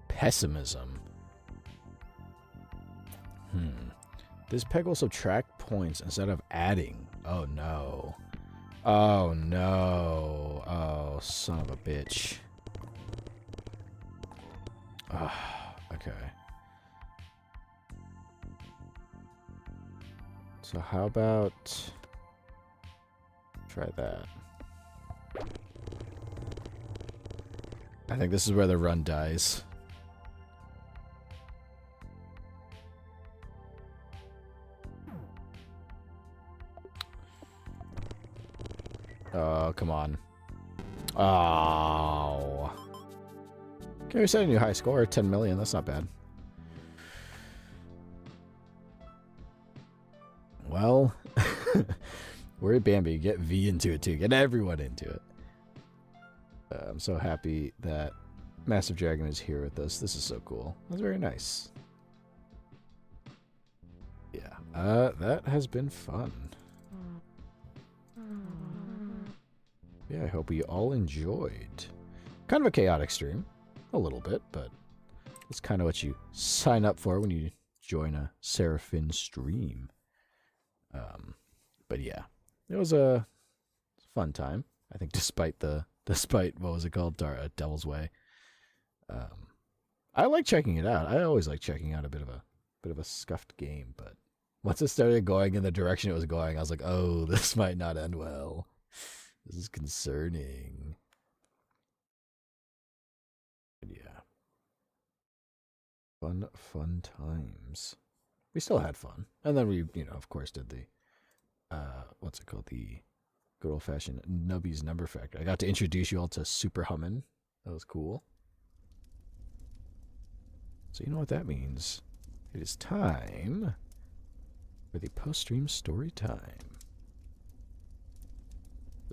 Pessimism. This peg will subtract points instead of adding. Oh no. Oh no. Oh, son of a bitch. Okay. So how about... try that. I think this is where the run dies. Oh, come on. Oh. Okay, we set a new high score, 10 million. That's not bad. Well, we're at Bambi. Get V into it, too. Get everyone into it. I'm so happy that Massive Dragon is here with us. This is so cool. That's very nice. Yeah, that has been fun. Yeah, I hope we all enjoyed. Kind of a chaotic stream. A little bit, but that's kind of what you sign up for when you join a Seraphim stream. But yeah, it was a fun time. I think despite what was it called? Devil's Way. I like checking it out. I always like checking out a bit of a scuffed game, but once it started going in the direction it was going, I was like, oh, this might not end well. This is concerning. But yeah. Fun times. We still had fun. And then we, of course did the, what's it called? The good old-fashioned Nubby's Number Factor. I got to introduce you all to Super Hummin'. That was cool. So you know what that means. It is time for the post-stream story time.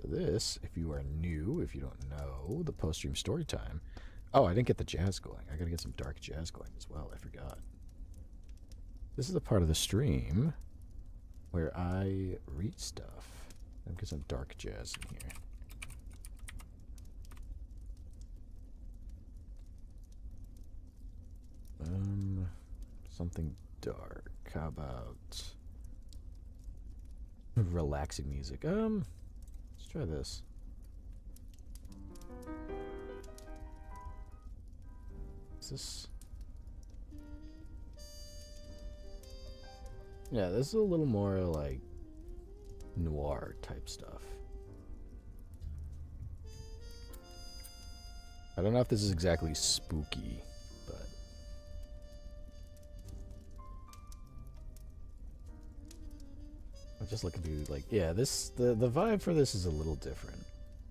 So this, if you are new, if you don't know, the post-stream story time. Oh, I didn't get the jazz going. I gotta get some dark jazz going as well. I forgot. This is the part of the stream where I read stuff. Let me get some dark jazz in here. Something dark. How about relaxing music? Let's try this. Is this? Yeah, this is a little more like noir type stuff. I don't know if this is exactly spooky, but I'm just looking through, like, yeah, the vibe for this is a little different.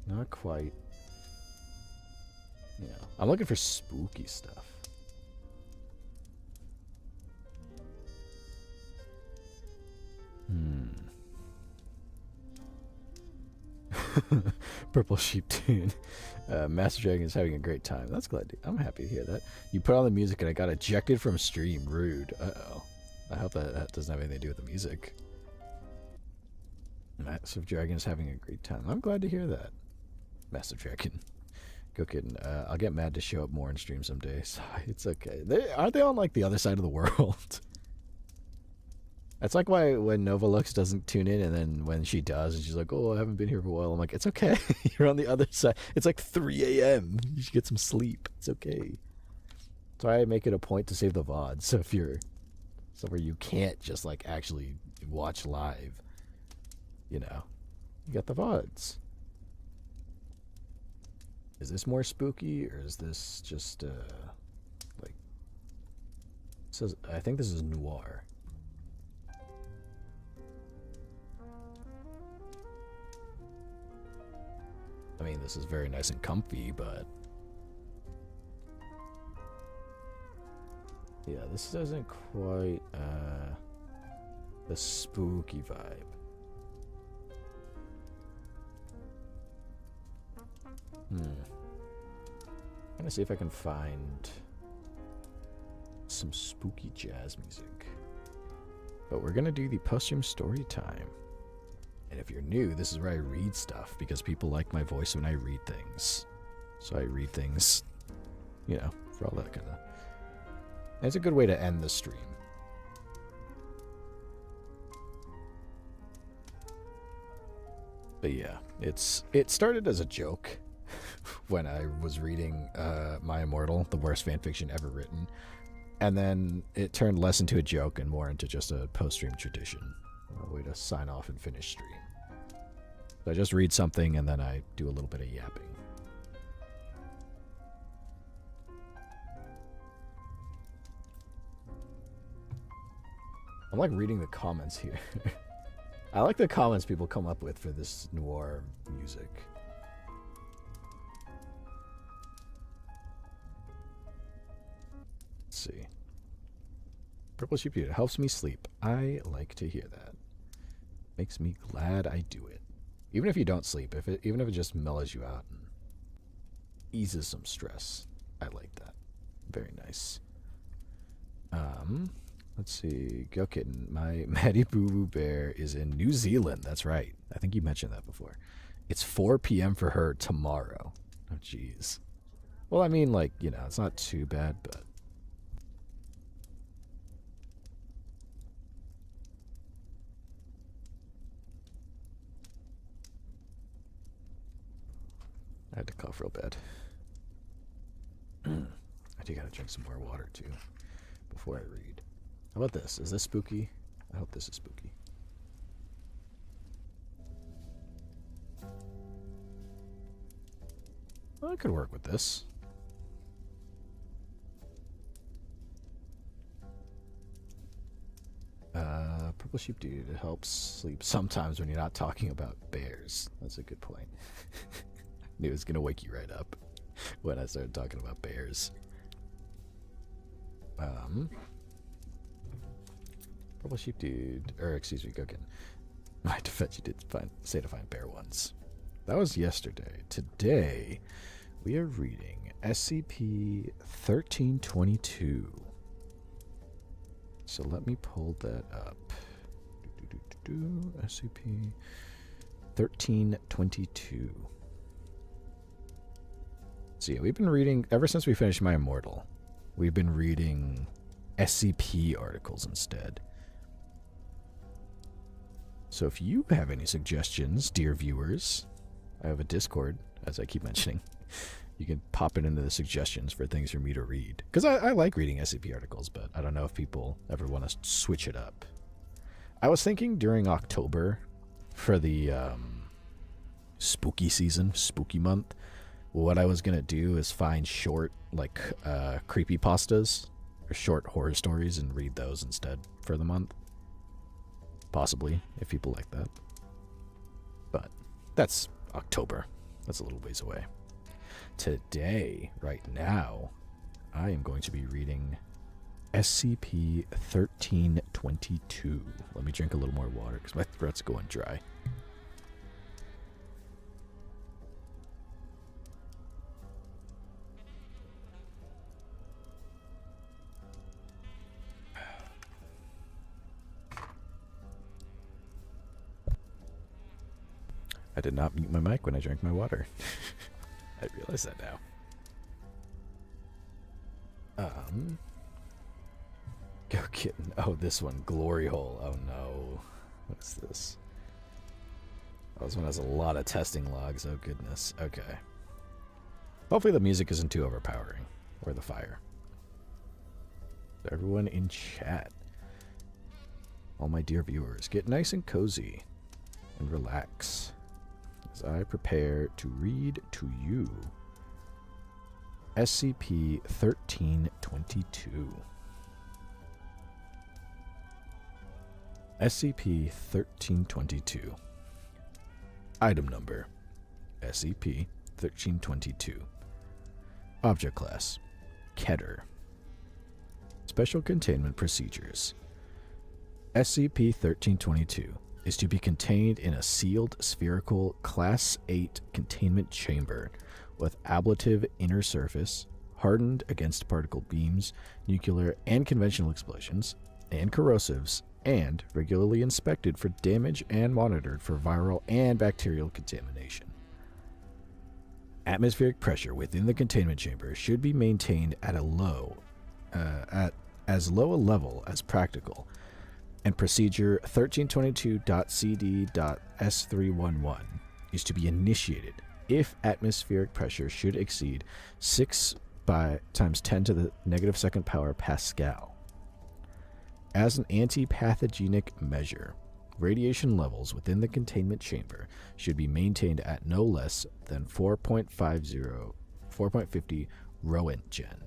Not quite. You know, I'm looking for spooky stuff. Purple Sheep Tune. Master Dragon is having a great time. That's glad. I'm happy to hear that. You put on the music and I got ejected from stream. Rude. Uh-oh. I hope that doesn't have anything to do with the music. Master Dragon is having a great time. I'm glad to hear that. Master Dragon. Go kidding. I'll get mad to show up more in stream someday. So it's okay. Aren't they on like the other side of the world? That's like why when Nova Lux doesn't tune in, and then when she does, and she's like, "Oh, I haven't been here for a while." I'm like, "It's okay. You're on the other side. It's like 3 a.m. You should get some sleep. It's okay." So I make it a point to save the VOD. So if you're somewhere you can't just like actually watch live, you know, you got the VODs. Is this more spooky, or is this just like? It says, I think this is noir. I mean, this is very nice and comfy, but yeah, this isn't quite the spooky vibe. I'm gonna see if I can find some spooky jazz music. But we're gonna do the post-stream story time. And if you're new, this is where I read stuff, because people like my voice when I read things. So I read things, you know, for all that kind of... And it's a good way to end the stream. But yeah, it started as a joke when I was reading My Immortal, the worst fanfiction ever written. And then it turned less into a joke and more into just a post-stream tradition. A way to sign off and finish stream. So I just read something and then I do a little bit of yapping. I'm like reading the comments here. I like the comments people come up with for this noir music. Let's see. Purple Sheep Dude, it helps me sleep. I like to hear that. Makes me glad I do it. Even if you don't sleep, even if it just mellows you out and eases some stress. I like that. Very nice. Let's see. Go Kitten. My Maddie Boo Boo Bear is in New Zealand. That's right. I think you mentioned that before. It's 4 p.m. for her tomorrow. Oh, jeez. Well, I mean, like, you know, it's not too bad, but... I had to cough real bad. I do gotta drink some more water, too, before I read. How about this? Is this spooky? I hope this is spooky. Well, I could work with this. Purple Sheep Dude, it helps sleep sometimes when you're not talking about bears. That's a good point. Knew it was gonna wake you right up when I started talking about bears. Purple Sheep Dude, or excuse me, Gokin. My defense, you did say to find bear ones. That was yesterday. Today, we are reading SCP-1322. So let me pull that up. SCP-1322. So yeah, we've been reading, ever since we finished My Immortal, we've been reading SCP articles instead. So if you have any suggestions, dear viewers, I have a Discord, as I keep mentioning. You can pop it into the suggestions for things for me to read. Because I like reading SCP articles, but I don't know if people ever want to switch it up. I was thinking during October for the spooky season, spooky month, what I was going to do is find short, like, creepypastas or short horror stories and read those instead for the month. Possibly, if people like that. But that's October. That's a little ways away. Today, right now, I am going to be reading SCP-1322. Let me drink a little more water because my throat's going dry. I did not mute my mic when I drank my water. I realize that now. Go kitten. Oh, this one. Glory hole. Oh no. What is this? Oh, this one has a lot of testing logs. Oh goodness. Okay. Hopefully the music isn't too overpowering. Or the fire. So everyone in chat. All my dear viewers, get nice and cozy. And relax. As I prepare to read to you SCP-1322. SCP-1322. Item number SCP-1322. Object class Keter. Special containment procedures. SCP-1322 is to be contained in a sealed spherical Class 8 containment chamber with ablative inner surface, hardened against particle beams, nuclear and conventional explosions, and corrosives, and regularly inspected for damage and monitored for viral and bacterial contamination. Atmospheric pressure within the containment chamber should be maintained at as low a level as practical, and procedure 1322.cd.s311 is to be initiated if atmospheric pressure should exceed 6 times 10 to the negative second power Pascal. As an anti-pathogenic measure, radiation levels within the containment chamber should be maintained at no less than 4.50 Roentgen.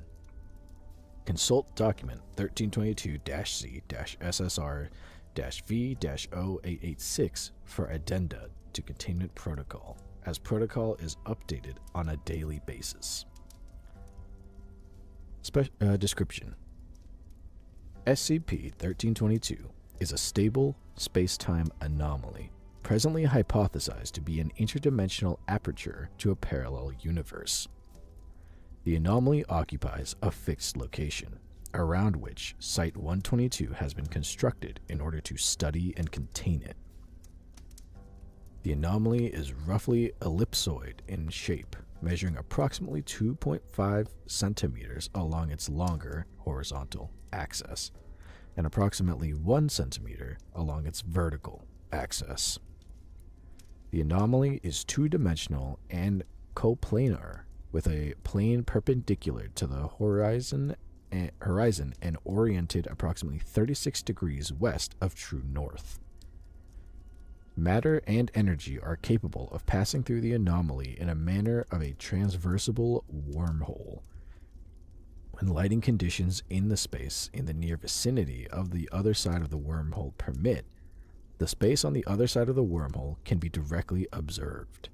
Consult document 1322-C-SSR-V-0886 for addenda to containment protocol, as protocol is updated on a daily basis. Description: SCP-1322 is a stable space-time anomaly, presently hypothesized to be an interdimensional aperture to a parallel universe. The anomaly occupies a fixed location, around which Site-122 has been constructed in order to study and contain it. The anomaly is roughly ellipsoid in shape, measuring approximately 2.5 centimeters along its longer horizontal axis, and approximately 1 centimeter along its vertical axis. The anomaly is two-dimensional and coplanar, with a plane perpendicular to the horizon and oriented approximately 36 degrees west of true north. Matter and energy are capable of passing through the anomaly in a manner of a transversable wormhole. When lighting conditions in the space in the near vicinity of the other side of the wormhole permit, the space on the other side of the wormhole can be directly observed.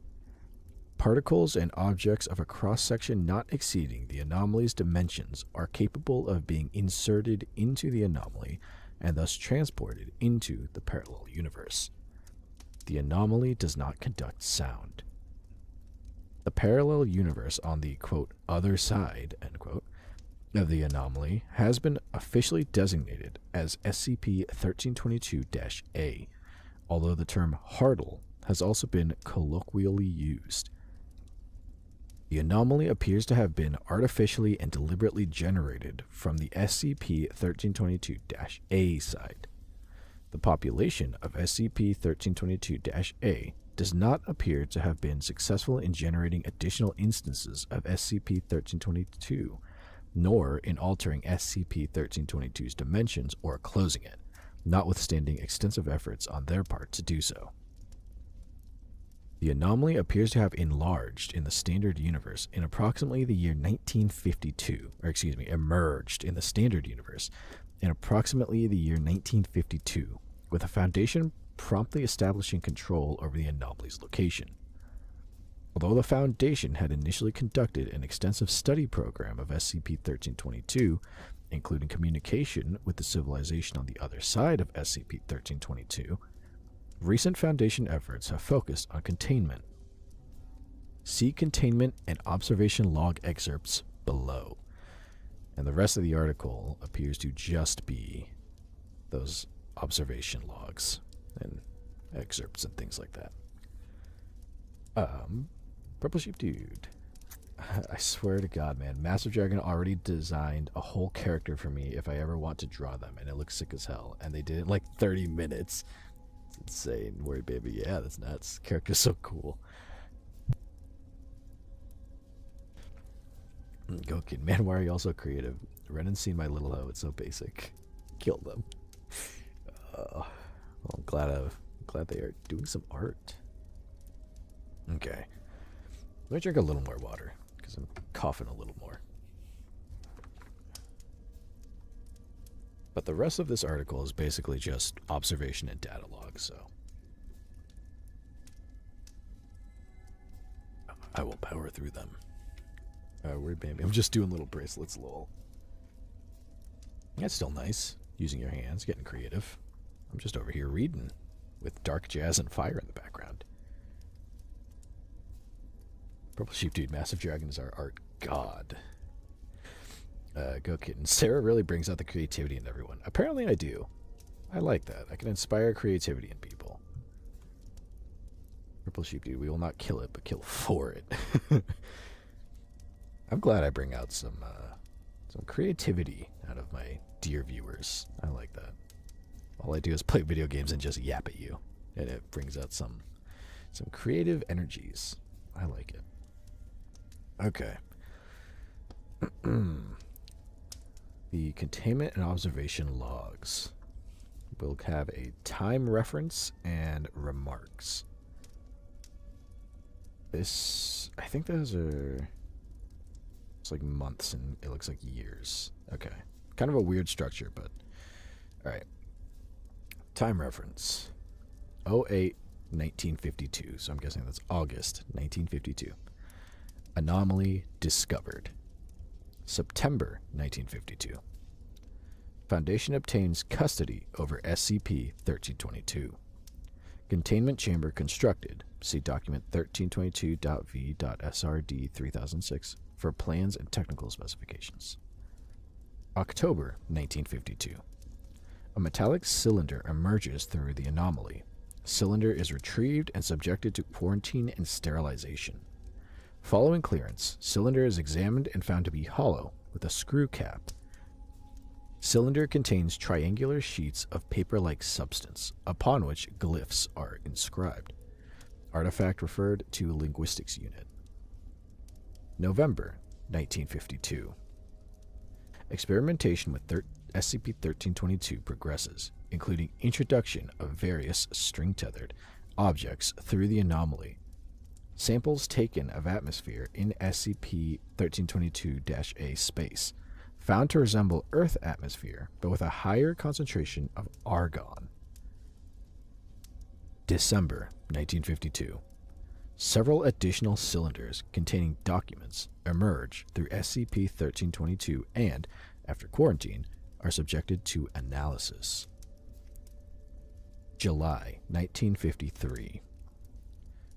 Particles and objects of a cross-section not exceeding the anomaly's dimensions are capable of being inserted into the anomaly and thus transported into the parallel universe. The anomaly does not conduct sound. The parallel universe on the, quote, other side, end quote, of the anomaly has been officially designated as SCP-1322-A, although the term Hartle has also been colloquially used. The anomaly appears to have been artificially and deliberately generated from the SCP-1322-A side. The population of SCP-1322-A does not appear to have been successful in generating additional instances of SCP-1322, nor in altering SCP-1322's dimensions or closing it, notwithstanding extensive efforts on their part to do so. The anomaly appears to have enlarged in the standard universe in approximately the year 1952, emerged in the standard universe in approximately the year 1952, with a Foundation promptly establishing control over the anomaly's location. Although the Foundation had initially conducted an extensive study program of SCP-1322, including communication with the civilization on the other side of SCP-1322, recent Foundation efforts have focused on containment. See containment and observation log excerpts below. And the rest of the article appears to just be those observation logs and excerpts and things like that. Purple Sheep Dude. I swear to God, man, Massive Dragon already designed a whole character for me if I ever want to draw them, and it looks sick as hell. And they did it in like 30 minutes. It's insane. Word baby, yeah, that's nuts. Character's so cool. Go kid, man, why are you all so creative? Renan's seen my little hoe, it's so basic. Kill them. Well, I'm glad they are doing some art. Okay. Let me drink a little more water, because I'm coughing a little more. But the rest of this article is basically just observation and data logs, so I will power through them. Weird baby. I'm just doing little bracelets, lol. That's still nice. Using your hands, getting creative. I'm just over here reading with dark jazz and fire in the background. Purple Sheep Dude, Massive Dragon is our art god. Go kitten. Sarah really brings out the creativity in everyone. Apparently I do. I like that. I can inspire creativity in people. Purple Sheep Dude, we will not kill it, but kill for it. I'm glad I bring out some creativity out of my dear viewers. I like that. All I do is play video games and just yap at you, and it brings out some creative energies. I like it. Okay. The containment and observation logs will have a time reference and remarks. I think those are, it's like months and it looks like years. Okay. Kind of a weird structure, but alright. Time reference. 08-1952. So I'm guessing that's August 1952. Anomaly discovered. September 1952. Foundation obtains custody over SCP-1322. Containment chamber constructed. See document 1322.v.srd3006 for plans and technical specifications. October 1952. A metallic cylinder emerges through the anomaly. Cylinder is retrieved and subjected to quarantine and sterilization. Following clearance, cylinder is examined and found to be hollow with a screw cap. Cylinder contains triangular sheets of paper-like substance, upon which glyphs are inscribed. Artifact referred to Linguistics Unit. November 1952. Experimentation with SCP-1322 progresses, including introduction of various string-tethered objects through the anomaly. Samples taken of atmosphere in SCP-1322-A space, found to resemble Earth atmosphere, but with a higher concentration of argon. December 1952. Several additional cylinders containing documents emerge through SCP-1322 and, after quarantine, are subjected to analysis. July 1953.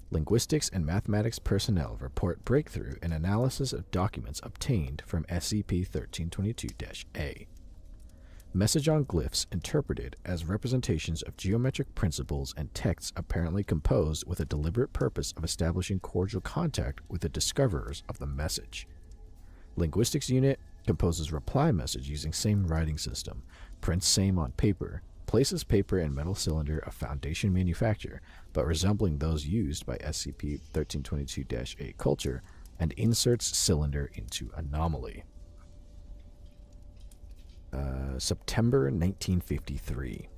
Linguistics and mathematics personnel report breakthrough in analysis of documents obtained from SCP-1322-A. Message on glyphs interpreted as representations of geometric principles and texts apparently composed with a deliberate purpose of establishing cordial contact with the discoverers of the message. Linguistics Unit composes reply message using same writing system, prints same on paper, places paper and metal cylinder of Foundation manufacture, but resembling those used by SCP-1322-A culture, and inserts cylinder into anomaly. September 1953.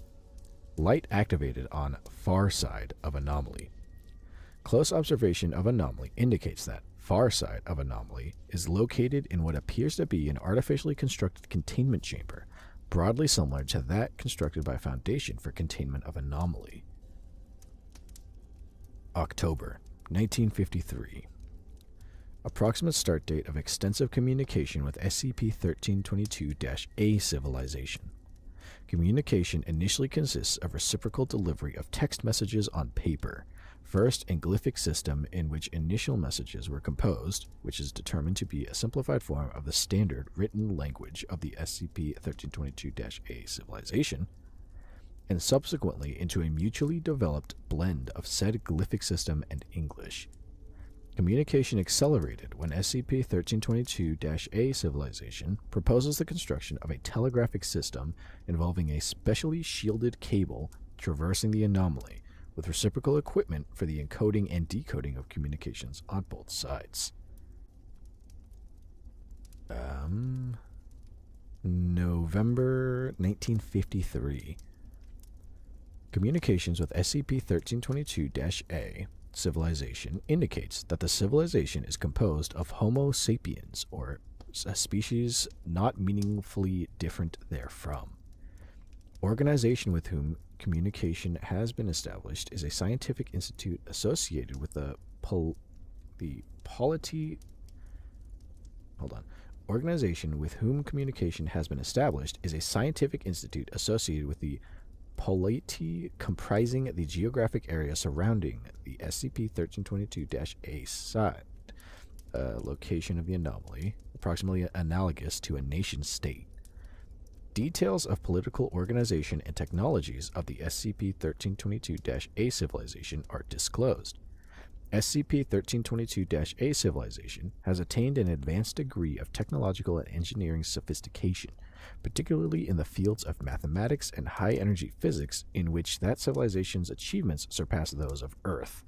Light activated on far side of anomaly. Close observation of anomaly indicates that far side of anomaly is located in what appears to be an artificially constructed containment chamber, broadly similar to that constructed by Foundation for containment of anomaly. October 1953. Approximate start date of extensive communication with SCP-1322-A civilization. Communication initially consists of reciprocal delivery of text messages on paper, first in glyphic system in which initial messages were composed, which is determined to be a simplified form of the standard written language of the SCP-1322-A civilization, and subsequently into a mutually developed blend of said glyphic system and English. Communication accelerated when SCP-1322-A civilization proposes the construction of a telegraphic system involving a specially shielded cable traversing the anomaly, with reciprocal equipment for the encoding and decoding of communications on both sides. November 1953. Communications with SCP-1322-A civilization indicates that the civilization is composed of Homo sapiens, or a species not meaningfully different therefrom. Organization with whom communication has been established is a scientific institute associated with the Organization with whom communication has been established is a scientific institute associated with the polity comprising the geographic area surrounding the SCP-1322-A site. Location of the anomaly, approximately analogous to a nation-state. Details of political organization and technologies of the SCP-1322-A civilization are disclosed. SCP-1322-A civilization has attained an advanced degree of technological and engineering sophistication, particularly in the fields of mathematics and high-energy physics, in which that civilization's achievements surpass those of Earth.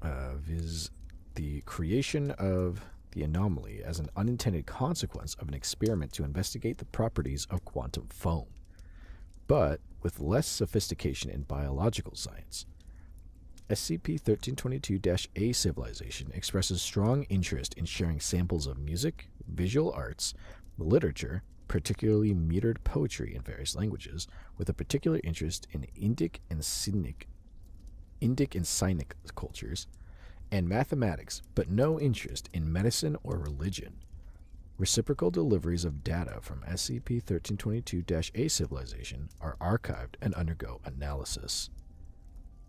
Viz. The creation of the anomaly as an unintended consequence of an experiment to investigate the properties of quantum foam, but with less sophistication in biological science. SCP-1322-A civilization expresses strong interest in sharing samples of music, visual arts, literature, particularly metered poetry in various languages, with a particular interest in Indic and Cynic cultures, and mathematics, but no interest in medicine or religion. Reciprocal deliveries of data from SCP-1322-A civilization are archived and undergo analysis.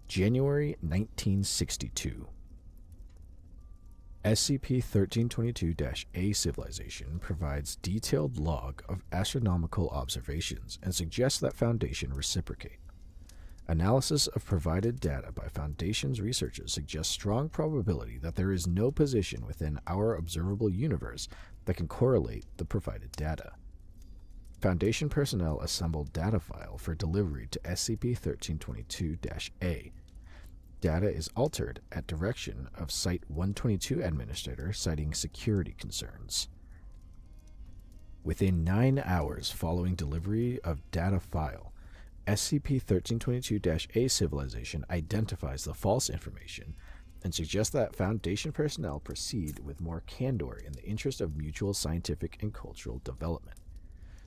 January 1962. SCP-1322-A civilization provides detailed log of astronomical observations and suggests that Foundation reciprocate. Analysis of provided data by Foundation's researchers suggests strong probability that there is no position within our observable universe that can correlate the provided data. Foundation personnel assembled data file for delivery to SCP-1322-A. Data is altered at direction of Site-122 administrator, citing security concerns. Within 9 hours following delivery of data file, SCP-1322-A civilization identifies the false information and suggests that Foundation personnel proceed with more candor in the interest of mutual scientific and cultural development.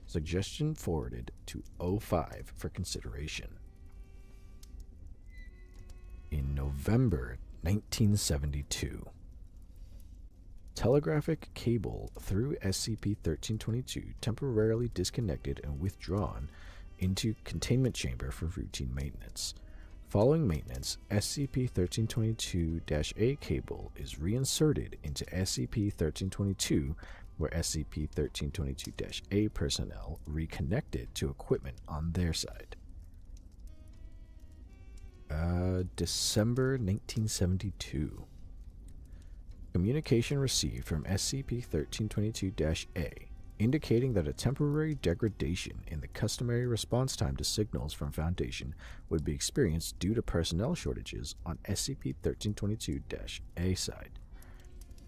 Suggestion forwarded to O5 for consideration. In November 1972, telegraphic cable through SCP-1322 temporarily disconnected and withdrawn into containment chamber for routine maintenance. Following maintenance, SCP-1322-A cable is reinserted into SCP-1322, where SCP-1322-A personnel reconnected to equipment on their side. December 1972. Communication received from SCP-1322-A indicating that a temporary degradation in the customary response time to signals from Foundation would be experienced due to personnel shortages on SCP-1322-A side.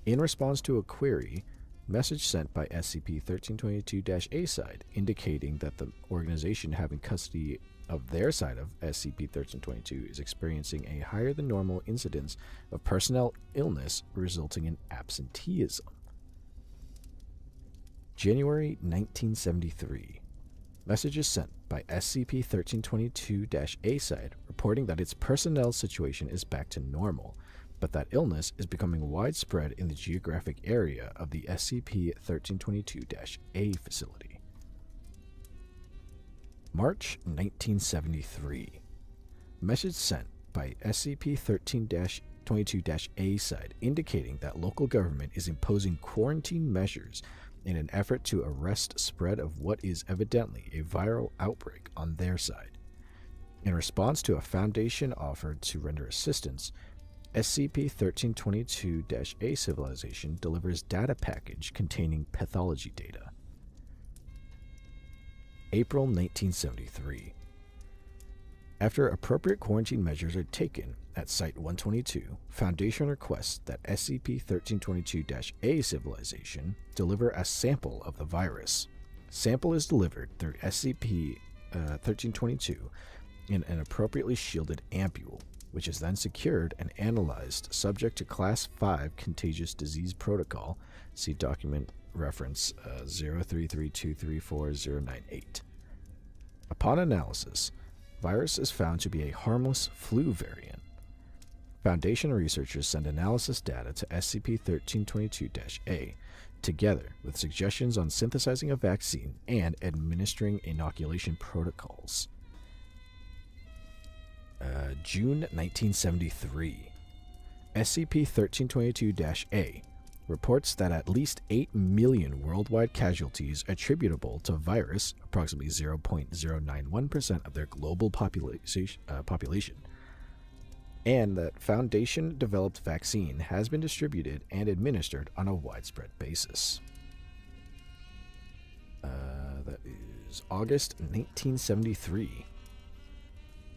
In response to a query, message sent by SCP-1322-A side indicating that the organization having custody of their side of SCP-1322 is experiencing a higher than normal incidence of personnel illness resulting in absenteeism. January 1973. Messages sent by SCP-1322-A side reporting that its personnel situation is back to normal, but that illness is becoming widespread in the geographic area of the SCP-1322-A facility. March 1973. Message sent by SCP-1322-A side indicating that local government is imposing quarantine measures in an effort to arrest spread of what is evidently a viral outbreak on their side. In response to a Foundation offer to render assistance, SCP-1322-A civilization delivers data package containing pathology data. April 1973. After appropriate quarantine measures are taken at Site-122, Foundation requests that SCP-1322-A civilization deliver a sample of the virus. Sample is delivered through SCP-1322 in an appropriately shielded ampule, which is then secured and analyzed subject to Class 5 Contagious Disease Protocol. See document reference 033234098. Upon analysis, virus is found to be a harmless flu variant. Foundation researchers send analysis data to SCP-1322-A, together with suggestions on synthesizing a vaccine and administering inoculation protocols. June 1973. SCP-1322-A reports that at least 8 million worldwide casualties attributable to virus, approximately 0.091% of their global population, and that Foundation-developed vaccine has been distributed and administered on a widespread basis. That is August 1973.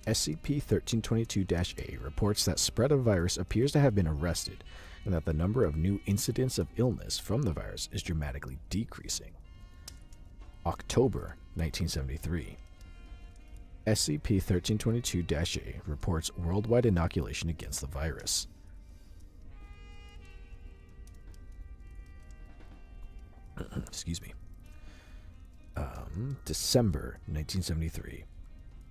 SCP-1322-A reports that spread of virus appears to have been arrested, and that the number of new incidents of illness from the virus is dramatically decreasing. October 1973. SCP-1322-A reports worldwide inoculation against the virus. Excuse me. December 1973.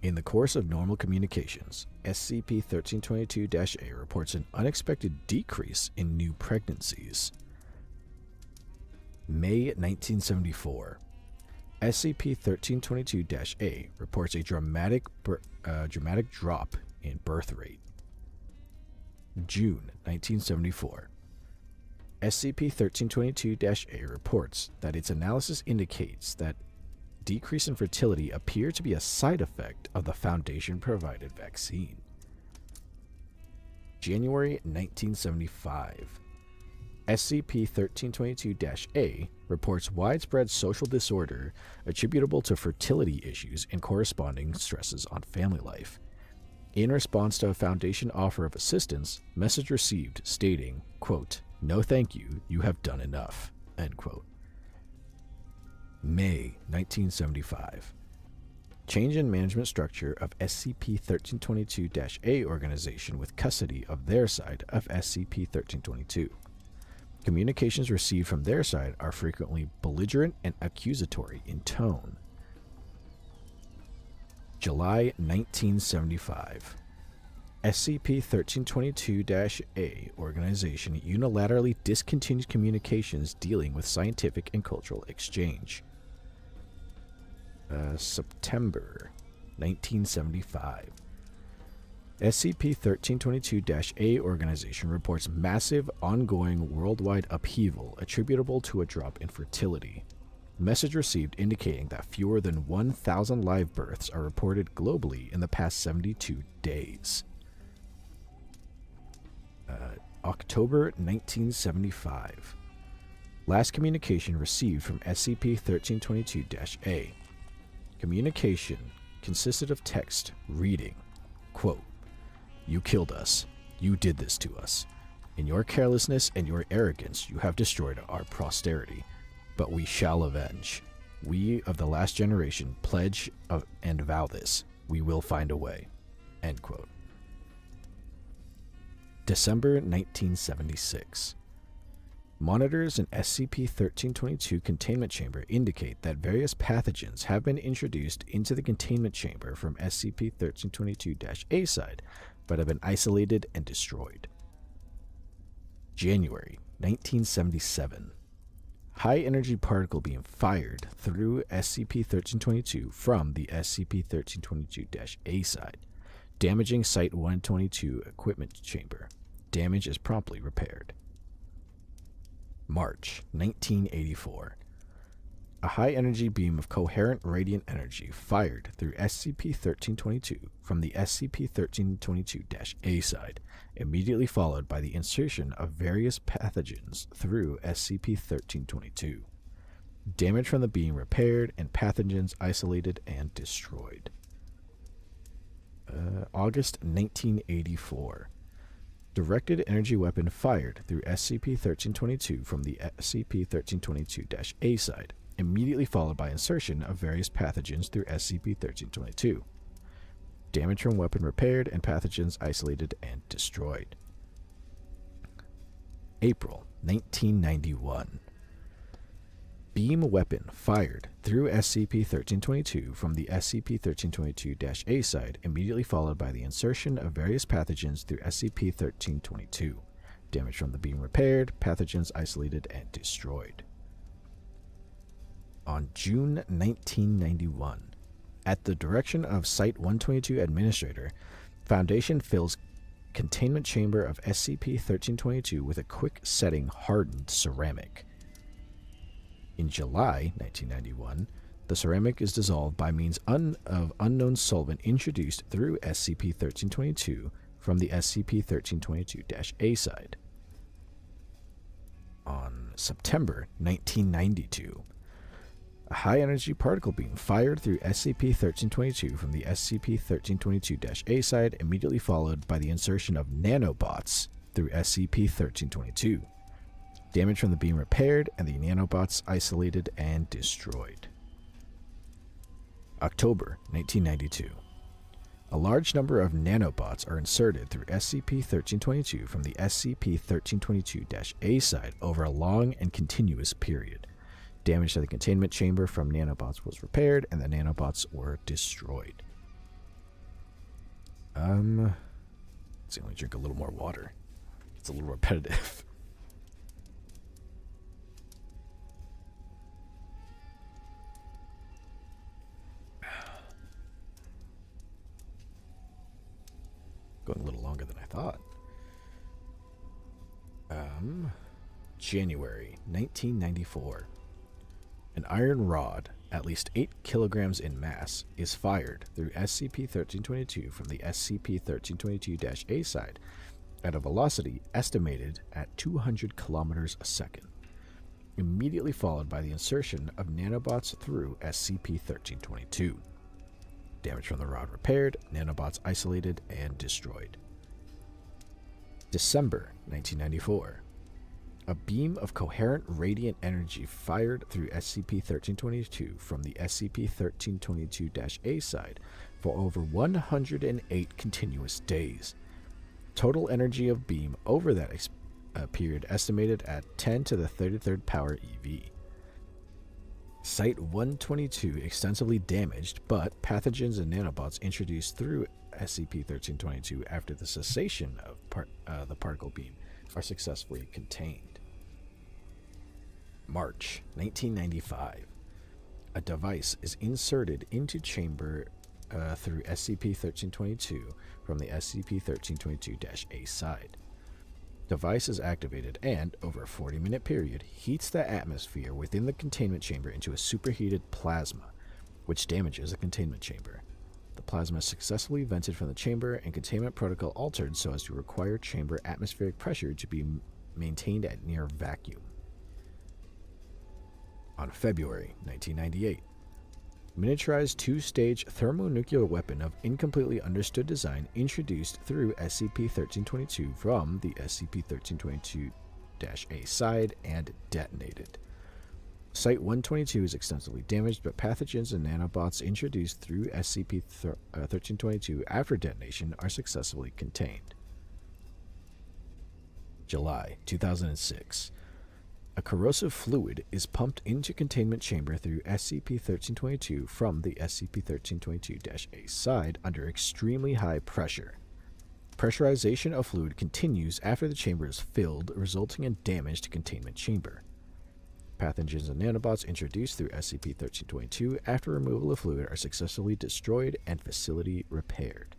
In the course of normal communications, SCP-1322-A reports an unexpected decrease in new pregnancies. May 1974. SCP-1322-A reports a dramatic drop in birth rate. June 1974. SCP-1322-A reports that its analysis indicates that decrease in fertility appear to be a side effect of the Foundation-provided vaccine. January 1975. SCP-1322-A reports widespread social disorder attributable to fertility issues and corresponding stresses on family life. In response to a Foundation offer of assistance, message received stating, quote, "No thank you, you have done enough," end quote. May 1975. Change in management structure of SCP-1322-A organization with custody of their side of SCP-1322. Communications received from their side are frequently belligerent and accusatory in tone. July 1975. SCP-1322-A organization unilaterally discontinued communications dealing with scientific and cultural exchange. September 1975. SCP-1322-A organization reports massive, ongoing worldwide upheaval attributable to a drop in fertility. Message received indicating that fewer than 1,000 live births are reported globally in the past 72 days. October 1975. Last communication received from SCP-1322-A. Communication consisted of text reading, quote, "You killed us. You did this to us. In your carelessness and your arrogance, you have destroyed our posterity. But we shall avenge. We of the last generation pledge and vow this. We will find a way." End quote. December 1976. Monitors in SCP-1322 containment chamber indicate that various pathogens have been introduced into the containment chamber from SCP-1322-A side, but have been isolated and destroyed. January 1977. High-energy particle beam fired through SCP-1322 from the SCP-1322-A side, damaging Site-122 equipment chamber. Damage is promptly repaired. March 1984. A high-energy beam of coherent radiant energy fired through SCP-1322 from the SCP-1322-A side, immediately followed by the insertion of various pathogens through SCP-1322. Damage from the beam repaired and pathogens isolated and destroyed. August 1984. Directed energy weapon fired through SCP-1322 from the SCP-1322-A side, immediately followed by insertion of various pathogens through SCP-1322. Damage from weapon repaired and pathogens isolated and destroyed. April 1991. Beam weapon fired through SCP-1322 from the SCP-1322-A side, immediately followed by the insertion of various pathogens through SCP-1322. Damage from the beam repaired, pathogens isolated and destroyed. On June 1991, at the direction of Site-122 Administrator, Foundation fills containment chamber of SCP-1322 with a quick-setting hardened ceramic. In July 1991, the ceramic is dissolved by means of unknown solvent introduced through SCP-1322 from the SCP-1322-A side. On September 1992, a high-energy particle beam fired through SCP-1322 from the SCP-1322-A side, immediately followed by the insertion of nanobots through SCP-1322. Damage from the beam repaired, and the nanobots isolated and destroyed. October 1992. A large number of nanobots are inserted through SCP-1322 from the SCP-1322-A side over a long and continuous period. Damage to the containment chamber from nanobots was repaired, and the nanobots were destroyed. Let's see, let me drink a little more water. It's a little repetitive. Going a little longer than I thought. January 1994. An iron rod, at least 8 kilograms in mass, is fired through SCP-1322 from the SCP-1322-A side at a velocity estimated at 200 kilometers a second, immediately followed by the insertion of nanobots through SCP-1322. Damage from the rod repaired, nanobots isolated and destroyed. December 1994. A beam of coherent radiant energy fired through SCP-1322 from the SCP-1322-A side for over 108 continuous days. Total energy of beam over that period estimated at 10 to the 33rd power EV. Site-122 extensively damaged, but pathogens and nanobots introduced through SCP-1322 after the cessation of the particle beam are successfully contained. March 1995. A device is inserted into chamber through SCP-1322 from the SCP-1322-A side. Device is activated and, over a 40-minute period, heats the atmosphere within the containment chamber into a superheated plasma, which damages the containment chamber. The plasma is successfully vented from the chamber and containment protocol altered so as to require chamber atmospheric pressure to be maintained at near vacuum. On February 1998, miniaturized two-stage thermonuclear weapon of incompletely understood design introduced through SCP-1322 from the SCP-1322-A side and detonated. Site-122 is extensively damaged, but pathogens and nanobots introduced through SCP-1322 after detonation are successfully contained. July 2006. A corrosive fluid is pumped into containment chamber through SCP-1322 from the SCP-1322-A side under extremely high pressure. Pressurization of fluid continues after the chamber is filled, resulting in damage to containment chamber. Pathogens and nanobots introduced through SCP-1322 after removal of fluid are successfully destroyed and facility repaired.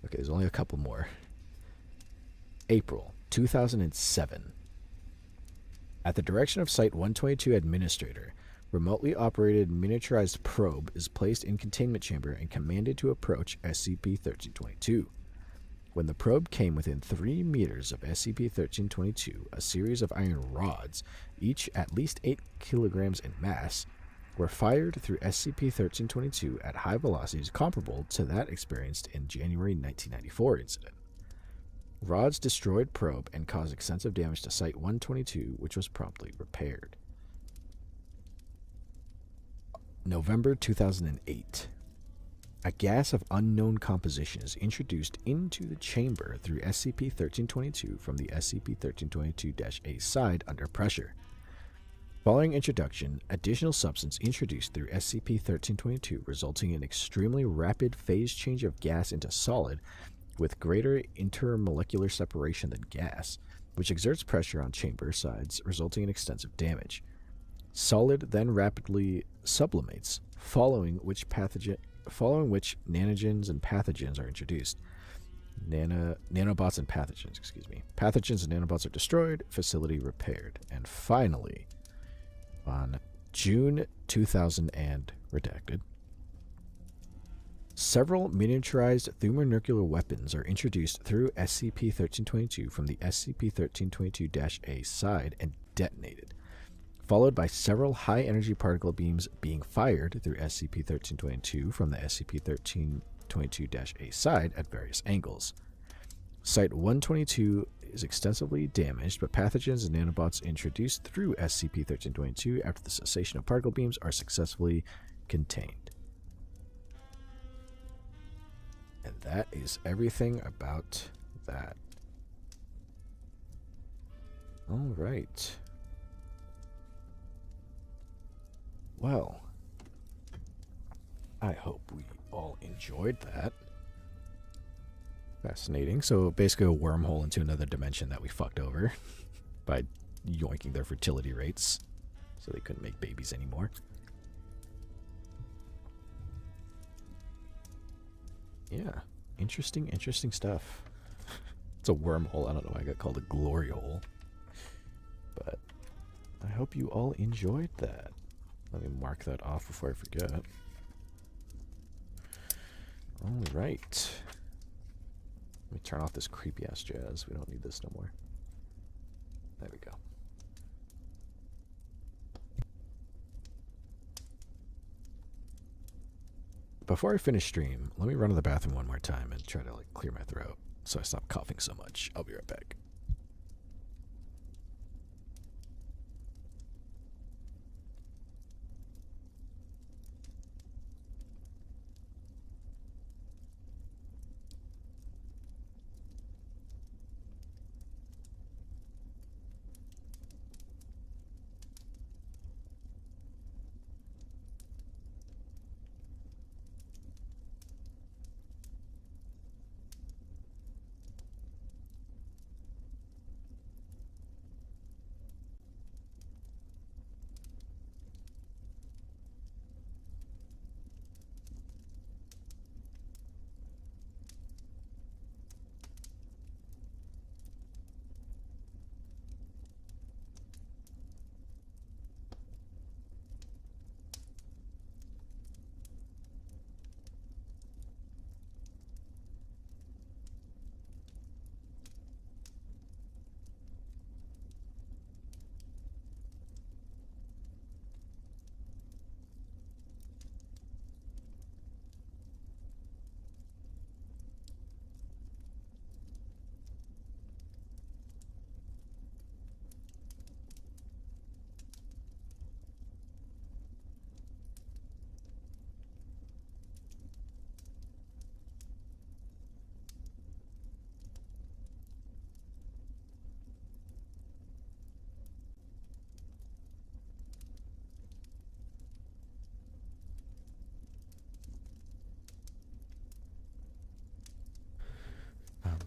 Okay, there's only a couple more. April 2007. At the direction of Site-122 Administrator, remotely operated miniaturized probe is placed in containment chamber and commanded to approach SCP-1322. When the probe came within 3 meters of SCP-1322, a series of iron rods, each at least 8 kilograms in mass, were fired through SCP-1322 at high velocities comparable to that experienced in January 1994 incident. Rods destroyed probe and caused extensive damage to Site-122, which was promptly repaired. November 2008. A gas of unknown composition is introduced into the chamber through SCP-1322 from the SCP-1322-A side under pressure. Following introduction, additional substance introduced through SCP-1322 resulting in extremely rapid phase change of gas into solid with greater intermolecular separation than gas, which exerts pressure on chamber sides, resulting in extensive damage. Solid then rapidly sublimates, following which nanogens and pathogens are introduced. Nanobots and pathogens, Pathogens and nanobots are destroyed, facility repaired. And finally, on June 2000 and redacted, several miniaturized thermonuclear weapons are introduced through SCP-1322 from the SCP-1322-A side and detonated, followed by several high-energy particle beams being fired through SCP-1322 from the SCP-1322-A side at various angles. Site-122 is extensively damaged, but pathogens and nanobots introduced through SCP-1322 after the cessation of particle beams are successfully contained. And that is everything about that. All right. Well, I hope we all enjoyed that. Fascinating. So basically a wormhole into another dimension that we fucked over by yoinking their fertility rates so they couldn't make babies anymore. Yeah, interesting stuff. It's a wormhole. I don't know why I got called a glory hole. But I hope you all enjoyed that. Let me mark that off before I forget. All right. Let me turn off this creepy ass jazz. We don't need this no more. There we go. Before I finish stream, let me run to the bathroom one more time and try to clear my throat so I stop coughing so much. I'll be right back.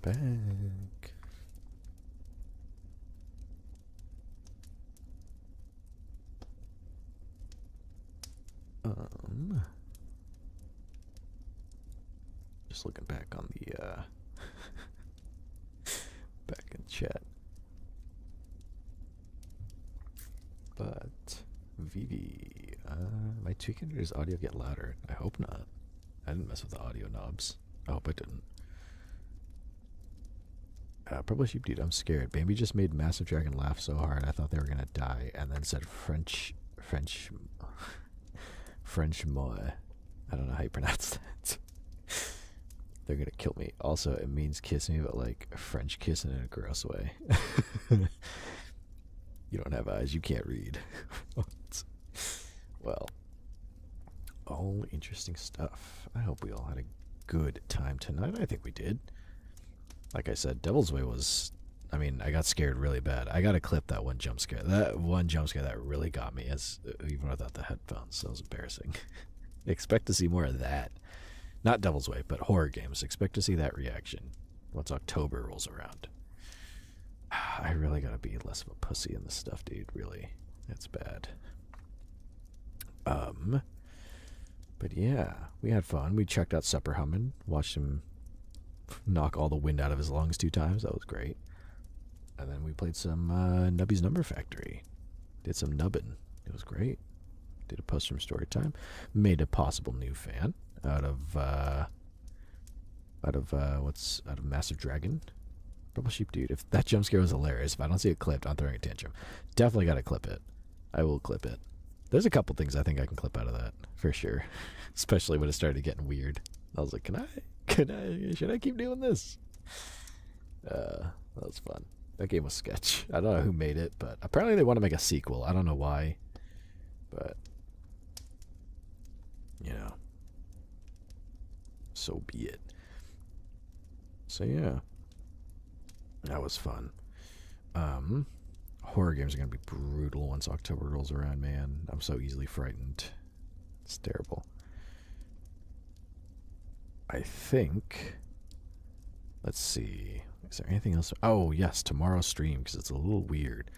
back. Just looking back on the back in chat. But Vivi, my tweaking, does audio get louder? I hope not. I didn't mess with the audio knobs. I hope I didn't. Purple Sheep Dude, I'm scared. Bambi just made Massive Dragon laugh so hard I thought they were gonna die, and then said French moi. I don't know how you pronounce that. They're gonna kill me. Also, it means kiss me, but like French kissing in a gross way. You don't have eyes, you can't read. Well, all interesting stuff. I hope we all had a good time tonight. I think we did. Like I said, Devil's Way was, I mean, I got scared really bad. I gotta clip that one jump scare. That one jump scare that really got me, even without the headphones. That was embarrassing. Expect to see more of that. Not Devil's Way, but horror games. Expect to see that reaction once October rolls around. I really gotta be less of a pussy in this stuff, dude. Really. That's bad. But yeah, we had fun. We checked out Supper Hummin', watched him knock all the wind out of his lungs 2 times. That was great. And then we played some Nubby's Number Factory. Did some nubbin. It was great. Did a post from story time. Made a possible new fan out of Massive Dragon. Purple Sheep Dude. If that jump scare was hilarious, if I don't see it clipped, I'm throwing a tantrum. Definitely got to clip it. I will clip it. There's a couple things I think I can clip out of that for sure. Especially when it started getting weird. I was like, should I keep doing this? That was fun. That game was sketch. I don't know who made it, but apparently they want to make a sequel. I don't know why, but you know, so be it. So yeah, that was fun. Horror games are gonna be brutal once October rolls around, man. I'm so easily frightened. It's terrible. I think, let's see, is there anything else? Oh yes, tomorrow's stream, because it's a little weird.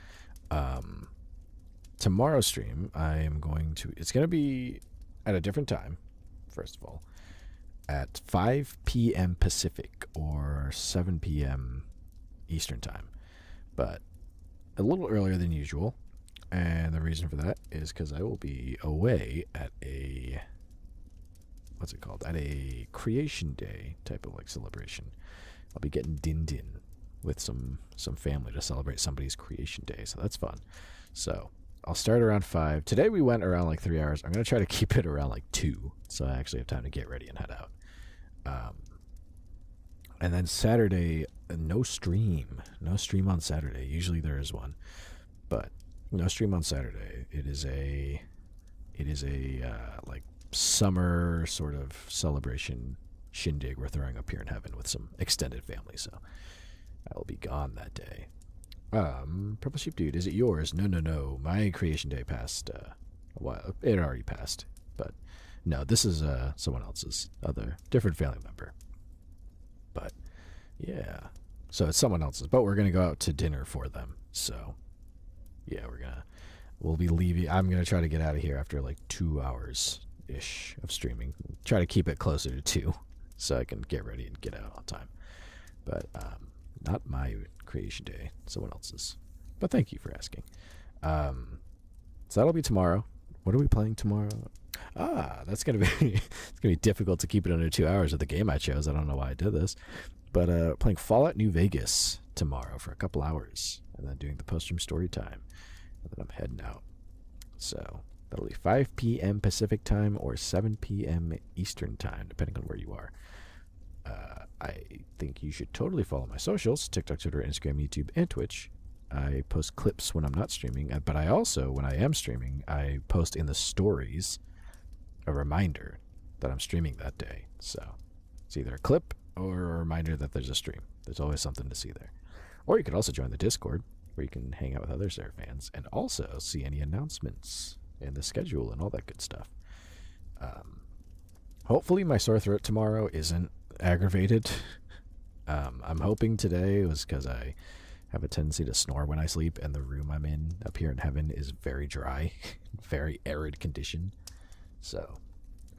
Tomorrow's stream, it's going to be at a different time, first of all, at 5 p.m. Pacific or 7 p.m. Eastern time, but a little earlier than usual. And the reason for that is because I will be away at a, what's it called? At a Creation Day type of like celebration. I'll be getting din with some family to celebrate somebody's Creation Day, so that's fun. So I'll start around 5. Today we went around like 3 hours. I'm going to try to keep it around like 2, so I actually have time to get ready and head out. And then Saturday, no stream. No stream on Saturday. Usually there is one, but no stream on Saturday. It is a like summer sort of celebration shindig we're throwing up here in heaven with some extended family, so I will be gone that day. Purple Sheep Dude, is it yours? No. My Creation Day passed a while. It already passed, but no, this is someone else's, different family member. But yeah, so it's someone else's, but we're gonna go out to dinner for them. So yeah, we'll be leaving. I'm gonna try to get out of here after like 2 hours ish of streaming. Try to keep it closer to 2 so I can get ready and get out on time. But not my Creation Day, someone else's. But thank you for asking. So that'll be tomorrow. What are we playing tomorrow? That's gonna be it's gonna be difficult to keep it under 2 hours of the game I chose. I don't know why I did this, but playing Fallout New Vegas tomorrow for a couple hours, and then doing the post-stream story time, and then I'm heading out. So that'll be 5 p.m. Pacific time or 7 p.m. Eastern time, depending on where you are. I think you should totally follow my socials: TikTok, Twitter, Instagram, YouTube, and Twitch. I post clips when I'm not streaming, but I also, when I am streaming, I post in the stories a reminder that I'm streaming that day. So it's either a clip or a reminder that there's a stream. There's always something to see there. Or you could also join the Discord, where you can hang out with other Seraph fans and also see any announcements and the schedule and all that good stuff. Hopefully my sore throat tomorrow isn't aggravated. I'm hoping today was because I have a tendency to snore when I sleep, and the room I'm in up here in heaven is very dry, very arid condition. So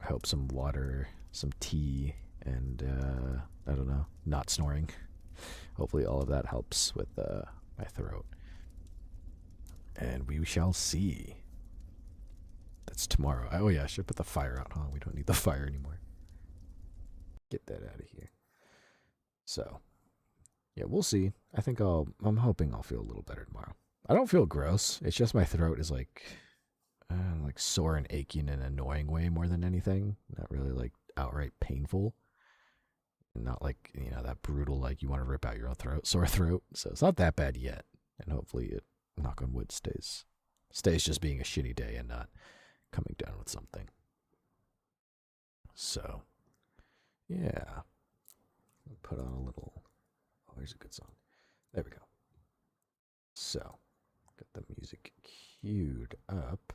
I hope some water, some tea, and I don't know, not snoring. Hopefully all of that helps with my throat. And we shall see. That's tomorrow. Oh yeah, I should put the fire out, huh? We don't need the fire anymore. Get that out of here. So, yeah, we'll see. I'm hoping I'll feel a little better tomorrow. I don't feel gross. It's just my throat is like sore and aching in an annoying way more than anything. Not really like outright painful. Not like, that brutal, like you want to rip out your own throat, sore throat. So it's not that bad yet. And hopefully it, knock on wood, stays just being a shitty day and not coming down with something. So, yeah. Put on a little, here's a good song. There we go. So, get the music queued up.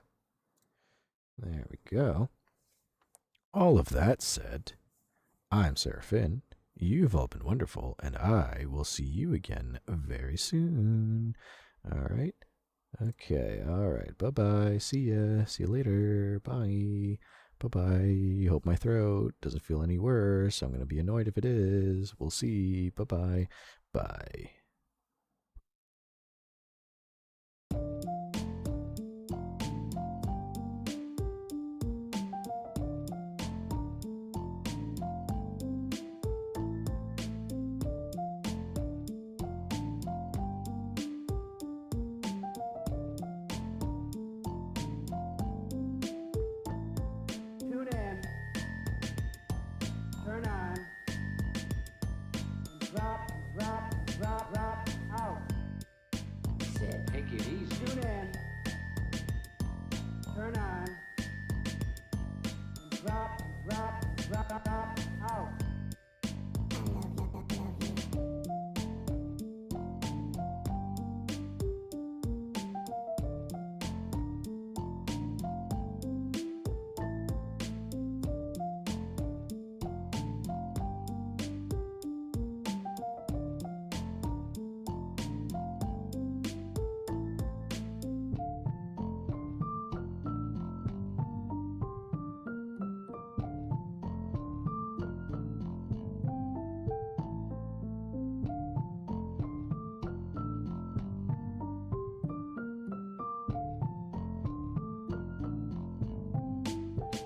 There we go. All of that said, I'm Seraph. You've all been wonderful, and I will see you again very soon. All right? Okay, all right. Bye-bye. See ya. See you later. Bye. Bye-bye. Hope my throat doesn't feel any worse. I'm going to be annoyed if it is. We'll see. Bye-bye. Bye. Tune in, turn on, and drop out. Said, take it easy. Tune in, turn on, and drop out.